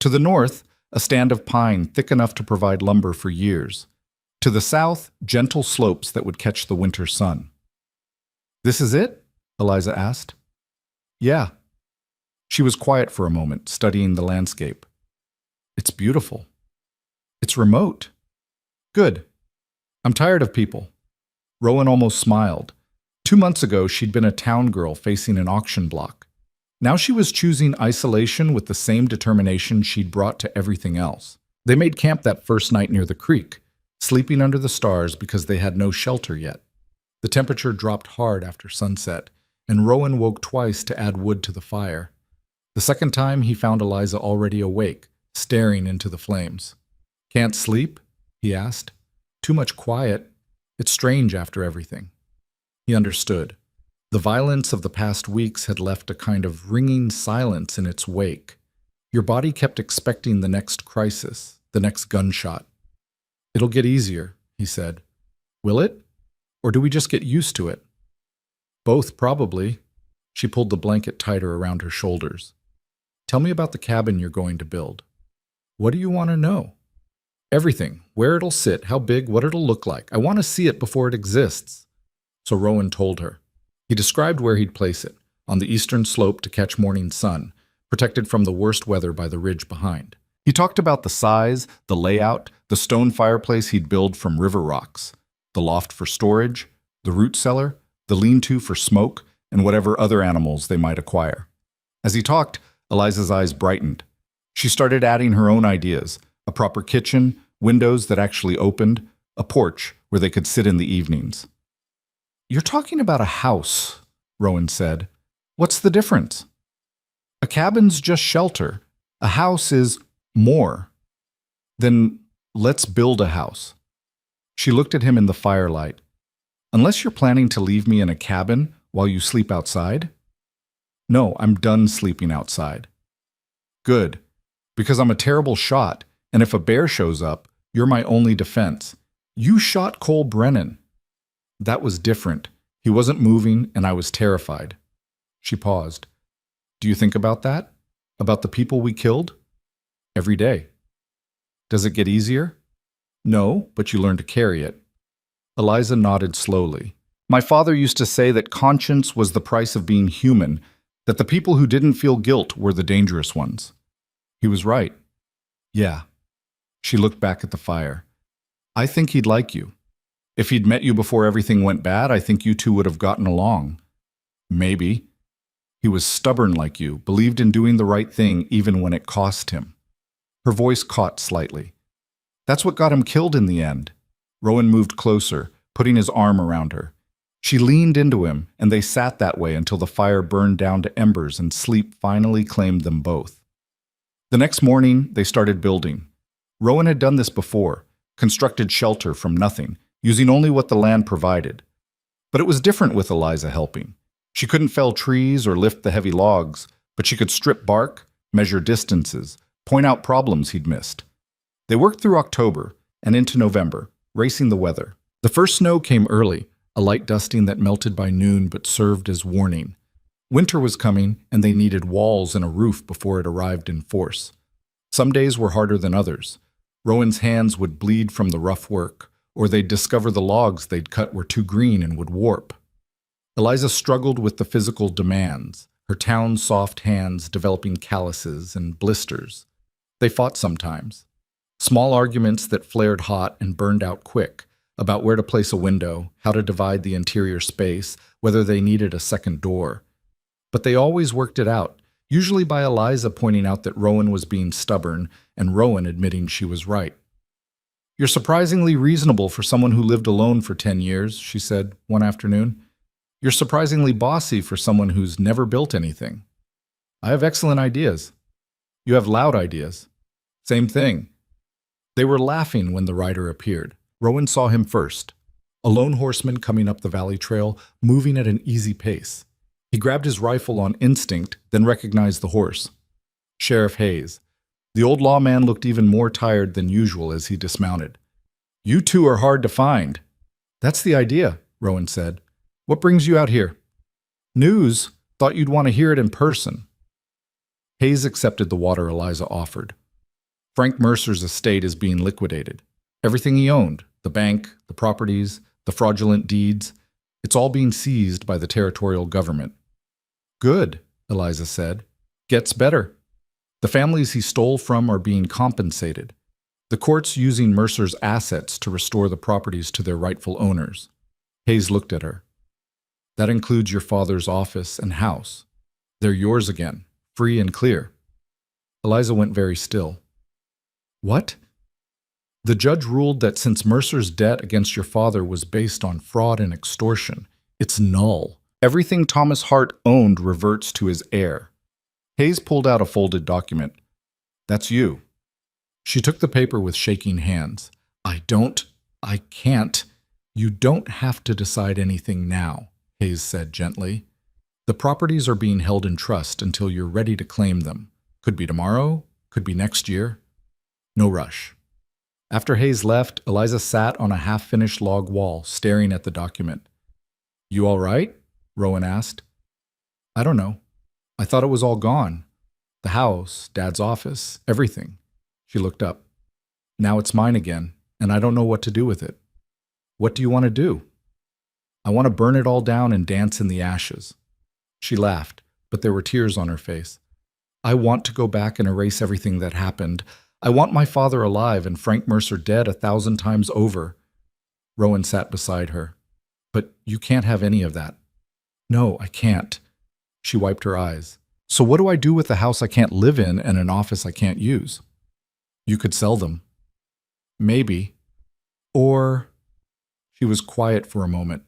To the north, a stand of pine thick enough to provide lumber for years. To the south, gentle slopes that would catch the winter sun. This is it? Eliza asked. Yeah. She was quiet for a moment, studying the landscape. It's beautiful. It's remote. Good. I'm tired of people. Rowan almost smiled. 2 months ago, she'd been a town girl facing an auction block. Now she was choosing isolation with the same determination she'd brought to everything else. They made camp that first night near the creek, sleeping under the stars because they had no shelter yet. The temperature dropped hard after sunset, and Rowan woke twice to add wood to the fire. The second time, he found Eliza already awake, staring into the flames. Can't sleep? He asked. Too much quiet. It's strange after everything. He understood. The violence of the past weeks had left a kind of ringing silence in its wake. Your body kept expecting the next crisis, the next gunshot. It'll get easier, he said. Will it? Or do we just get used to it? Both, probably. She pulled the blanket tighter around her shoulders. Tell me about the cabin you're going to build. What do you want to know? Everything. Where it'll sit, how big, what it'll look like. I want to see it before it exists. So Rowan told her. He described where he'd place it, on the eastern slope to catch morning sun, protected from the worst weather by the ridge behind. He talked about the size, the layout, the stone fireplace he'd build from river rocks, the loft for storage, the root cellar, the lean-to for smoke, and whatever other animals they might acquire. As he talked, Eliza's eyes brightened. She started adding her own ideas, a proper kitchen, windows that actually opened, a porch where they could sit in the evenings. "You're talking about a house," Rowan said. "What's the difference?" "A cabin's just shelter. A house is more." "Then let's build a house." She looked at him in the firelight. "Unless you're planning to leave me in a cabin while you sleep outside?" "No, I'm done sleeping outside." "Good, because I'm a terrible shot, and if a bear shows up, you're my only defense. You shot Cole Brennan." "That was different. He wasn't moving, and I was terrified." She paused. "Do you think about that? About the people we killed?" "Every day." "Does it get easier?" "No, but you learn to carry it." Eliza nodded slowly. "My father used to say that conscience was the price of being human, that the people who didn't feel guilt were the dangerous ones." He was right. "Yeah." She looked back at the fire. "I think he'd like you. If he'd met you before everything went bad, I think you two would have gotten along." "Maybe." "He was stubborn like you, believed in doing the right thing even when it cost him." Her voice caught slightly. "That's what got him killed in the end." Rowan moved closer, putting his arm around her. She leaned into him, and they sat that way until the fire burned down to embers and sleep finally claimed them both. The next morning, they started building. Rowan had done this before, constructed shelter from nothing, using only what the land provided. But it was different with Eliza helping. She couldn't fell trees or lift the heavy logs, but she could strip bark, measure distances, point out problems he'd missed. They worked through October and into November, racing the weather. The first snow came early, a light dusting that melted by noon but served as warning. Winter was coming, and they needed walls and a roof before it arrived in force. Some days were harder than others. Rowan's hands would bleed from the rough work, or they'd discover the logs they'd cut were too green and would warp. Eliza struggled with the physical demands, her town's soft hands developing calluses and blisters. They fought sometimes. Small arguments that flared hot and burned out quick, about where to place a window, how to divide the interior space, whether they needed a second door. But they always worked it out, usually by Eliza pointing out that Rowan was being stubborn and Rowan admitting she was right. "You're surprisingly reasonable for someone who lived alone for 10 years, she said one afternoon. "You're surprisingly bossy for someone who's never built anything." "I have excellent ideas." "You have loud ideas." "Same thing." They were laughing when the rider appeared. Rowan saw him first, a lone horseman coming up the valley trail, moving at an easy pace. He grabbed his rifle on instinct, then recognized the horse. Sheriff Hayes. The old lawman looked even more tired than usual as he dismounted. "You two are hard to find." "That's the idea," Rowan said. "What brings you out here?" "News. Thought you'd want to hear it in person." Hayes accepted the water Eliza offered. Frank Mercer's estate is being liquidated. Everything he owned, the bank, the properties, the fraudulent deeds, it's all being seized by the territorial government. "Good," Eliza said. "Gets better. The families he stole from are being compensated. The court's using Mercer's assets to restore the properties to their rightful owners." Hayes looked at her. "That includes your father's office and house. They're yours again, free and clear." Eliza went very still. "What?" "The judge ruled that since Mercer's debt against your father was based on fraud and extortion, it's null. Everything Thomas Hart owned reverts to his heir." Hayes pulled out a folded document. "That's you." She took the paper with shaking hands. I can't. "You don't have to decide anything now," Hayes said gently. "The properties are being held in trust until you're ready to claim them. Could be tomorrow, could be next year. No rush." After Hayes left, Eliza sat on a half-finished log wall, staring at the document. "You all right?" Rowan asked. "I don't know. I thought it was all gone. The house, Dad's office, everything." She looked up. Now it's mine again, and I don't know what to do with it. What do you want to do? I want to burn it all down and dance in the ashes. She laughed, but there were tears on her face. I want to go back and erase everything that happened. I want my father alive and Frank Mercer dead 1,000 times over. Rowan sat beside her. But you can't have any of that. No, I can't. She wiped her eyes. So what do I do with the house I can't live in and an office I can't use? You could sell them. Maybe. Or... She was quiet for a moment.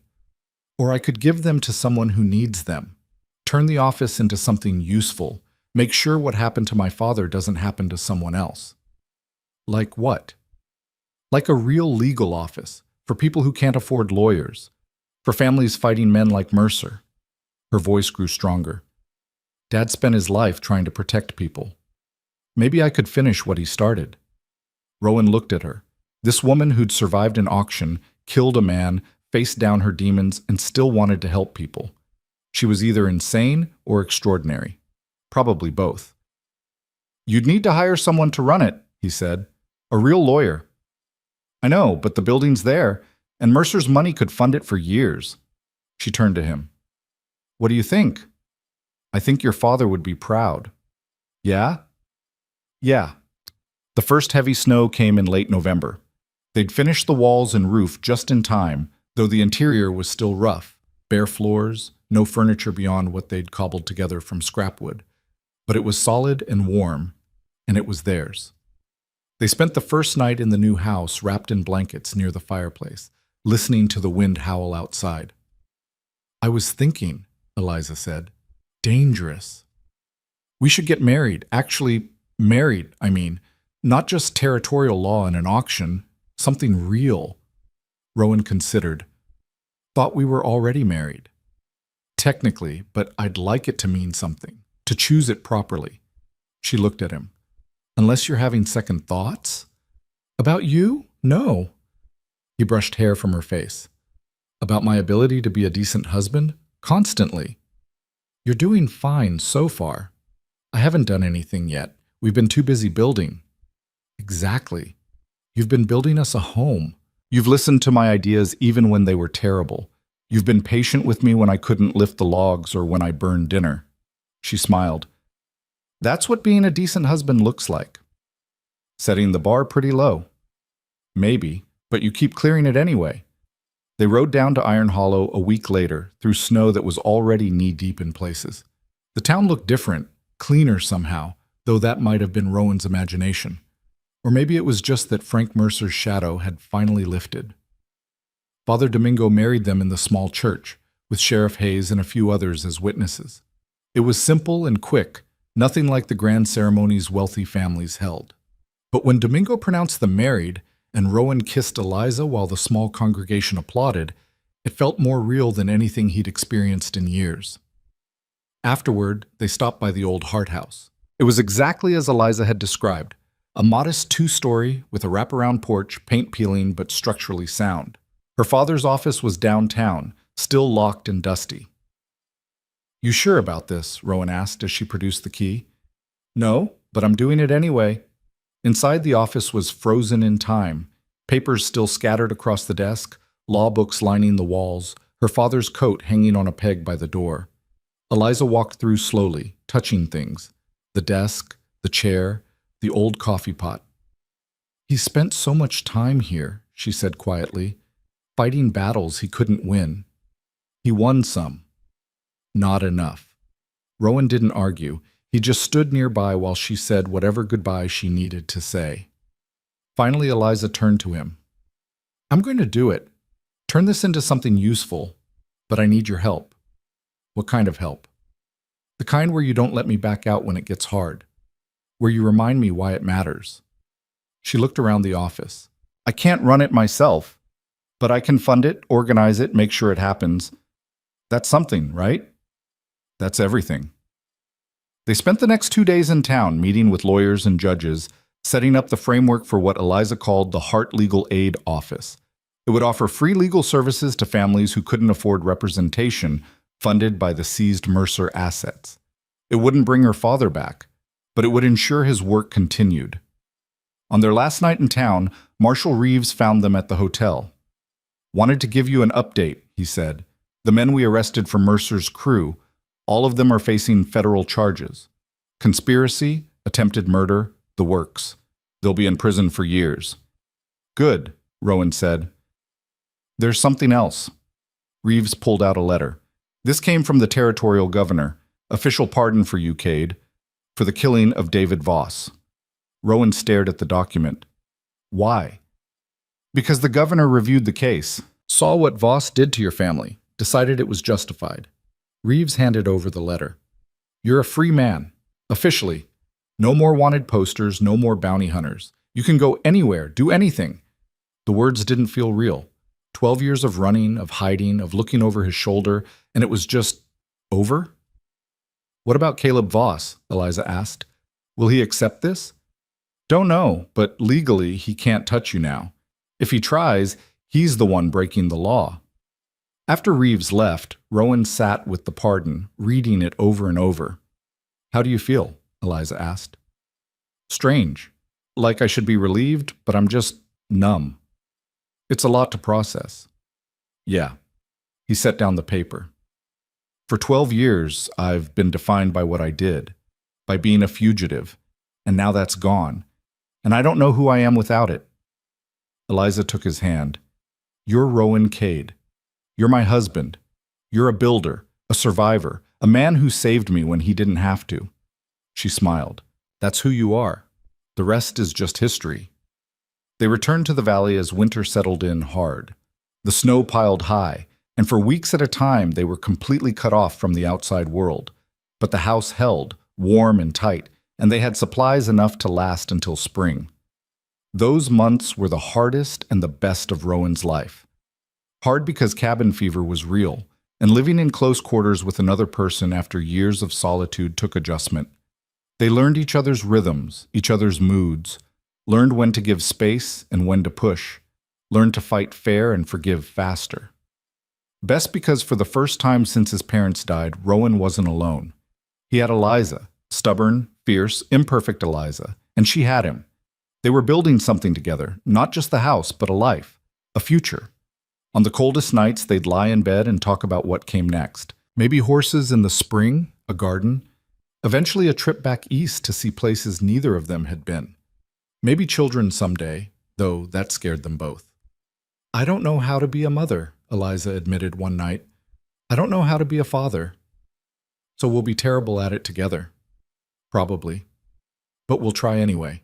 Or I could give them to someone who needs them. Turn the office into something useful. Make sure what happened to my father doesn't happen to someone else. Like what? Like a real legal office, for people who can't afford lawyers, for families fighting men like Mercer. Her voice grew stronger. Dad spent his life trying to protect people. Maybe I could finish what he started. Rowan looked at her. This woman who'd survived an auction, killed a man, faced down her demons, and still wanted to help people. She was either insane or extraordinary. Probably both. You'd need to hire someone to run it, he said. A real lawyer. I know, but the building's there, and Mercer's money could fund it for years. She turned to him. What do you think? I think your father would be proud. Yeah? Yeah. The first heavy snow came in late November. They'd finished the walls and roof just in time, though the interior was still rough. Bare floors, no furniture beyond what they'd cobbled together from scrap wood. But it was solid and warm, and it was theirs. They spent the first night in the new house wrapped in blankets near the fireplace, listening to the wind howl outside. I was thinking, Eliza said. Dangerous. We should get married. Actually, married, I mean. Not just territorial law in an auction. Something real. Rowan considered. Thought we were already married. Technically, but I'd like it to mean something. To choose it properly. She looked at him. Unless you're having second thoughts? About you? No. He brushed hair from her face. About my ability to be a decent husband? Constantly. You're doing fine so far. I haven't done anything yet. We've been too busy building. Exactly. You've been building us a home. You've listened to my ideas even when they were terrible. You've been patient with me when I couldn't lift the logs or when I burned dinner. She smiled. That's what being a decent husband looks like. Setting the bar pretty low. Maybe, but you keep clearing it anyway. They rode down to Iron Hollow a week later, through snow that was already knee-deep in places. The town looked different, cleaner somehow, though that might have been Rowan's imagination. Or maybe it was just that Frank Mercer's shadow had finally lifted. Father Domingo married them in the small church, with Sheriff Hayes and a few others as witnesses. It was simple and quick, nothing like the grand ceremonies wealthy families held. But when Domingo pronounced them married, and Rowan kissed Eliza while the small congregation applauded, it felt more real than anything he'd experienced in years. Afterward, they stopped by the old Hart House. It was exactly as Eliza had described, a modest 2-story with a wraparound porch, paint peeling but structurally sound. Her father's office was downtown, still locked and dusty. You sure about this? Rowan asked as she produced the key. No, but I'm doing it anyway. Inside the office was frozen in time, papers still scattered across the desk, law books lining the walls, her father's coat hanging on a peg by the door. Eliza walked through slowly, touching things. The desk, the chair, the old coffee pot. He spent so much time here, she said quietly, fighting battles he couldn't win. He won some. Not enough. Rowan didn't argue. He just stood nearby while she said whatever goodbye she needed to say. Finally, Eliza turned to him. I'm going to do it. Turn this into something useful, but I need your help. What kind of help? The kind where you don't let me back out when it gets hard. Where you remind me why it matters. She looked around the office. I can't run it myself, but I can fund it, organize it, make sure it happens. That's something, right? That's everything. They spent the next 2 days in town meeting with lawyers and judges, setting up the framework for what Eliza called the Hart Legal Aid Office. It would offer free legal services to families who couldn't afford representation, funded by the seized Mercer assets. It wouldn't bring her father back, but it would ensure his work continued. On their last night in town, Marshal Reeves found them at the hotel. "Wanted to give you an update," he said. "The men we arrested from Mercer's crew, all of them are facing federal charges. Conspiracy, attempted murder, the works. They'll be in prison for years." "Good," Rowan said. "There's something else." Reeves pulled out a letter. "This came from the territorial governor. Official pardon for you, Cade, for the killing of David Voss." Rowan stared at the document. "Why?" "Because the governor reviewed the case, saw what Voss did to your family, decided it was justified." Reeves handed over the letter. "You're a free man. Officially. No more wanted posters, no more bounty hunters. You can go anywhere, do anything." The words didn't feel real. 12 years of running, of hiding, of looking over his shoulder, and it was just over? "What about Caleb Voss?" Eliza asked. "Will he accept this?" "Don't know, but legally he can't touch you now. If he tries, he's the one breaking the law." After Reeves left, Rowan sat with the pardon, reading it over and over. "How do you feel?" Eliza asked. "Strange. Like I should be relieved, but I'm just numb. It's a lot to process." "Yeah." He set down the paper. "For 12 years, I've been defined by what I did, by being a fugitive, and now that's gone, and I don't know who I am without it." Eliza took his hand. "You're Rowan Cade. You're my husband. You're a builder, a survivor, a man who saved me when he didn't have to." She smiled. "That's who you are. The rest is just history." They returned to the valley as winter settled in hard. The snow piled high, and for weeks at a time they were completely cut off from the outside world. But the house held, warm and tight, and they had supplies enough to last until spring. Those months were the hardest and the best of Rowan's life. Hard because cabin fever was real, and living in close quarters with another person after years of solitude took adjustment. They learned each other's rhythms, each other's moods, learned when to give space and when to push, learned to fight fair and forgive faster. Best because for the first time since his parents died, Rowan wasn't alone. He had Eliza, stubborn, fierce, imperfect Eliza, and she had him. They were building something together, not just the house, but a life, a future. On the coldest nights, they'd lie in bed and talk about what came next. Maybe horses in the spring, a garden, eventually a trip back east to see places neither of them had been. Maybe children someday, though that scared them both. "I don't know how to be a mother," Eliza admitted one night. "I don't know how to be a father. So we'll be terrible at it together. Probably. But we'll try anyway."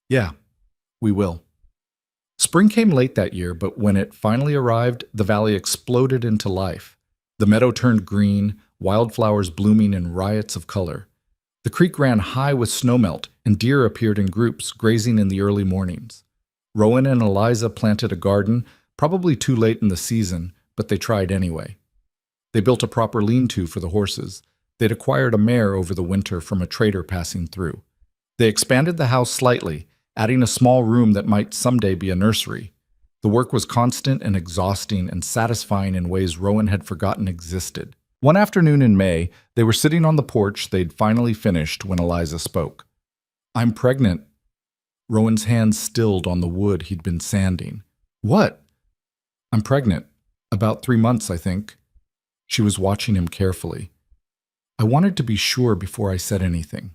"Yeah, we will." Spring came late that year, but when it finally arrived, the valley exploded into life. The meadow turned green, wildflowers blooming in riots of color. The creek ran high with snowmelt, and deer appeared in groups, grazing in the early mornings. Rowan and Eliza planted a garden, probably too late in the season, but they tried anyway. They built a proper lean-to for the horses. They'd acquired a mare over the winter from a trader passing through. They expanded the house slightly, adding a small room that might someday be a nursery. The work was constant and exhausting and satisfying in ways Rowan had forgotten existed. One afternoon in May, they were sitting on the porch they'd finally finished when Eliza spoke. "I'm pregnant." Rowan's hands stilled on the wood he'd been sanding. "What?" "I'm pregnant. About 3 months, I think." She was watching him carefully. "I wanted to be sure before I said anything."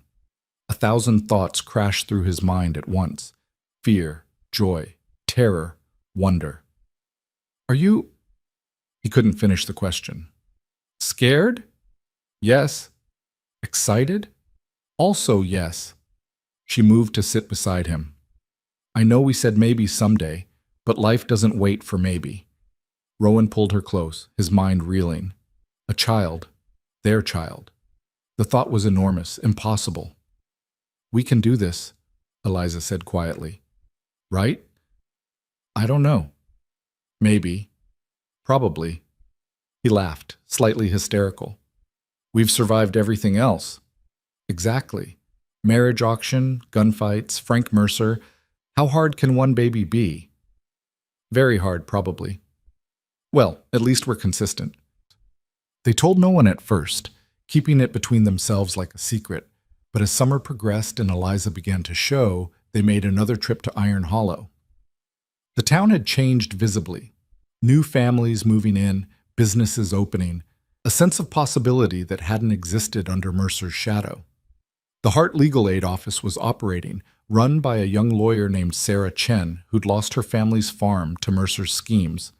1,000 thoughts crashed through his mind at once. Fear, joy, terror, wonder. "Are you—" He couldn't finish the question. "Scared?" "Yes." "Excited?" "Also yes." She moved to sit beside him. "I know we said maybe someday, but life doesn't wait for maybe." Rowan pulled her close, his mind reeling. A child. Their child. The thought was enormous, impossible. "We can do this," Eliza said quietly. "Right?" "I don't know. Maybe. Probably." He laughed, slightly hysterical. "We've survived everything else." "Exactly. Marriage auction, gunfights, Frank Mercer. How hard can one baby be?" "Very hard, probably." "Well, at least we're consistent." They told no one at first, keeping it between themselves like a secret. But as summer progressed and Eliza began to show, They made another trip to Iron Hollow. The town had changed visibly. New families moving in, businesses opening, a sense of possibility that hadn't existed under Mercer's shadow. The Hart Legal Aid office was operating, run by a young lawyer named Sarah Chen, who'd lost her family's farm to Mercer's schemes.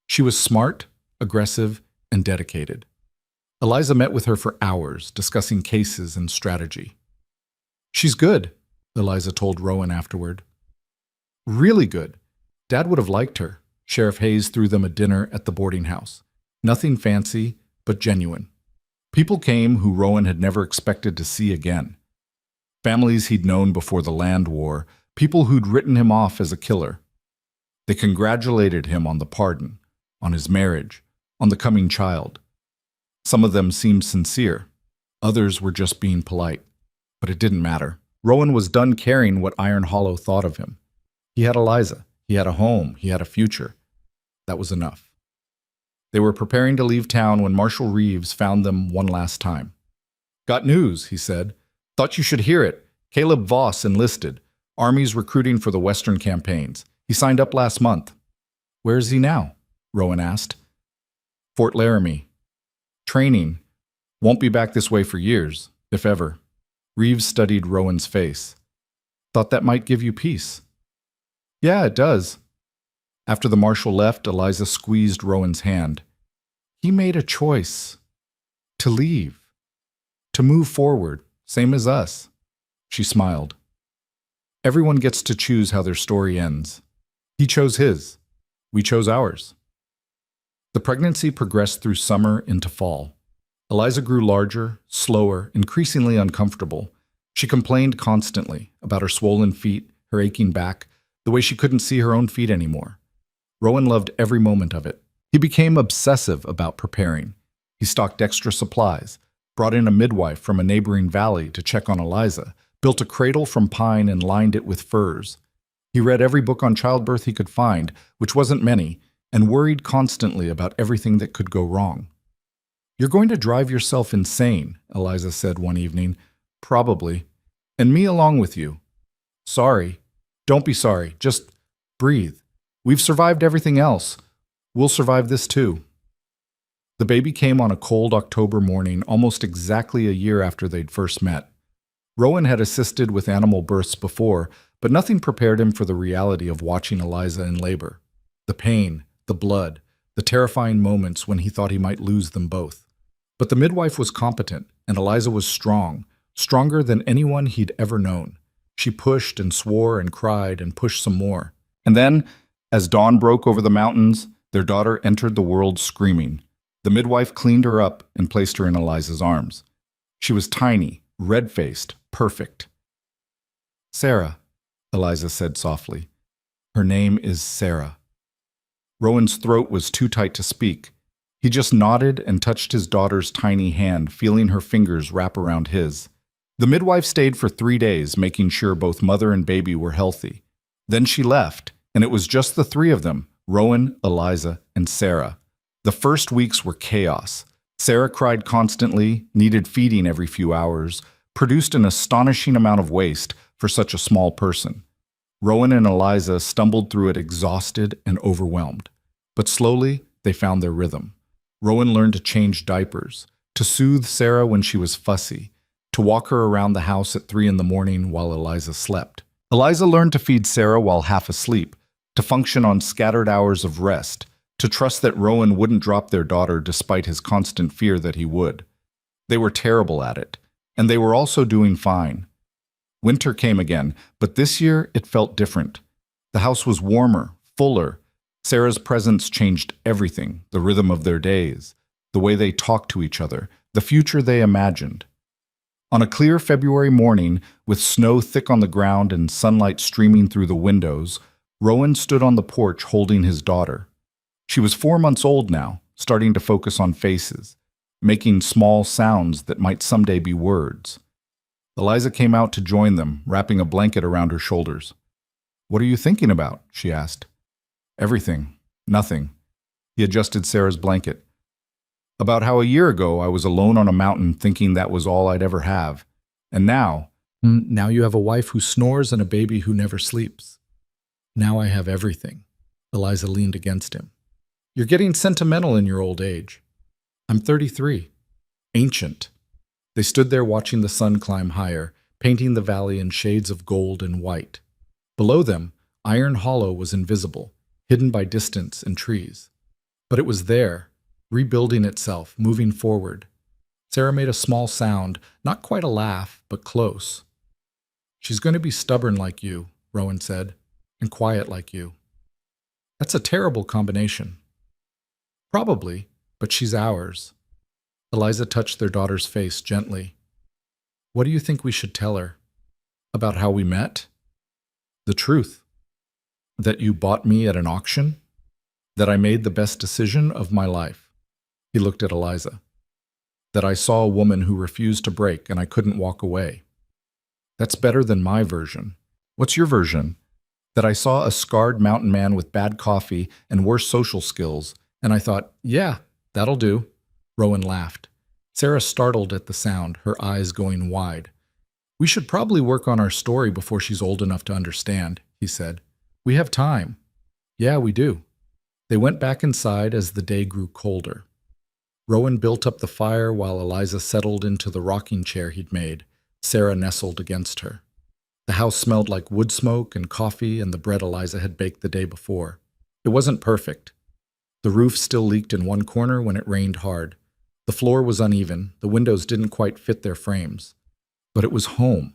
She was smart, aggressive, and dedicated. Eliza met with her for hours, discussing cases and strategy. "She's good," Eliza told Rowan afterward. "Really good. Dad would have liked her." Sheriff Hayes threw them a dinner at the boarding house. Nothing fancy, but genuine. People came who Rowan had never expected to see again. Families he'd known before the land war, people who'd written him off as a killer. They congratulated him on the pardon, on his marriage, on the coming child. Some of them seemed sincere. Others were just being polite. But it didn't matter. Rowan was done caring what Iron Hollow thought of him. He had Eliza. He had a home. He had a future. That was enough. They were preparing to leave town when Marshal Reeves found them one last time. "Got news," he said. "Thought you should hear it. Caleb Voss enlisted. Army's recruiting for the Western campaigns. He signed up last month." "Where is he now?" Rowan asked. "Fort Laramie. Training. Won't be back this way for years, if ever." Reeves studied Rowan's face. "Thought that might give you peace." "Yeah, it does." After the marshal left, Eliza squeezed Rowan's hand. "He made a choice. To leave. To move forward, same as us." She smiled. "Everyone gets to choose how their story ends. He chose his. We chose ours." The pregnancy progressed through summer into fall. Eliza grew larger, slower, increasingly uncomfortable. She complained constantly about her swollen feet, her aching back, the way she couldn't see her own feet anymore. Rowan loved every moment of it. He became obsessive about preparing. He stocked extra supplies, brought in a midwife from a neighboring valley to check on Eliza, built a cradle from pine and lined it with furs. He read every book on childbirth he could find, which wasn't many, and worried constantly about everything that could go wrong. "You're going to drive yourself insane," Eliza said one evening. "Probably. And me along with you." "Sorry." "Don't be sorry. Just breathe. We've survived everything else. We'll survive this too." The baby came on a cold October morning, almost exactly a year after they'd first met. Rowan had assisted with animal births before, but nothing prepared him for the reality of watching Eliza in labor. The pain, the blood, the terrifying moments when he thought he might lose them both. But the midwife was competent, and Eliza was strong, stronger than anyone he'd ever known. She pushed and swore and cried and pushed some more. And then, as dawn broke over the mountains, their daughter entered the world screaming. The midwife cleaned her up and placed her in Eliza's arms. She was tiny, red-faced, perfect. "Sarah," Eliza said softly. "Her name is Sarah." Rowan's throat was too tight to speak. He just nodded and touched his daughter's tiny hand, feeling her fingers wrap around his. The midwife stayed for 3 days, making sure both mother and baby were healthy. Then she left, and it was just the three of them, Rowan, Eliza, and Sarah. The first weeks were chaos. Sarah cried constantly, needed feeding every few hours, produced an astonishing amount of waste for such a small person. Rowan and Eliza stumbled through it exhausted and overwhelmed. But slowly, they found their rhythm. Rowan learned to change diapers, to soothe Sarah when she was fussy, to walk her around the house at 3 a.m. while Eliza slept. Eliza learned to feed Sarah while half asleep, to function on scattered hours of rest, to trust that Rowan wouldn't drop their daughter despite his constant fear that he would. They were terrible at it, and they were also doing fine. Winter came again, but this year it felt different. The house was warmer, fuller. Sarah's presence changed everything, the rhythm of their days, the way they talked to each other, the future they imagined. On a clear February morning, with snow thick on the ground and sunlight streaming through the windows, Rowan stood on the porch holding his daughter. She was 4 months old now, starting to focus on faces, making small sounds that might someday be words. Eliza came out to join them, wrapping a blanket around her shoulders. "What are you thinking about?" she asked. "Everything. Nothing." He adjusted Sarah's blanket. "About how a year ago I was alone on a mountain thinking that was all I'd ever have. And now, Now you have a wife who snores and a baby who never sleeps. Now I have everything. Eliza leaned against him. You're getting sentimental in your old age. I'm 33. Ancient. They stood there watching the sun climb higher, painting the valley in shades of gold and white. Below them, Iron Hollow was invisible, hidden by distance and trees. But it was there, rebuilding itself, moving forward. Sarah made a small sound, not quite a laugh, but close. She's going to be stubborn like you, Rowan said, and quiet like you. That's a terrible combination. Probably, but she's ours. Eliza touched their daughter's face gently. What do you think we should tell her? About how we met? The truth. That you bought me at an auction? That I made the best decision of my life? He looked at Eliza. That I saw a woman who refused to break and I couldn't walk away. That's better than my version. What's your version? That I saw a scarred mountain man with bad coffee and worse social skills, and I thought, yeah, that'll do. Rowan laughed. Sarah startled at the sound, her eyes going wide. We should probably work on our story before she's old enough to understand, he said. We have time. Yeah, we do. They went back inside as the day grew colder. Rowan built up the fire while Eliza settled into the rocking chair he'd made. Sarah nestled against her. The house smelled like wood smoke and coffee and the bread Eliza had baked the day before. It wasn't perfect. The roof still leaked in one corner when it rained hard. The floor was uneven, the windows didn't quite fit their frames. But it was home,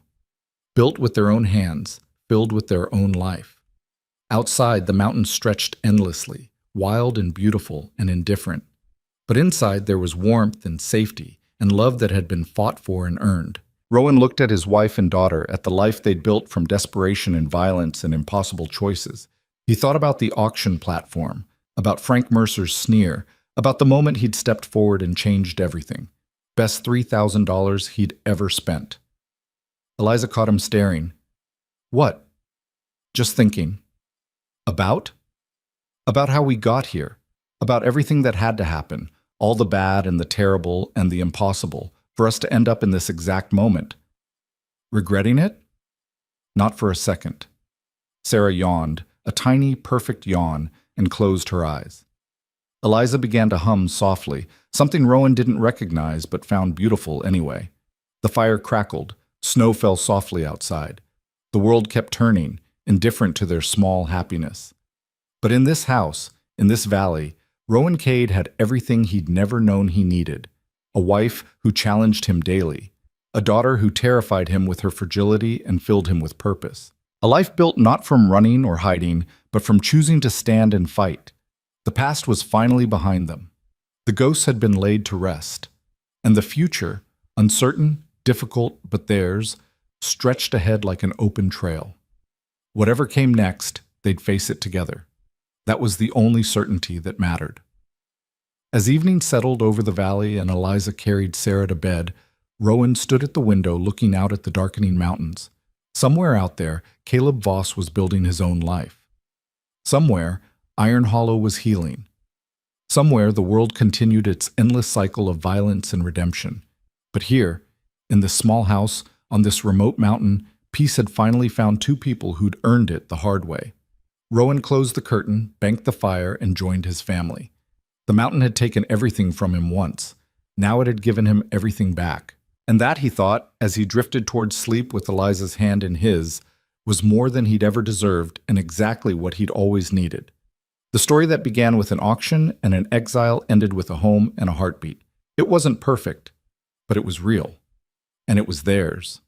built with their own hands, filled with their own life. Outside, the mountains stretched endlessly, wild and beautiful and indifferent. But inside there was warmth and safety and love that had been fought for and earned. Rowan looked at his wife and daughter, at the life they'd built from desperation and violence and impossible choices. He thought about the auction platform, about Frank Mercer's sneer, about the moment he'd stepped forward and changed everything. Best $3,000 he'd ever spent. Eliza caught him staring. What? Just thinking. About? About how we got here. About everything that had to happen. All the bad and the terrible and the impossible. For us to end up in this exact moment. Regretting it? Not for a second. Sarah yawned, a tiny, perfect yawn, and closed her eyes. Eliza began to hum softly, something Rowan didn't recognize but found beautiful anyway. The fire crackled, snow fell softly outside. The world kept turning, indifferent to their small happiness. But in this house, in this valley, Rowan Cade had everything he'd never known he needed. A wife who challenged him daily, a daughter who terrified him with her fragility and filled him with purpose. A life built not from running or hiding, but from choosing to stand and fight. The past was finally behind them. The ghosts had been laid to rest. And the future, uncertain, difficult, but theirs, stretched ahead like an open trail. Whatever came next, they'd face it together. That was the only certainty that mattered. As evening settled over the valley and Eliza carried Sarah to bed, Rowan stood at the window looking out at the darkening mountains. Somewhere out there, Caleb Voss was building his own life. Somewhere, Iron Hollow was healing. Somewhere, the world continued its endless cycle of violence and redemption. But here, in this small house, on this remote mountain, peace had finally found two people who'd earned it the hard way. Rowan closed the curtain, banked the fire, and joined his family. The mountain had taken everything from him once. Now it had given him everything back. And that, he thought, as he drifted towards sleep with Eliza's hand in his, was more than he'd ever deserved and exactly what he'd always needed. The story that began with an auction and an exile ended with a home and a heartbeat. It wasn't perfect, but it was real. And it was theirs.